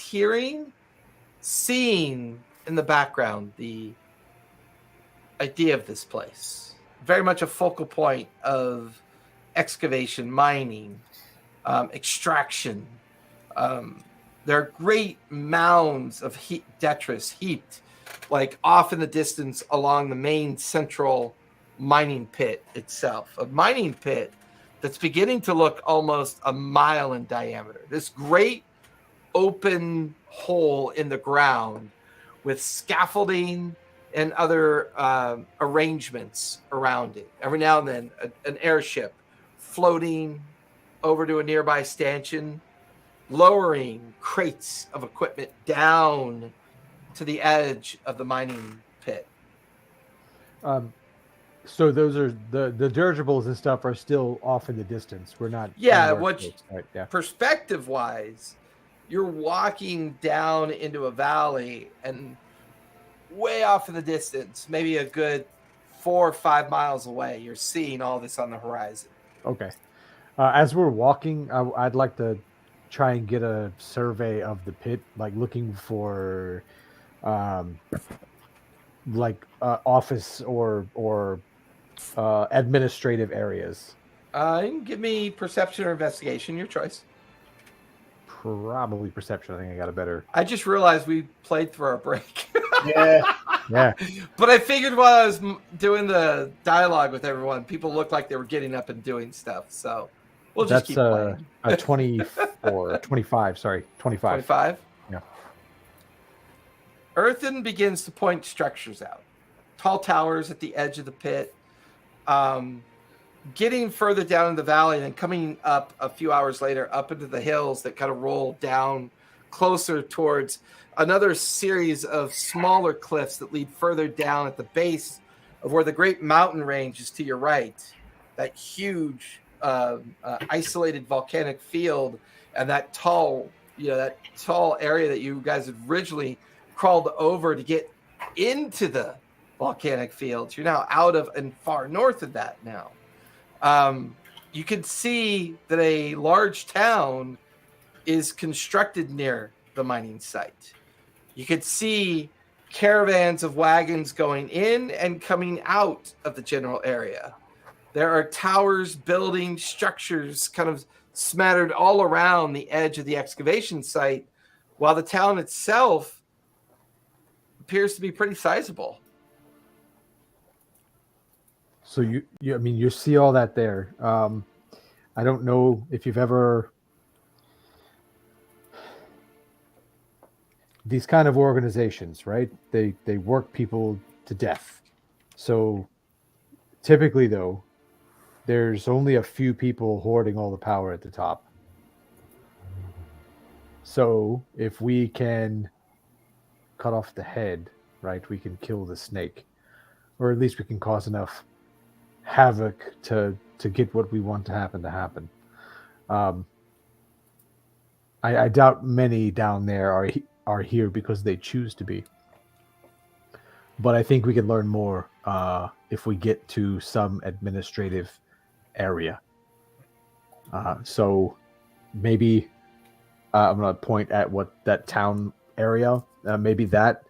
[SPEAKER 1] seeing in the background the idea of this place. Very much a focal point of excavation, mining, extraction. There are great mounds of detritus heaped like off in the distance along the main central mining pit itself. A mining pit that's beginning to look almost a mile in diameter. This great open hole in the ground with scaffolding and other arrangements around it. Every now and then, an airship floating over to a nearby stanchion, lowering crates of equipment down to the edge of the mining pit.
[SPEAKER 2] So those are the dirigibles and stuff are still off in the distance. We're not.
[SPEAKER 1] Perspective-wise, you're walking down into a valley and way off in the distance, maybe a good 4 or 5 miles away, you're seeing all this on the horizon.
[SPEAKER 2] Okay. As we're walking, I'd like to try and get a survey of the pit, like looking for office or administrative areas.
[SPEAKER 1] You can give me perception or investigation, your choice.
[SPEAKER 2] Probably perception. I think I got a better.
[SPEAKER 1] I just realized we played through our break.
[SPEAKER 4] Yeah.
[SPEAKER 2] Yeah.
[SPEAKER 1] But I figured while I was doing the dialogue with everyone, people looked like they were getting up and doing stuff. So we'll just keep playing.
[SPEAKER 2] A 24, 25, sorry, 25.
[SPEAKER 1] 25?
[SPEAKER 2] Yeah.
[SPEAKER 1] Earthen begins to point structures out. Tall towers at the edge of the pit. Getting further down in the valley and then coming up a few hours later up into the hills that kind of roll down closer towards another series of smaller cliffs that lead further down at the base of where the great mountain range is to your right. That huge isolated volcanic field and that tall area that you guys had originally crawled over to get into the volcanic fields. You're now out of and far north of that now. You can see that a large town is constructed near the mining site. You could see caravans of wagons going in and coming out of the general area. There are towers, buildings, structures kind of smattered all around the edge of the excavation site, while the town itself appears to be pretty sizable.
[SPEAKER 2] So you see all that there. I don't know if you've ever these kind of organizations, right? They work people to death. So typically though, there's only a few people hoarding all the power at the top. So if we can cut off the head, right, we can kill the snake. Or at least we can cause enough havoc to get what we want to happen. I doubt many down there are here because they choose to be. But I think we can learn more if we get to some administrative area. So maybe I'm going to point at what that town area. Maybe that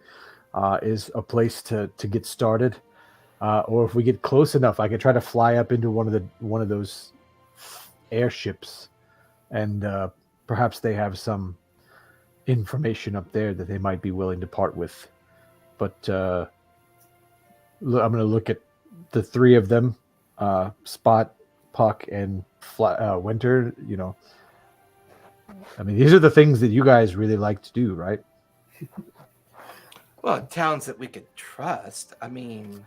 [SPEAKER 2] is a place to get started. Or if we get close enough, I could try to fly up into one of those airships, and perhaps they have some information up there that they might be willing to part with. But I'm going to look at the three of them, Spot, Puck, and Winter. You know, I mean, these are the things that you guys really like to do, right?
[SPEAKER 1] Well, towns that we could trust. I mean,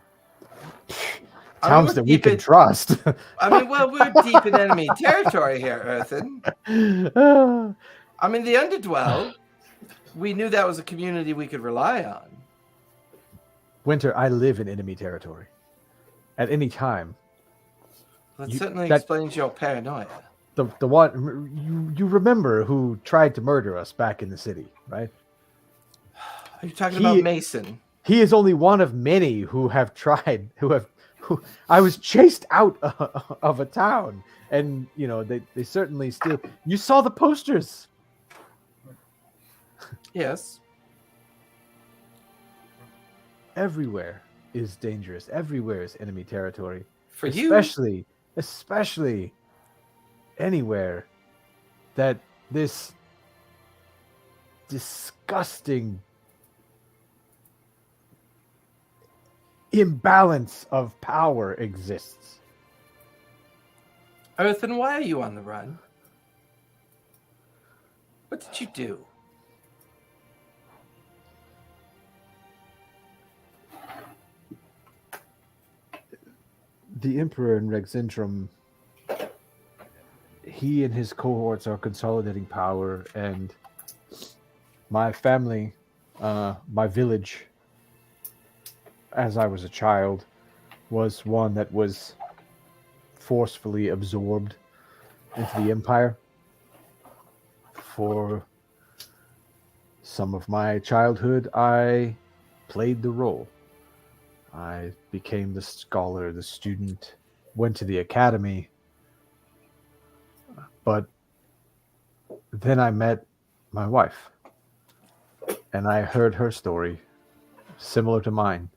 [SPEAKER 2] Towns that we can trust.
[SPEAKER 1] I mean, well, we're deep in enemy territory here, Earthen. I mean, the Underdwell, we knew that was a community we could rely on.
[SPEAKER 2] Winter, I live in enemy territory. At any time.
[SPEAKER 1] That certainly explains your paranoia.
[SPEAKER 2] The one you remember who tried to murder us back in the city, right?
[SPEAKER 1] Are you talking about Mason?
[SPEAKER 2] He is only one of many who have tried. I was chased out of a town, and you know they certainly still. You saw the posters.
[SPEAKER 1] Yes.
[SPEAKER 2] Everywhere is dangerous. Everywhere is enemy territory.
[SPEAKER 1] For you,
[SPEAKER 2] especially anywhere that this disgusting imbalance of power exists.
[SPEAKER 1] Earthen, why are you on the run? What did you do?
[SPEAKER 2] The Emperor in Rexindrum, he and his cohorts are consolidating power, and my family, my village, as I was a child, was one that was forcefully absorbed into the Empire. For some of my childhood, I played the role. I became the scholar, the student, went to the academy. But then I met my wife, and I heard her story, similar to mine.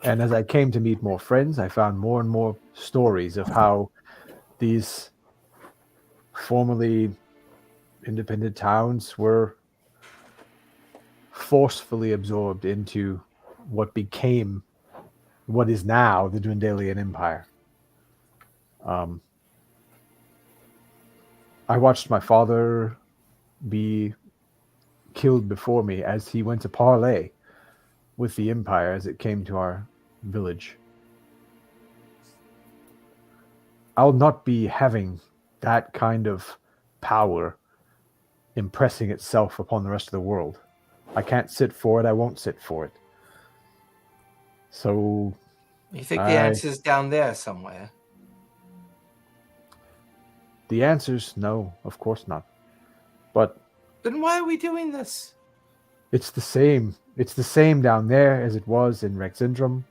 [SPEAKER 2] And as I came to meet more friends, I found more and more stories of how these formerly independent towns were forcefully absorbed into what became what is now the Dwendalian Empire. I watched my father be killed before me as he went to parley with the Empire as it came to our village. I'll not be having that kind of power impressing itself upon the rest of the world. I can't sit for it. I won't sit for it. So
[SPEAKER 1] you think the answer's down there somewhere?
[SPEAKER 2] The answer's no, of course not. But
[SPEAKER 1] then why are we doing this?
[SPEAKER 2] It's the same. It's the same down there as it was in Rexindrum.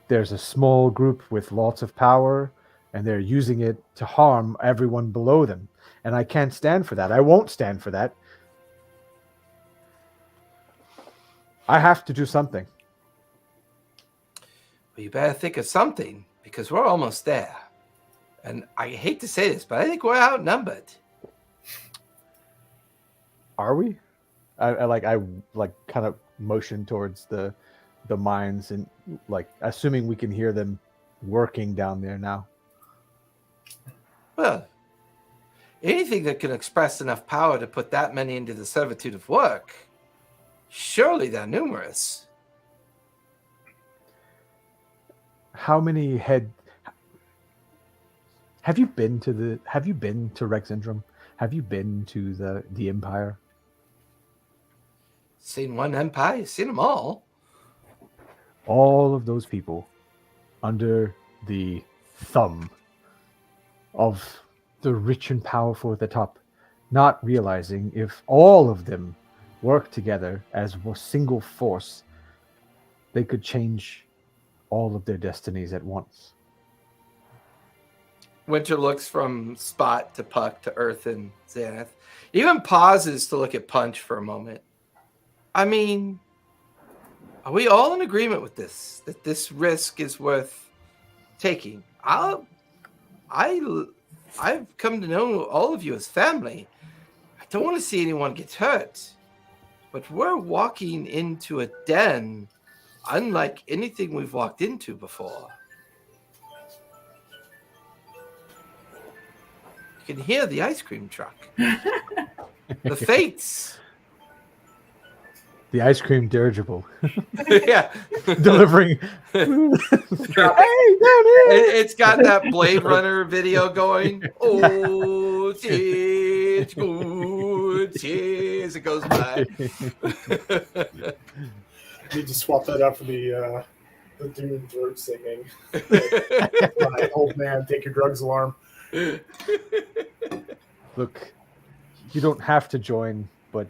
[SPEAKER 2] There's a small group with lots of power, and they're using it to harm everyone below them. And I can't stand for that. I won't stand for that. I have to do something.
[SPEAKER 1] Well, you better think of something, because we're almost there. And I hate to say this, but I think we're outnumbered.
[SPEAKER 2] Are we? I kind of motion towards the mines, and like assuming we can hear them working down there now.
[SPEAKER 1] Well, anything that can express enough power to put that many into the servitude of work, surely they're numerous.
[SPEAKER 2] How many have you been to Rexindrum? Have you been to the Empire?
[SPEAKER 1] Seen one empire, seen them all.
[SPEAKER 2] All of those people under the thumb of the rich and powerful at the top, not realizing if all of them work together as a single force, they could change all of their destinies at once.
[SPEAKER 1] Winter looks from Spot to Puck to Earth and Xanath. Even pauses to look at Punch for a moment. I mean, are we all in agreement with this? That this risk is worth taking? I've come to know all of you as family. I don't want to see anyone get hurt. But we're walking into a den unlike anything we've walked into before. You can hear the ice cream truck. The Fates.
[SPEAKER 2] The ice cream dirigible.
[SPEAKER 1] Yeah.
[SPEAKER 2] Delivering. Hey, down here!
[SPEAKER 1] It's got that Blade Runner video going. Oh, it's good. Cheers. It goes by.
[SPEAKER 4] Need to swap that out for the Dune bird singing. Right, old man, take your drugs alarm.
[SPEAKER 2] Look, you don't have to join, but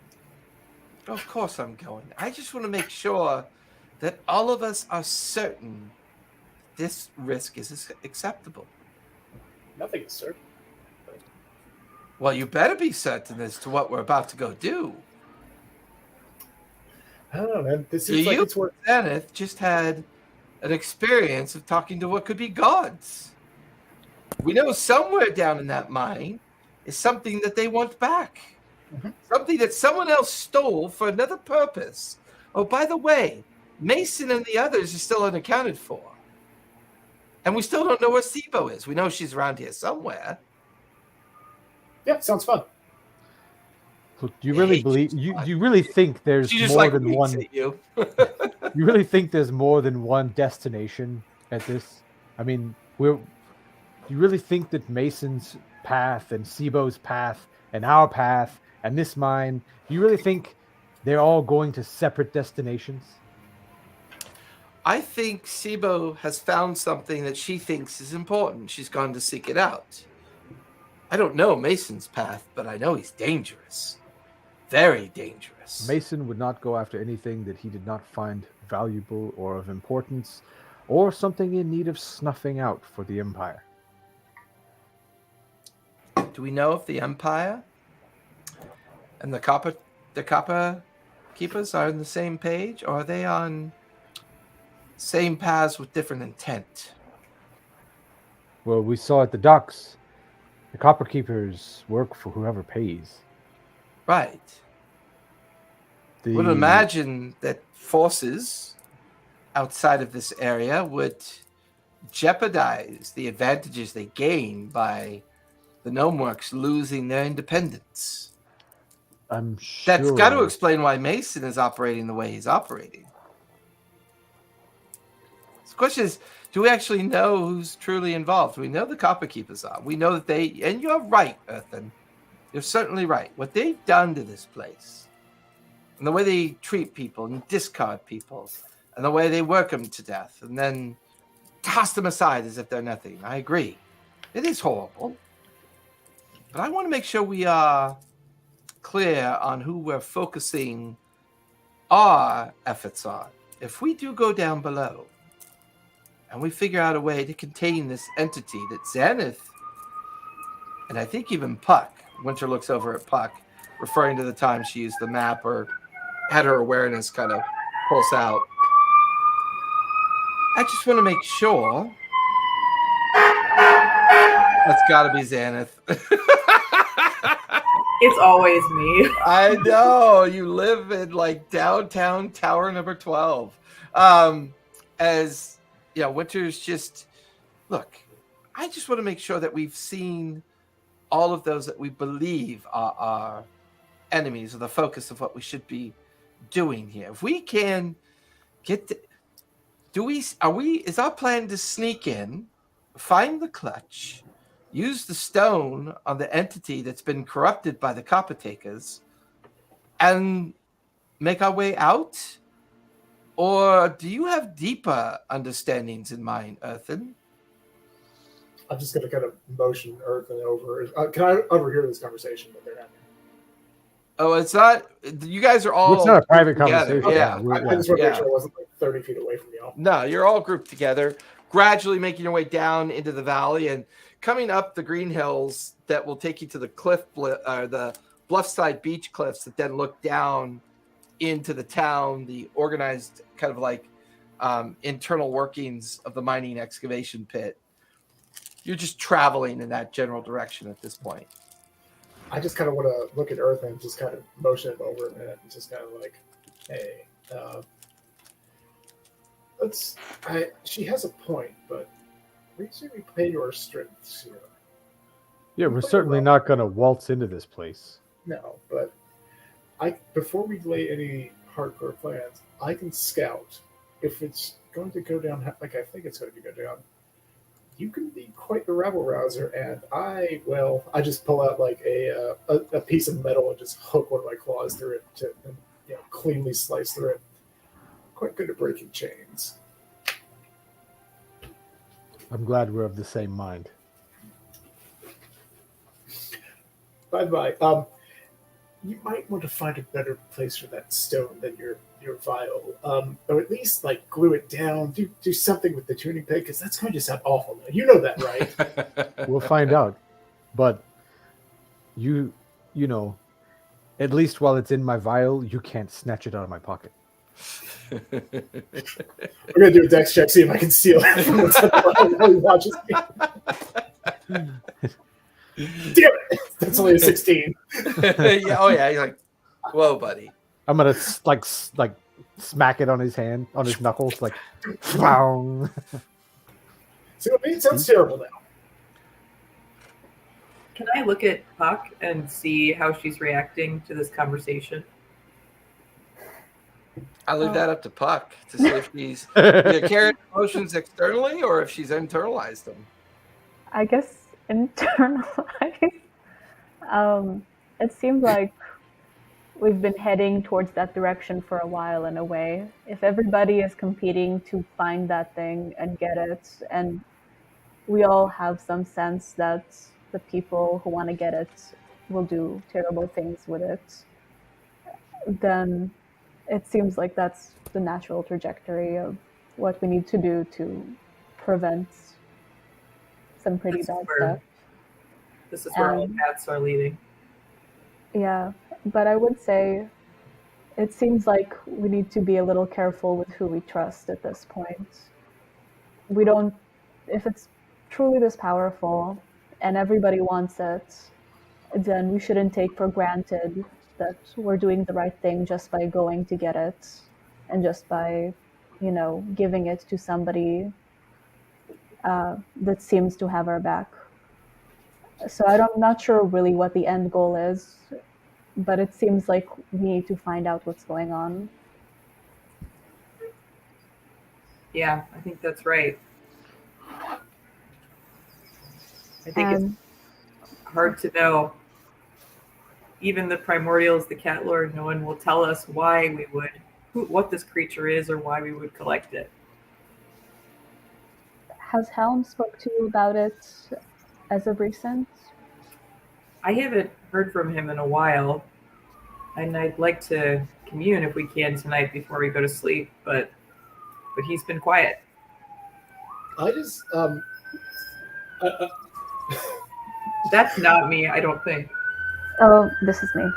[SPEAKER 1] Of course I'm going. I just want to make sure that all of us are certain this risk is acceptable.
[SPEAKER 4] Nothing is certain.
[SPEAKER 1] Well, you better be certain as to what we're about to go do.
[SPEAKER 4] I don't know, man. This seems like
[SPEAKER 1] You,
[SPEAKER 4] it's worth.
[SPEAKER 1] Zenith, just had an experience of talking to what could be gods. We know somewhere down in that mine is something that they want back.
[SPEAKER 4] Mhm.
[SPEAKER 1] Something that someone else stole for another purpose. Oh, by the way, Mason and the others are still unaccounted for. And we still don't know where Sibo is. We know she's around here somewhere.
[SPEAKER 4] Yeah, sounds fun.
[SPEAKER 2] look, do you really
[SPEAKER 1] Hey,
[SPEAKER 2] believe
[SPEAKER 1] she's fine.
[SPEAKER 2] you really think there's
[SPEAKER 1] She just
[SPEAKER 2] more
[SPEAKER 1] like
[SPEAKER 2] than
[SPEAKER 1] winks
[SPEAKER 2] one?
[SPEAKER 1] at you.
[SPEAKER 2] You really think there's more than one destination at this? I mean, you really think that Mason's path and Sibo's path and our path and this mine, you really think they're all going to separate destinations?
[SPEAKER 1] I think Sibo has found something that she thinks is important. She's gone to seek it out. I don't know Mason's path, but I know he's dangerous. Very dangerous.
[SPEAKER 2] Mason would not go after anything that he did not find valuable or of importance, or something in need of snuffing out for the Empire.
[SPEAKER 1] Do we know if the Empire and the Copper Keepers are on the same page, or are they on same paths with different intent?
[SPEAKER 2] Well, we saw at the docks, the Copper Keepers work for whoever pays.
[SPEAKER 1] Right.
[SPEAKER 2] The,
[SPEAKER 1] Would imagine that forces outside of this area would jeopardize the advantages they gain by the Gnomeworks losing their independence.
[SPEAKER 2] I'm sure
[SPEAKER 1] That's got to explain why Mason is operating the way he's operating. The question is, do we actually know who's truly involved? We know the Copper Keepers are. We know that they, and you're right, Earthen. You're certainly right. What they've done to this place, and the way they treat people and discard people, and the way they work them to death, and then toss them aside as if they're nothing. I agree. It is horrible. But I want to make sure we are clear on who we're focusing our efforts on. If we do go down below, and we figure out a way to contain this entity that Xanath, and I think even Puck, Winter looks over at Puck, referring to the time she used the map or had her awareness kind of pulse out. I just want to make sure. That's got to be Xanath.
[SPEAKER 3] It's always me.
[SPEAKER 1] I know. You live in like downtown Tower number 12. As you know, Winter's just look. I just want to make sure that we've seen all of those that we believe are our enemies, or the focus of what we should be doing here. If we can get to, is our plan to sneak in, find the clutch, use the stone on the entity that's been corrupted by the Copper Takers, and make our way out? Or do you have deeper understandings in mind, Earthen?
[SPEAKER 4] I'm just going to kind of motion Earth and over. Can I overhear this conversation that they're having?
[SPEAKER 1] Oh, it's not. You guys are all.
[SPEAKER 2] It's not a private
[SPEAKER 1] together.
[SPEAKER 2] conversation.
[SPEAKER 1] Yeah.
[SPEAKER 4] I just want to make sure I wasn't like 30 feet away from y'all.
[SPEAKER 1] No, you're all grouped together, gradually making your way down into the valley and coming up the green hills that will take you to the the bluffside beach cliffs that then look down into the town, the organized kind of like internal workings of the mining excavation pit. You're just traveling in that general direction at this point.
[SPEAKER 4] I just kind of want to look at Earth and just kind of motion him over a minute and just kind of like, hey, she has a point, but we certainly pay your strengths here.
[SPEAKER 2] Yeah, we're certainly not going to waltz into this place.
[SPEAKER 4] No, but before we lay any hardcore plans, I can scout. If it's going to go down like I think it's going to go down, you can be quite the rabble rouser, and I just pull out like a piece of metal and just hook one of my claws through it and cleanly slice through it. Quite good at breaking chains.
[SPEAKER 2] I'm glad we're of the same mind.
[SPEAKER 4] Bye. You might want to find a better place for that stone than your vial, or at least like glue it down. Do something with the tuning peg, because that's going to sound awful. You know that, right?
[SPEAKER 2] We'll find out. But you know, at least while it's in my vial, you can't snatch it out of my pocket.
[SPEAKER 4] We're gonna do a dex check, see if I can steal it from while he watches me. Damn it! That's only a 16.
[SPEAKER 1] Yeah, oh yeah, you're like, whoa, buddy.
[SPEAKER 2] I'm gonna like smack it on his hand, on his knuckles, like. Wow.
[SPEAKER 4] See what I mean? Sounds terrible now.
[SPEAKER 3] Can I look at Puck and see how she's reacting to this conversation?
[SPEAKER 1] I leave that up to Puck to see if she's carrying emotions externally or if she's internalized them.
[SPEAKER 5] I guess internalized. It seems like we've been heading towards that direction for a while in a way. If everybody is competing to find that thing and get it, and we all have some sense that the people who want to get it will do terrible things with it, then it seems like that's the natural trajectory of what we need to do to prevent some pretty bad stuff.
[SPEAKER 3] This is where all paths are leading.
[SPEAKER 5] Yeah, but I would say it seems like we need to be a little careful with who we trust at this point. If it's truly this powerful and everybody wants it, then we shouldn't take for granted that we're doing the right thing just by going to get it and just by, giving it to somebody that seems to have our back. So I'm not sure really what the end goal is, but it seems like we need to find out what's going on.
[SPEAKER 3] Yeah, I think that's right. I think it's hard to know. Even the primordials, the cat lord, no one will tell us what this creature is or why we would collect it.
[SPEAKER 5] Has Helm spoke to you about it as of recent?
[SPEAKER 3] I haven't heard from him in a while, and I'd like to commune if we can tonight before we go to sleep, but he's been quiet.
[SPEAKER 4] I just
[SPEAKER 3] That's not me, I don't think.
[SPEAKER 5] Oh, this is me.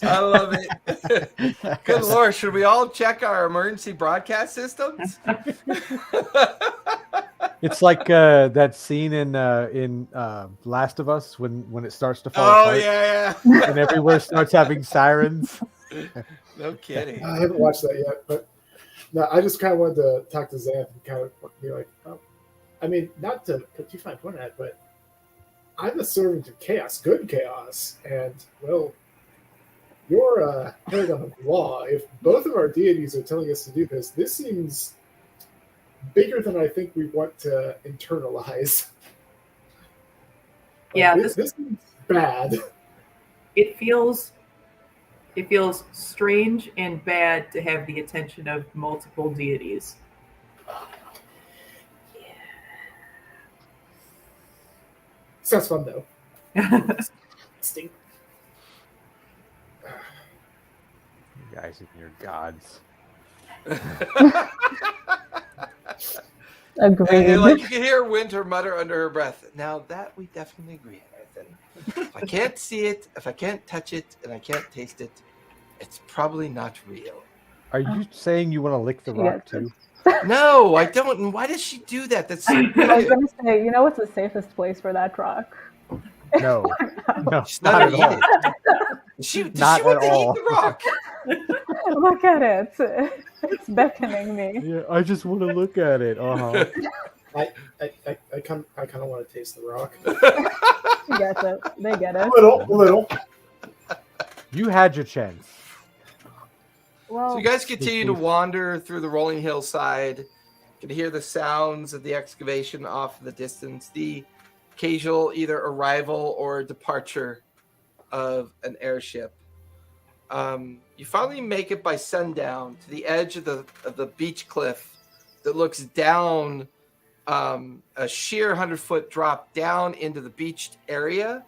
[SPEAKER 1] I love it. Good Lord, should we all check our emergency broadcast systems?
[SPEAKER 2] It's like that scene in Last of Us when it starts to fall apart.
[SPEAKER 1] Yeah.
[SPEAKER 2] And everywhere starts having sirens.
[SPEAKER 1] No kidding.
[SPEAKER 4] I haven't watched that yet, but no, I just kind of wanted to talk to Xanth and kind of be like, not to put too fine point on it, but I'm a servant of chaos, good chaos, and you're paragon of law. If both of our deities are telling us to do this seems bigger than I think we want to internalize.
[SPEAKER 3] Yeah,
[SPEAKER 4] this seems bad.
[SPEAKER 3] It feels strange and bad to have the attention of multiple deities.
[SPEAKER 4] Sounds fun though. Stink.
[SPEAKER 2] You guys and your gods.
[SPEAKER 5] Agreed.
[SPEAKER 1] And, like, you can hear Winter mutter under her breath. Now that we definitely agree, Nathan. If I can't see it, if I can't touch it, and I can't taste it, it's probably not real.
[SPEAKER 2] Are you saying you want to lick the rock
[SPEAKER 5] Yes.
[SPEAKER 2] too?
[SPEAKER 1] No, I don't. And why does she do that? That's so
[SPEAKER 5] I was
[SPEAKER 1] weird.
[SPEAKER 5] gonna say, you know what's the safest place for that rock?
[SPEAKER 2] No, no,
[SPEAKER 1] She's
[SPEAKER 2] not
[SPEAKER 1] not
[SPEAKER 2] at
[SPEAKER 1] gonna
[SPEAKER 2] all.
[SPEAKER 1] eat it. Does she
[SPEAKER 2] Not
[SPEAKER 1] want
[SPEAKER 2] at
[SPEAKER 1] to
[SPEAKER 2] all.
[SPEAKER 1] eat the rock?
[SPEAKER 5] Look at it. It's beckoning me.
[SPEAKER 2] Yeah, I just want to look at it. Uh-huh.
[SPEAKER 4] I kind of want to taste the rock.
[SPEAKER 5] She gets it. They get it.
[SPEAKER 4] A little.
[SPEAKER 2] You had your chance.
[SPEAKER 5] Well,
[SPEAKER 1] So you guys continue to wander through the rolling hillside. You can hear the sounds of the excavation off in the distance, the occasional either arrival or departure of an airship. You finally make it by sundown to the edge of the beach cliff that looks down a sheer 100-foot drop down into the beached area.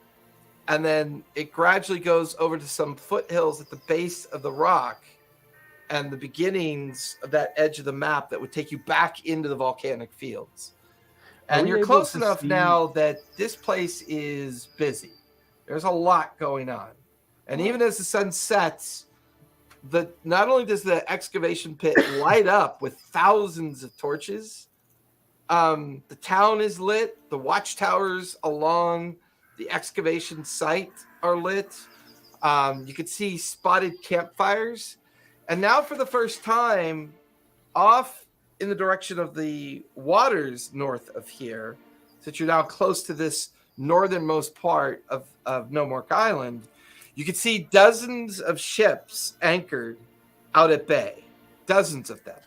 [SPEAKER 1] And then it gradually goes over to some foothills at the base of the rock and the beginnings of that edge of the map that would take you back into the volcanic fields.
[SPEAKER 2] Are
[SPEAKER 1] And
[SPEAKER 2] we
[SPEAKER 1] you're
[SPEAKER 2] able
[SPEAKER 1] close
[SPEAKER 2] to
[SPEAKER 1] enough
[SPEAKER 2] see-
[SPEAKER 1] now that this place is busy. There's a lot going on. And even as the sun sets, not only does the excavation pit light up with thousands of torches, the town is lit, the watchtowers along the excavation site are lit. You could see spotted campfires. And now for the first time, off in the direction of the waters north of here, since you're now close to this northernmost part of No More Island, you can see dozens of ships anchored out at bay. Dozens of them.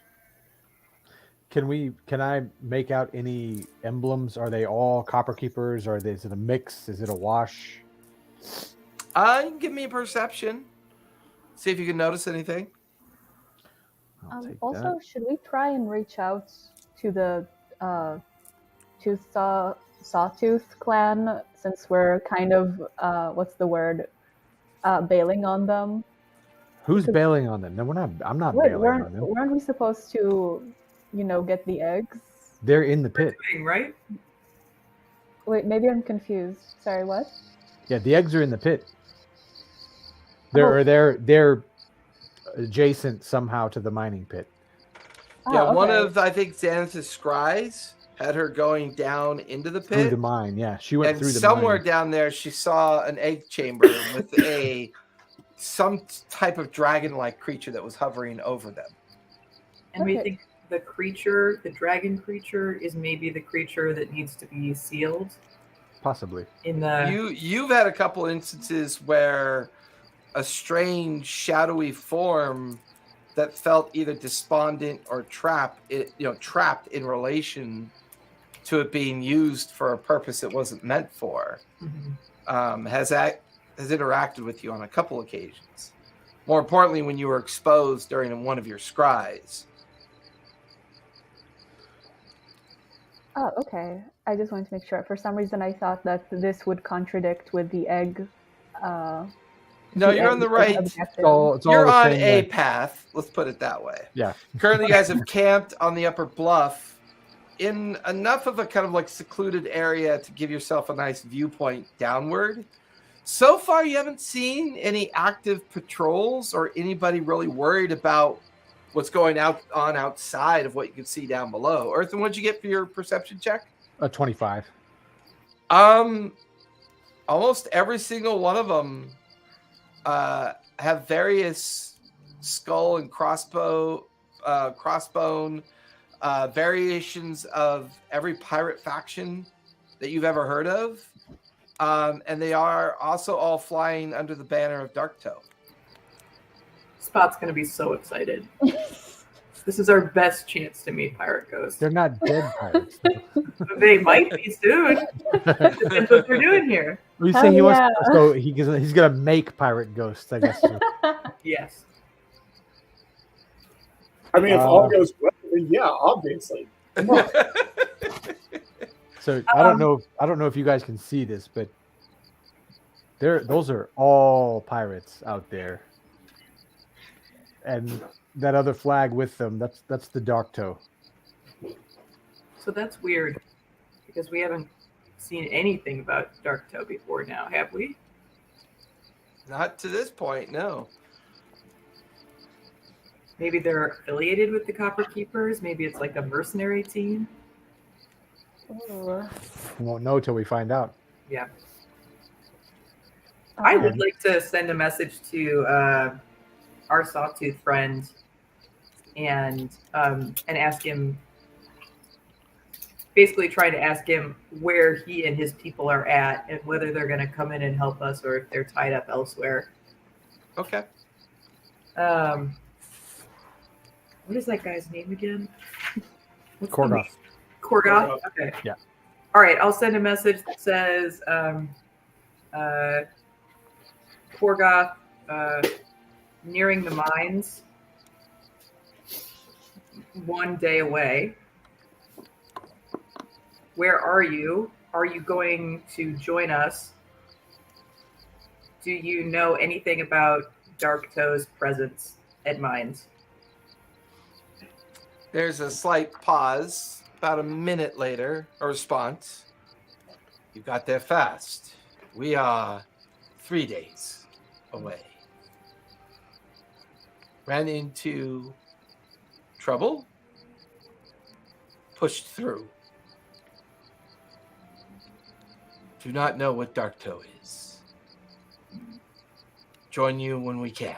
[SPEAKER 2] Can I make out any emblems? Are they all copper keepers, or is it a mix? Is it a wash?
[SPEAKER 1] You can give me a perception. See if you can notice anything.
[SPEAKER 2] I'll take
[SPEAKER 5] also,
[SPEAKER 2] that.
[SPEAKER 5] should we try and reach out to the Sawtooth clan, since we're kind of what's the word, bailing on them?
[SPEAKER 2] Who's bailing on them? No, we're not. I'm not
[SPEAKER 5] Wait,
[SPEAKER 2] bailing on them.
[SPEAKER 5] weren't we supposed to, get the eggs?
[SPEAKER 2] They're in the pit.
[SPEAKER 3] Right?
[SPEAKER 5] Wait, maybe I'm confused. Sorry, what?
[SPEAKER 2] Yeah, the eggs are in the pit. They're adjacent somehow to the mining pit.
[SPEAKER 1] Yeah,
[SPEAKER 5] Oh,
[SPEAKER 1] one
[SPEAKER 5] okay.
[SPEAKER 1] of, I think, Xanath's scries had her going down into the
[SPEAKER 2] Through
[SPEAKER 1] pit.
[SPEAKER 2] the mine, yeah. She went
[SPEAKER 1] And
[SPEAKER 2] through the
[SPEAKER 1] somewhere
[SPEAKER 2] mine.
[SPEAKER 1] down there, she saw an egg chamber with some type of dragon-like creature that was hovering over them.
[SPEAKER 3] And we
[SPEAKER 5] Okay.
[SPEAKER 3] think the creature, the dragon creature, is maybe the creature that needs to be sealed
[SPEAKER 2] Possibly.
[SPEAKER 3] in the.
[SPEAKER 1] You've had a couple instances where a strange shadowy form that felt either despondent or trapped in relation to it being used for a purpose it wasn't meant for,
[SPEAKER 3] Mhm.
[SPEAKER 1] has interacted with you on a couple occasions. More importantly, when you were exposed during one of your scries.
[SPEAKER 5] Oh, okay. I just wanted to make sure. For some reason, I thought that this would contradict with the egg.
[SPEAKER 1] No,
[SPEAKER 5] the
[SPEAKER 1] you're on
[SPEAKER 5] egg
[SPEAKER 1] the right.
[SPEAKER 5] objective.
[SPEAKER 2] It's all
[SPEAKER 1] You're
[SPEAKER 2] the
[SPEAKER 1] on
[SPEAKER 2] same
[SPEAKER 1] a
[SPEAKER 2] way.
[SPEAKER 1] path. Let's put it that way.
[SPEAKER 2] Yeah.
[SPEAKER 1] Currently, you guys have camped on the upper bluff in enough of a kind of like secluded area to give yourself a nice viewpoint downward. So far, you haven't seen any active patrols or anybody really worried about what's going on outside of what you can see down below. Earthen, what'd you get for your perception check?
[SPEAKER 2] 25.
[SPEAKER 1] Almost every single one of them have various skull and crossbone variations of every pirate faction that you've ever heard of. And they are also all flying under the banner of Darktoe.
[SPEAKER 3] Spot's going to be so excited. This is our best chance to meet Pirate Ghost.
[SPEAKER 2] They're not dead pirates.
[SPEAKER 3] They might be soon. Depends what they're doing here.
[SPEAKER 2] You
[SPEAKER 5] Hell
[SPEAKER 2] say he wants
[SPEAKER 5] yeah.
[SPEAKER 2] so he's gonna make pirate ghosts, I guess.
[SPEAKER 3] Yes.
[SPEAKER 4] I mean, if all goes well, then yeah, obviously. Come on.
[SPEAKER 2] So I don't know if you guys can see this, but those are all pirates out there. And that other flag with them, that's the Dark Toe.
[SPEAKER 3] So that's weird because we haven't seen anything about Dark Toe before now, have we?
[SPEAKER 1] Not to this point, no.
[SPEAKER 3] Maybe they're affiliated with the Copper Keepers. Maybe it's like a mercenary team.
[SPEAKER 5] Ooh.
[SPEAKER 2] We won't know till we find out.
[SPEAKER 3] Yeah. I would like to send a message to our Sawtooth friend and ask him, basically try to ask him where he and his people are at and whether they're going to come in and help us or if they're tied up elsewhere.
[SPEAKER 1] Okay.
[SPEAKER 3] What is that guy's name again?
[SPEAKER 2] Korgoth.
[SPEAKER 3] Korgoth? Okay.
[SPEAKER 2] Yeah.
[SPEAKER 3] All right, I'll send a message that says, Korgoth, nearing the mines, 1 day away. Where are you? Are you going to join us? Do you know anything about Dark Toe's presence at mines?
[SPEAKER 1] There's a slight pause. About a minute later, a response. You got there fast. We are 3 days away. Ran into trouble. Pushed through. Do not know what Dark Toe is. Join you when we can.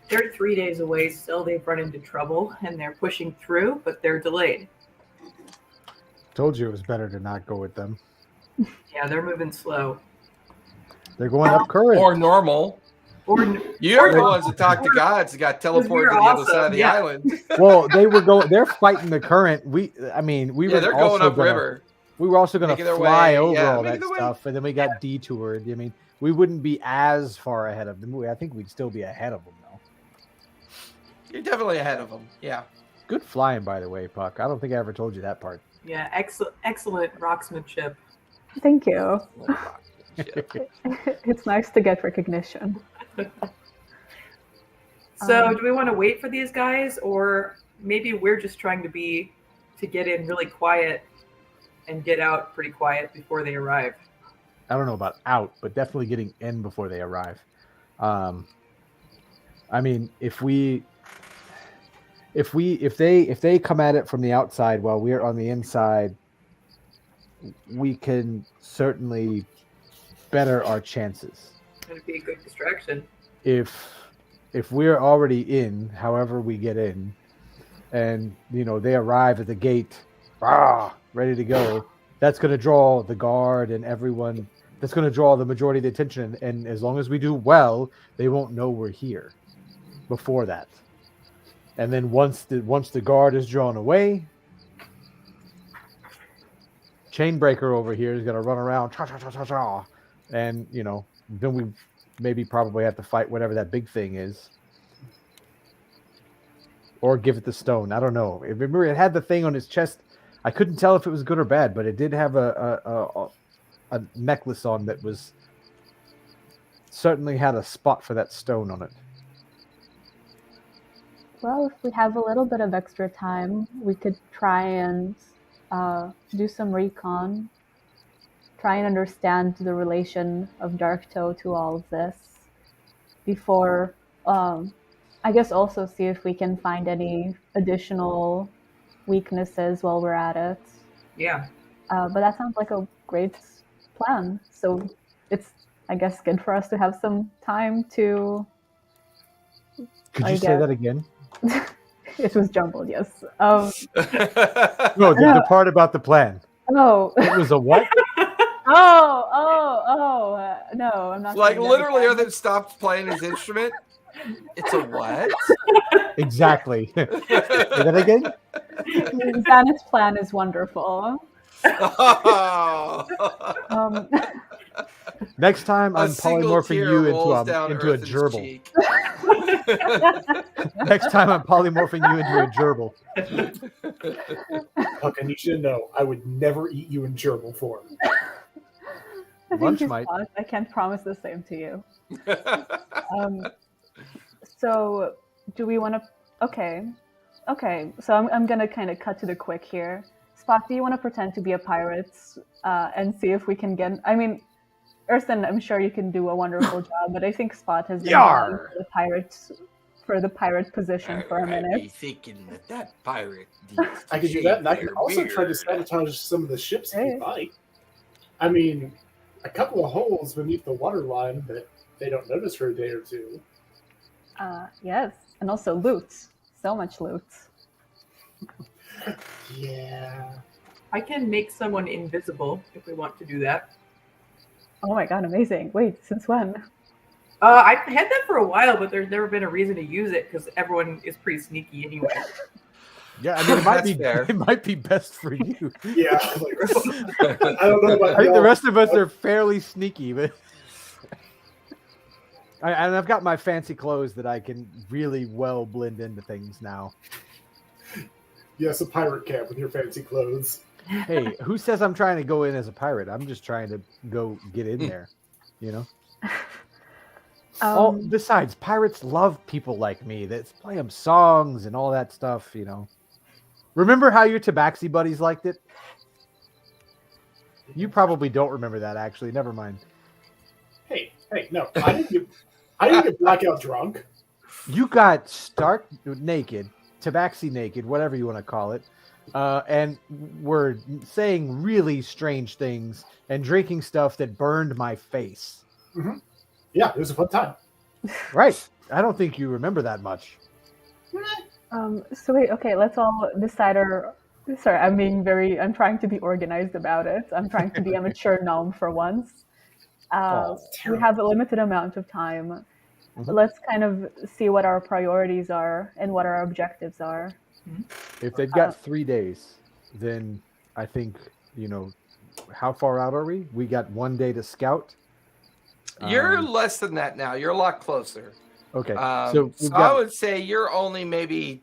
[SPEAKER 3] They're 3 days away. Still, they've run into trouble, and they're pushing through, but they're delayed.
[SPEAKER 2] Told you it was better to not go with them.
[SPEAKER 3] Yeah, they're moving slow.
[SPEAKER 2] They're going up current.
[SPEAKER 1] Or normal.
[SPEAKER 3] Or
[SPEAKER 1] You're the ones that talked to gods that got teleported to the other side of the island.
[SPEAKER 2] Well, they're fighting the current. We were
[SPEAKER 1] they're
[SPEAKER 2] also
[SPEAKER 1] going upriver.
[SPEAKER 2] We were also going
[SPEAKER 1] Making
[SPEAKER 2] to
[SPEAKER 1] their
[SPEAKER 2] fly
[SPEAKER 1] way.
[SPEAKER 2] over
[SPEAKER 1] Yeah,
[SPEAKER 2] all
[SPEAKER 1] making
[SPEAKER 2] that
[SPEAKER 1] their way.
[SPEAKER 2] stuff, and then we got detoured. I mean, we wouldn't be as far ahead of them. I think we'd still be ahead of them, though.
[SPEAKER 1] You're definitely ahead of them. Yeah.
[SPEAKER 2] Good flying, by the way, Puck. I don't think I ever told you that part.
[SPEAKER 3] yeah, excellent rocksmanship.
[SPEAKER 5] Thank you. It's nice to get recognition.
[SPEAKER 3] So, do we want to wait for these guys, or maybe we're just trying to get in really quiet and get out pretty quiet before they arrive?
[SPEAKER 2] I don't know about out, but definitely getting in before they arrive. I mean, if they come at it from the outside while we're on the inside, we can certainly better our chances.
[SPEAKER 3] It'd be a good distraction.
[SPEAKER 2] If we're already in, however we get in, and they arrive at the gate, ready to go, that's going to draw the guard and everyone. That's going to draw the majority of the attention, and as long as we do well, they won't know we're here before that. And then once the guard is drawn away, Chainbreaker over here is going to run around, and then we maybe probably have to fight whatever that big thing is, or give it the stone. I don't know. Remember, it had the thing on his chest. I couldn't tell if it was good or bad, but it did have a necklace on that was certainly had a spot for that stone on it.
[SPEAKER 5] Well, if we have a little bit of extra time, we could try and do some recon, try and understand the relation of Dark Toe to all of this before, I guess also see if we can find any additional weaknesses while we're at it.
[SPEAKER 3] Yeah.
[SPEAKER 5] But that sounds like a great plan. So it's, I guess, good for us to have some time to...
[SPEAKER 2] Could you say that again?
[SPEAKER 5] It was jumbled, yes.
[SPEAKER 2] No, the part about the plan.
[SPEAKER 5] Oh.
[SPEAKER 2] It was a what?
[SPEAKER 5] No, I'm not.
[SPEAKER 1] Like literally, Errand stopped playing his instrument. It's a what?
[SPEAKER 2] Exactly. Say that again?
[SPEAKER 5] Zanet's plan is wonderful.
[SPEAKER 2] Next time, I'm polymorphing you into a gerbil. Next time, I'm polymorphing you into a gerbil.
[SPEAKER 4] Puck, I need you to know, I would never eat you in gerbil form.
[SPEAKER 5] Thank
[SPEAKER 2] Lunch
[SPEAKER 5] you,
[SPEAKER 2] might.
[SPEAKER 5] Spot. I can't promise the same to you. So, do we want to? Okay. So I'm gonna kind of cut to the quick here. Spot, do you want to pretend to be a pirate and see if we can get? I mean, Earthen, I'm sure you can do a wonderful job, but I think Spot has been vying for the pirate position for a
[SPEAKER 1] I'd be
[SPEAKER 5] minute.
[SPEAKER 1] thinking that pirate needs to
[SPEAKER 4] I could do
[SPEAKER 1] shave
[SPEAKER 4] that, and I could
[SPEAKER 1] their
[SPEAKER 4] also try to
[SPEAKER 1] beard.
[SPEAKER 4] sabotage some of the ships if
[SPEAKER 5] Hey.
[SPEAKER 4] you like. I mean, a couple of holes beneath the waterline that they don't notice for a day or two.
[SPEAKER 5] Yes, and also loot. So much loot.
[SPEAKER 4] Yeah.
[SPEAKER 3] I can make someone invisible if we want to do that.
[SPEAKER 5] Oh my god, amazing! Wait, since when?
[SPEAKER 3] I've had that for a while, but there's never been a reason to use it because everyone is pretty sneaky anyway.
[SPEAKER 2] Yeah, I mean, it might
[SPEAKER 1] That's
[SPEAKER 2] be
[SPEAKER 1] fair.
[SPEAKER 2] it might be best for you.
[SPEAKER 4] Yeah. Like, I don't know about
[SPEAKER 2] I think the
[SPEAKER 4] y'all.
[SPEAKER 2] rest of us are fairly sneaky, but and I've got my fancy clothes that I can really well blend into things now.
[SPEAKER 4] Yes, a pirate camp with your fancy clothes.
[SPEAKER 2] Hey, who says I'm trying to go in as a pirate? I'm just trying to go get in there, you know. Besides, pirates love people like me. That play them songs and all that stuff, you know. Remember how your Tabaxi buddies liked it? You probably don't remember that, actually. Never mind.
[SPEAKER 4] Hey, no, I didn't get blackout drunk.
[SPEAKER 2] You got stark naked, Tabaxi naked, whatever you want to call it, and were saying really strange things and drinking stuff that burned my face.
[SPEAKER 4] Mm-hmm. Yeah, it was a fun time.
[SPEAKER 2] Right. I don't think you remember that much.
[SPEAKER 5] So wait, okay, let's all decide our. Sorry, I'm trying to be organized about it. I'm trying to be a mature gnome for once. We have a limited amount of time.
[SPEAKER 2] Mhm.
[SPEAKER 5] Let's kind of see what our priorities are and what our objectives are.
[SPEAKER 2] If they've got 3 days, then I think, you know, how far out are we? We got 1 day to scout.
[SPEAKER 1] You're less than that now. You're a lot closer.
[SPEAKER 2] Okay.
[SPEAKER 1] So I would say you're only maybe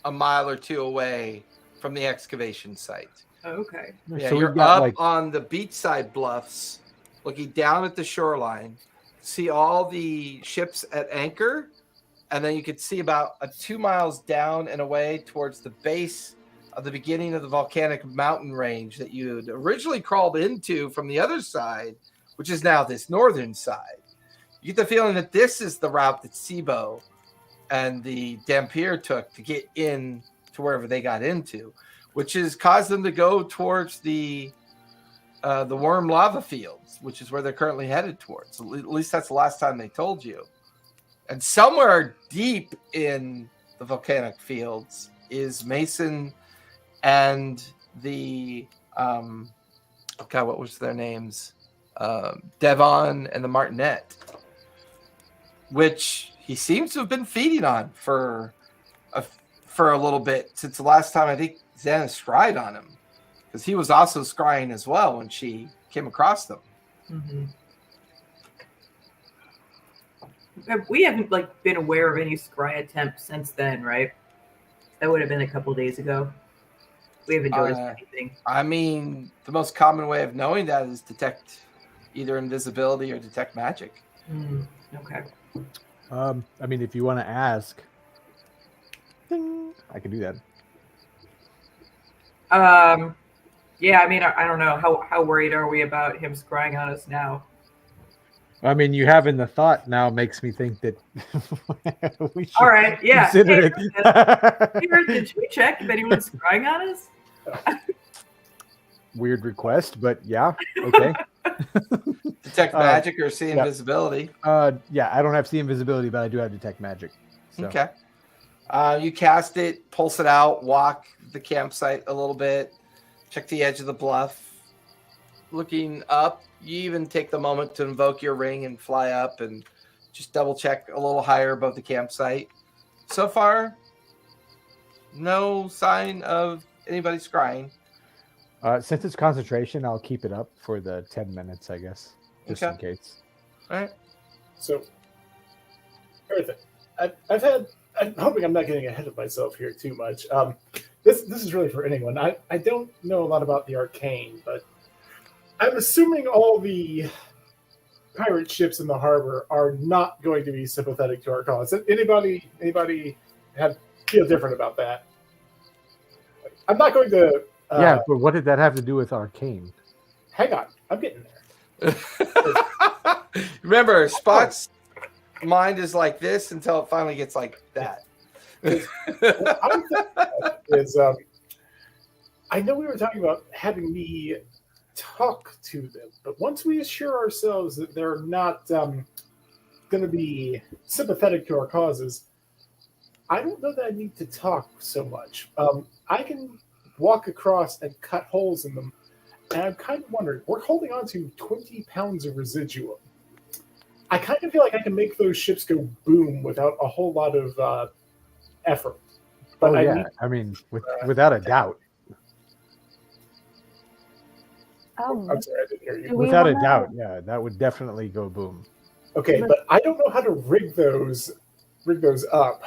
[SPEAKER 1] a mile or two away from the excavation site.
[SPEAKER 3] Okay.
[SPEAKER 1] Yeah,
[SPEAKER 2] so
[SPEAKER 1] you're
[SPEAKER 2] we've got
[SPEAKER 1] up on the beachside bluffs, looking down at the shoreline. See all the ships at anchor, and then you could see about 2 miles down and away towards the base of the beginning of the volcanic mountain range that you had originally crawled into from the other side, which is now this northern side. You get the feeling that this is the route that Sibo and the Dampier took to get in to wherever they got into, which has caused them to go towards the worm lava fields, which is where they're currently headed towards. At least that's the last time they told you. And somewhere deep in the volcanic fields is Mason and the what was their names? Devon and the Martinet, which he seems to have been feeding on for a little bit since the last time I think Xana scryed on him, because he was also scrying as well when she came across them.
[SPEAKER 3] Mm-hmm. We haven't been aware of any scry attempts since then, right? That would have been a couple days ago. We haven't noticed anything.
[SPEAKER 1] I mean, the most common way of knowing that is detect either invisibility or detect magic.
[SPEAKER 3] Okay.
[SPEAKER 2] I mean, if you want to ask, I can do that.
[SPEAKER 3] Yeah, I mean, I don't know. How worried are we about him scrying on us now?
[SPEAKER 2] I mean, you having the thought now makes me think that we should
[SPEAKER 3] All right, yeah.
[SPEAKER 2] consider
[SPEAKER 3] Hey,
[SPEAKER 2] it.
[SPEAKER 3] did we check if anyone's scrying on us?
[SPEAKER 2] Weird request, but yeah, okay.
[SPEAKER 1] Detect magic or see invisibility.
[SPEAKER 2] Yeah, I don't have see invisibility, but I do have detect magic. So.
[SPEAKER 1] Okay. You cast it, pulse it out, walk the campsite a little bit, check the edge of the bluff. Looking up, you even take the moment to invoke your ring and fly up and just double check a little higher above the campsite. So far, no sign of anybody scrying.
[SPEAKER 2] Since it's concentration, I'll keep it up for the 10 minutes, I guess, just in case.
[SPEAKER 1] All right.
[SPEAKER 4] So, everything. I'm hoping I'm not getting ahead of myself here too much. this is really for anyone. I don't know a lot about the arcane, but I'm assuming all the pirate ships in the harbor are not going to be sympathetic to our cause. Anybody feel different about that? I'm not going to.
[SPEAKER 2] Yeah, but what did that have to do with arcane?
[SPEAKER 4] Hang on, I'm getting there.
[SPEAKER 1] Remember, Spot's mind is like this until it finally gets like that.
[SPEAKER 4] What I'm thinking about is, I know we were talking about having me talk to them, but once we assure ourselves that they're not going to be sympathetic to our causes, I don't know that I need to talk so much. I can walk across and cut holes in them, and I'm kind of wondering, we're holding on to 20 pounds of residuum. I kind of feel like I can make those ships go boom without a whole lot of effort. But
[SPEAKER 2] I mean, without a doubt.
[SPEAKER 4] I'm sorry, I didn't hear you.
[SPEAKER 2] Without a doubt, yeah, that would definitely go boom.
[SPEAKER 4] Okay, but I don't know how to rig those up.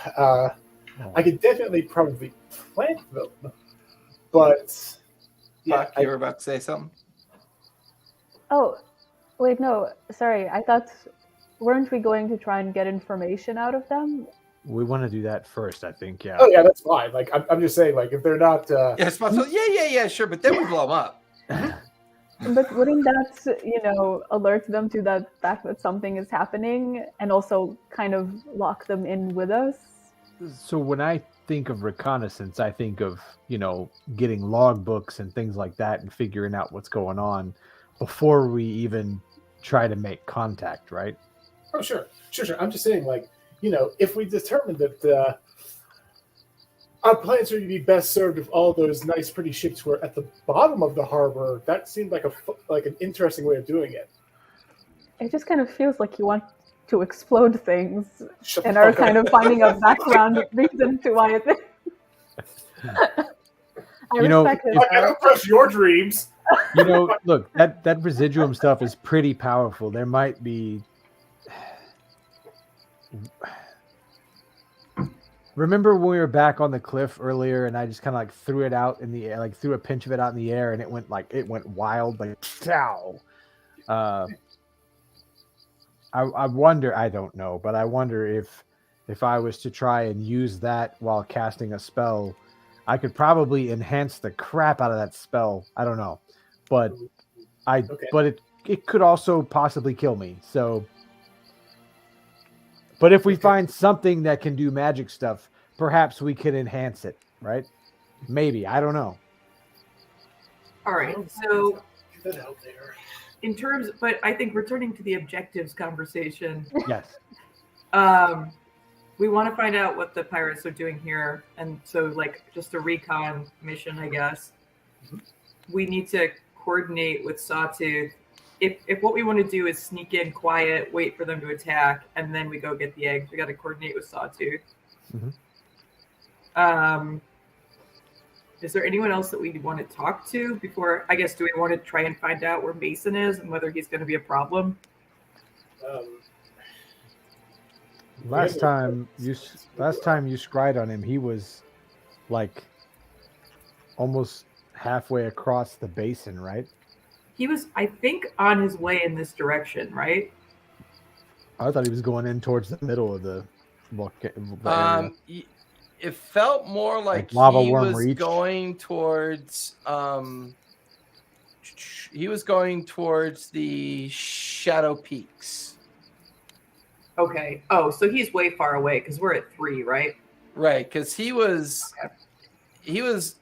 [SPEAKER 4] I could definitely probably plant them, but
[SPEAKER 1] Fuck, you were about to say something?
[SPEAKER 5] Oh, wait, no, sorry. I thought, weren't we going to try and get information out of them?
[SPEAKER 2] We want to do that first, I think. Yeah.
[SPEAKER 4] Oh yeah, that's fine. Like I'm just saying, like if they're not,
[SPEAKER 1] Yeah, Spot's like, yeah, sure, but then we blow them up.
[SPEAKER 5] But wouldn't that, alert them to that fact that something is happening and also kind of lock them in with us?
[SPEAKER 2] So when I think of reconnaissance, I think of, getting logbooks and things like that and figuring out what's going on before we even try to make contact, right?
[SPEAKER 4] oh sure. I'm just saying, like if we determine that our plans are to be best served if all those nice, pretty ships were at the bottom of the harbor, that seemed like an interesting way of doing it.
[SPEAKER 5] It just kind of feels like you want to explode things
[SPEAKER 4] Shut
[SPEAKER 5] and
[SPEAKER 4] the
[SPEAKER 5] are
[SPEAKER 4] fuck
[SPEAKER 5] kind
[SPEAKER 4] up.
[SPEAKER 5] of finding a background reason to why it's. I respect it.
[SPEAKER 4] I don't crush your dreams.
[SPEAKER 2] Look, that residuum stuff is pretty powerful. There might be. Remember when we were back on the cliff earlier, and I just kind of like threw it out in the air, like threw a pinch of it out in the air, and it went wild, like pow. I wonder. I don't know, but I wonder if I was to try and use that while casting a spell, I could probably enhance the crap out of that spell. I don't know, but it could also possibly kill me. So. But if we find something that can do magic stuff, perhaps we could enhance it, right? Maybe. I don't know.
[SPEAKER 3] All right. So
[SPEAKER 4] Get that out there.
[SPEAKER 3] in terms, but I think returning to the objectives conversation,
[SPEAKER 2] Yes.
[SPEAKER 3] we want to find out what the pirates are doing here. And so like just a recon mission, I guess. We need to coordinate with Sawtooth. If what we want to do is sneak in quiet, wait for them to attack, and then we go get the eggs, we got to coordinate with Sawtooth.
[SPEAKER 2] Mm-hmm.
[SPEAKER 3] Is there anyone else that we want to talk to before? I guess, do we want to try and find out where Mason is and whether he's going to be a problem?
[SPEAKER 2] Last time you scryed on him, he was like almost halfway across the basin, right?
[SPEAKER 3] He was, I think, on his way in this direction, right?
[SPEAKER 2] I thought he was going in towards the middle of the area.
[SPEAKER 1] It felt more like
[SPEAKER 2] Lava
[SPEAKER 1] he
[SPEAKER 2] Worm
[SPEAKER 1] was
[SPEAKER 2] Reach.
[SPEAKER 1] going towards the Shadow Peaks.
[SPEAKER 3] Okay. Oh, so he's way far away because we're at 3, right?
[SPEAKER 1] Right, because he was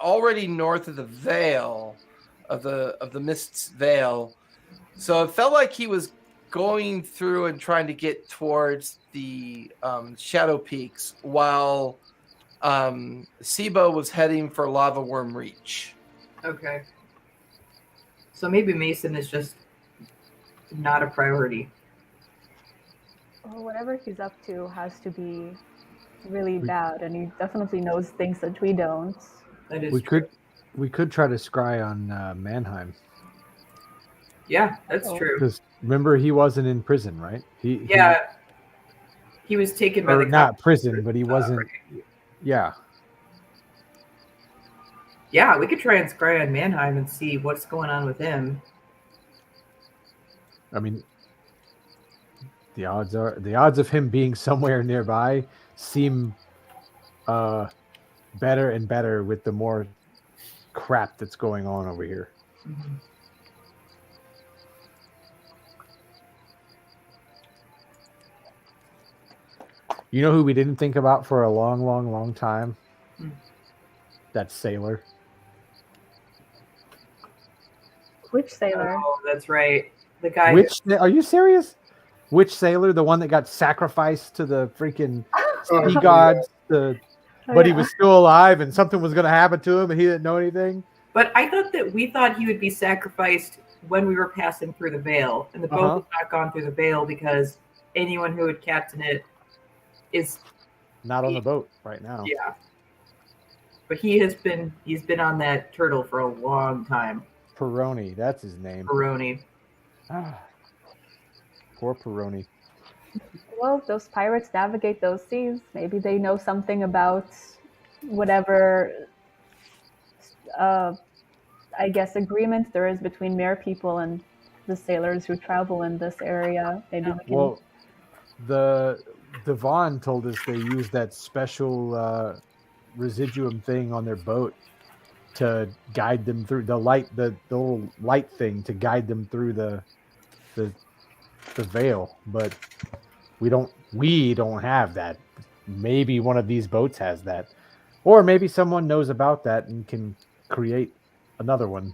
[SPEAKER 1] already north of the Veil, of the Mist's Veil. So it felt like he was going through and trying to get towards the Shadow Peaks while Sibo was heading for Lava Worm Reach.
[SPEAKER 3] Okay. So maybe Mason is just not a priority.
[SPEAKER 5] Well, whatever he's up to has to be really bad, and he definitely knows things that we don't.
[SPEAKER 3] That is
[SPEAKER 2] We could try to scry on Mannheim.
[SPEAKER 3] Yeah, that's true.
[SPEAKER 2] Because remember, he wasn't in prison, right? He
[SPEAKER 3] was taken by
[SPEAKER 2] or
[SPEAKER 3] the
[SPEAKER 2] not
[SPEAKER 3] cops.
[SPEAKER 2] prison, but he wasn't.
[SPEAKER 3] Right.
[SPEAKER 2] Yeah.
[SPEAKER 3] Yeah, we could try and scry on Mannheim and see what's going on with him.
[SPEAKER 2] I mean, the odds of him being somewhere nearby seem better and better with the more crap that's going on over here.
[SPEAKER 3] Mhm.
[SPEAKER 2] You know who we didn't think about for a long time?
[SPEAKER 3] Hmm.
[SPEAKER 2] That sailor.
[SPEAKER 5] Which sailor?
[SPEAKER 3] Oh, that's right. The guy.
[SPEAKER 2] Which are you serious? Which sailor? The one that got sacrificed to the freaking
[SPEAKER 4] Oh,
[SPEAKER 2] sea
[SPEAKER 4] yeah.
[SPEAKER 2] gods?
[SPEAKER 5] Oh,
[SPEAKER 2] But he
[SPEAKER 5] yeah.
[SPEAKER 2] was still alive, and something was going to happen to him, and he didn't know anything.
[SPEAKER 3] But I thought that we thought he would be sacrificed when we were passing through the Veil, and the boat
[SPEAKER 2] Uh-huh.
[SPEAKER 3] has not gone through the Veil because anyone who would captain it is
[SPEAKER 2] Not on the boat right now.
[SPEAKER 3] yeah. But he's been on that turtle for a long time.
[SPEAKER 2] Peroni, that's his name.
[SPEAKER 3] Peroni.
[SPEAKER 2] Ah, poor Peroni.
[SPEAKER 5] Well, those pirates navigate those seas. Maybe they know something about whatever, I guess, agreement there is between mere people and the sailors who travel in this area. Maybe we can.
[SPEAKER 2] Well, the Devon told us they used that special residuum thing on their boat to guide them through the little light thing to guide them through the veil. But we don't have that. Maybe one of these boats has that, or maybe someone knows about that and can create another one.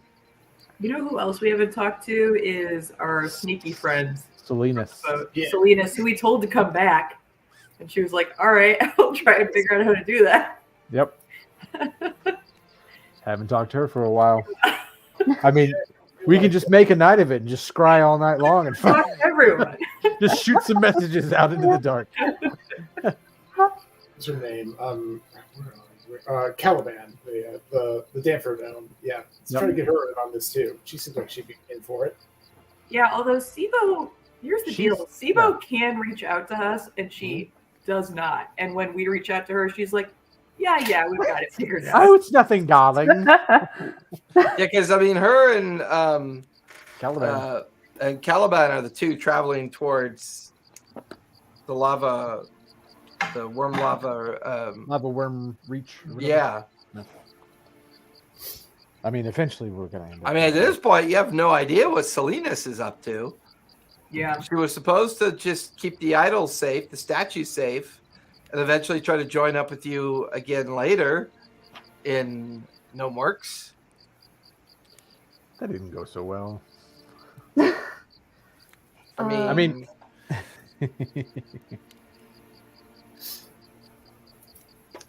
[SPEAKER 3] You know who else we haven't talked to is our sneaky friend,
[SPEAKER 2] Salinas.
[SPEAKER 4] Yeah.
[SPEAKER 3] Salinas, who we told to come back. And she was like, all right, I'll try and figure out how to do that.
[SPEAKER 2] Yep. Haven't talked to her for a while. I mean, we can just make a night of it and just scry all night long and
[SPEAKER 3] Fuck everyone.
[SPEAKER 2] just shoot some messages out into the dark.
[SPEAKER 4] What's her name? Caliban, the Danford. Yeah, let's try to get her in on this too. She seems like she'd be in for it.
[SPEAKER 3] Yeah, although Sibo, here's the deal. Sibo can reach out to us, and she does not. And when we reach out to her, she's like, yeah, we've got it figured out.
[SPEAKER 2] Oh, it's nothing, darling.
[SPEAKER 1] Yeah, because I mean, her and Caliban are the two traveling towards the lava, the worm lava.
[SPEAKER 2] Lava worm reach.
[SPEAKER 1] Yeah.
[SPEAKER 2] I mean, eventually we're gonna end up.
[SPEAKER 1] I mean, at this point, you have no idea what Salinas is up to.
[SPEAKER 3] Yeah.
[SPEAKER 1] She was supposed to just keep the idols safe, the statues safe, and eventually try to join up with you again later in No Mercs.
[SPEAKER 2] That didn't go so well.
[SPEAKER 1] I mean,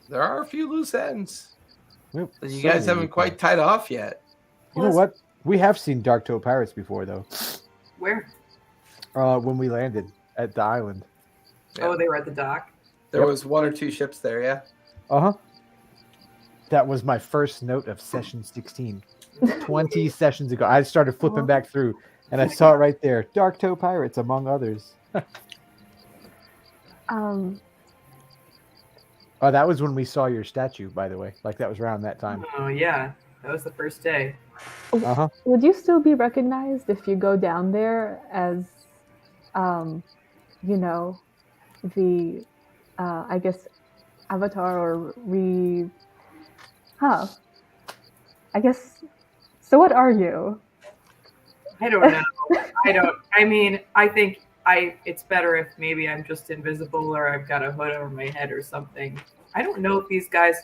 [SPEAKER 1] there are a few loose ends that you guys haven't quite tied off yet.
[SPEAKER 2] You know what? We have seen Dark Toe pirates before, though.
[SPEAKER 3] Where?
[SPEAKER 2] When we landed at the island.
[SPEAKER 1] Yeah.
[SPEAKER 3] Oh, they were at the dock.
[SPEAKER 1] There was one or two ships there, yeah.
[SPEAKER 2] Uh-huh. That was my first note of session 16. 20 sessions ago. I started flipping back through, and I saw it right there. Dark Toe pirates, among others. Oh, that was when we saw your statue, by the way. Like, that was around that time.
[SPEAKER 3] Oh, yeah. That was the first day.
[SPEAKER 2] Uh-huh.
[SPEAKER 5] Would you still be recognized if you go down there as, the, I guess, avatar or I guess, so what are you?
[SPEAKER 3] I don't know. I think it's better if maybe I'm just invisible or I've got a hood over my head or something. I don't know if these guys,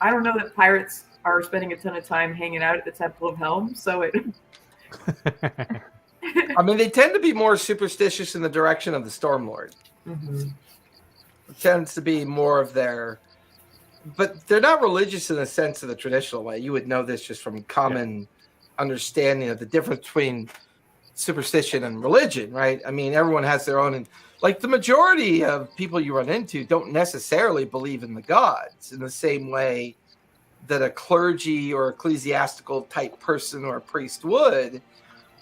[SPEAKER 3] I don't know that pirates are spending a ton of time hanging out at the Temple of Helm, so it...
[SPEAKER 1] I mean, they tend to be more superstitious in the direction of the Stormlord.
[SPEAKER 3] Mhm.
[SPEAKER 1] It tends to be more of their... But they're not religious in the sense of the traditional way. You would know this just from common understanding of the difference between superstition and religion, right? I mean, everyone has their own... Like, the majority of people you run into don't necessarily believe in the gods in the same way that a clergy or ecclesiastical type person or a priest would.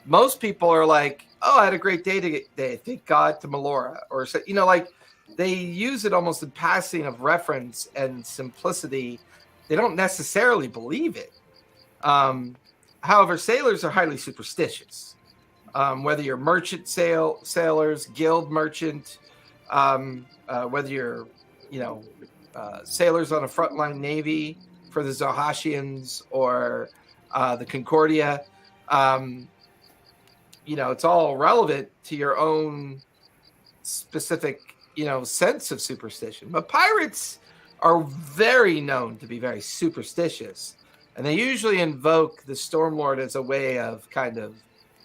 [SPEAKER 1] Most people are like, oh, I had a great day today. Thank God to Melora. Or, like, they use it almost in passing of reference and simplicity they don't necessarily believe it. However, sailors are highly superstitious. Whether you're merchant sailors, guild merchant, whether you're, sailors on a frontline navy for the Zohashians or the Concordia, it's all relevant to your own specific, sense of superstition. But pirates are very known to be very superstitious, and they usually invoke the Stormlord as a way of kind of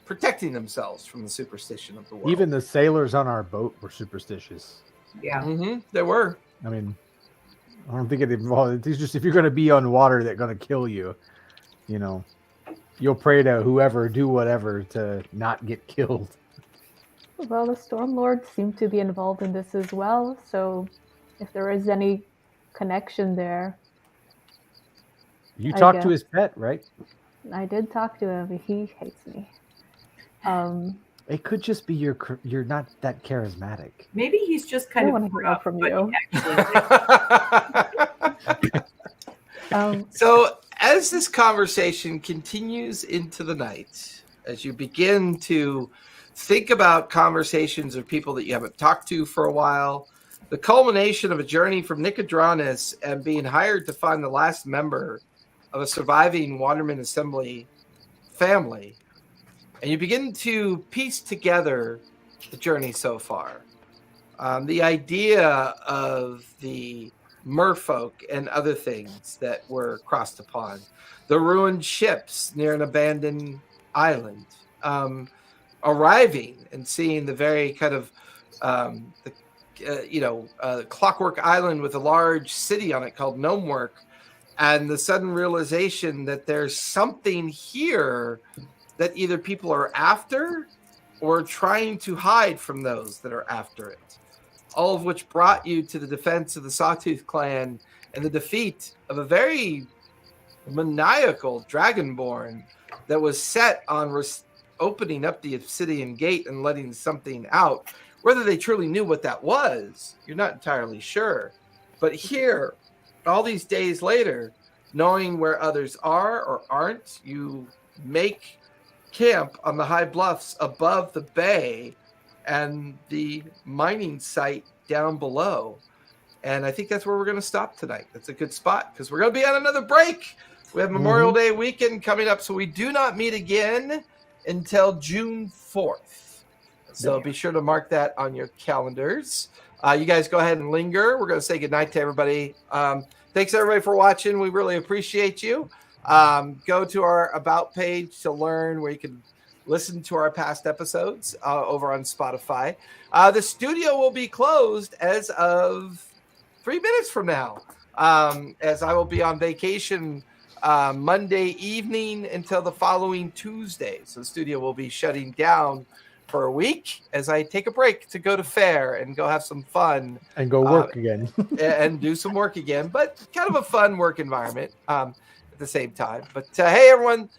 [SPEAKER 1] protecting themselves from the superstition of the world.
[SPEAKER 2] Even the sailors on our boat were superstitious.
[SPEAKER 3] Yeah.
[SPEAKER 1] They were.
[SPEAKER 2] I mean, I don't think it involved. It's just if you're going to be on water that's going to kill you, you'll pray to whoever, do whatever to not get killed.
[SPEAKER 5] Well, the Stormlord seemed to be involved in this as well, so if there is any connection there.
[SPEAKER 2] You talked to his pet, right?
[SPEAKER 5] I did talk to him. He hates me.
[SPEAKER 2] It could just be you're not that charismatic.
[SPEAKER 3] Maybe he's just kind of
[SPEAKER 5] want to hear from you.
[SPEAKER 1] So as this conversation continues into the night, as you begin to think about conversations of people that you haven't talked to for a while, the culmination of a journey from Nicodranus and being hired to find the last member of a surviving Wanderman Assembly family, and you begin to piece together the journey so far. The idea of the merfolk and other things that were crossed upon, the ruined ships near an abandoned island, arriving and seeing the very kind of clockwork island with a large city on it called Gnomework, and the sudden realization that there's something here that either people are after or trying to hide from those that are after it. All of which brought you to the defense of the Sawtooth clan and the defeat of a very maniacal dragonborn that was set on opening up the obsidian gate and letting something out. Whether they truly knew what that was, you're not entirely sure. But here, all these days later, knowing where others are or aren't, you make camp on the high bluffs above the bay and the mining site down below. And I think that's where we're going to stop tonight. That's a good spot because we're going to be on another break. We have Memorial Day weekend coming up, so we do not meet again until June 4th. So be sure to mark that on your calendars. You guys go ahead and linger. We're going to say goodnight to everybody. Thanks, everybody, for watching. We really appreciate you. Go to our About page to learn where you can listen to our past episodes over on Spotify. The studio will be closed as of 3 minutes from now, as I will be on vacation Monday evening until the following Tuesday. So the studio will be shutting down for a week as I take a break to go to fair and go have some fun.
[SPEAKER 2] And go work again.
[SPEAKER 1] And do some work again, but kind of a fun work environment at the same time. But hey, everyone,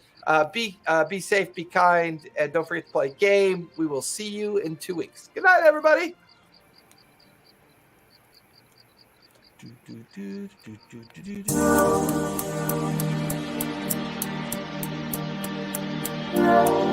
[SPEAKER 1] be safe, be kind, and don't forget to play a game. We will see you in 2 weeks. Good night, everybody. Do.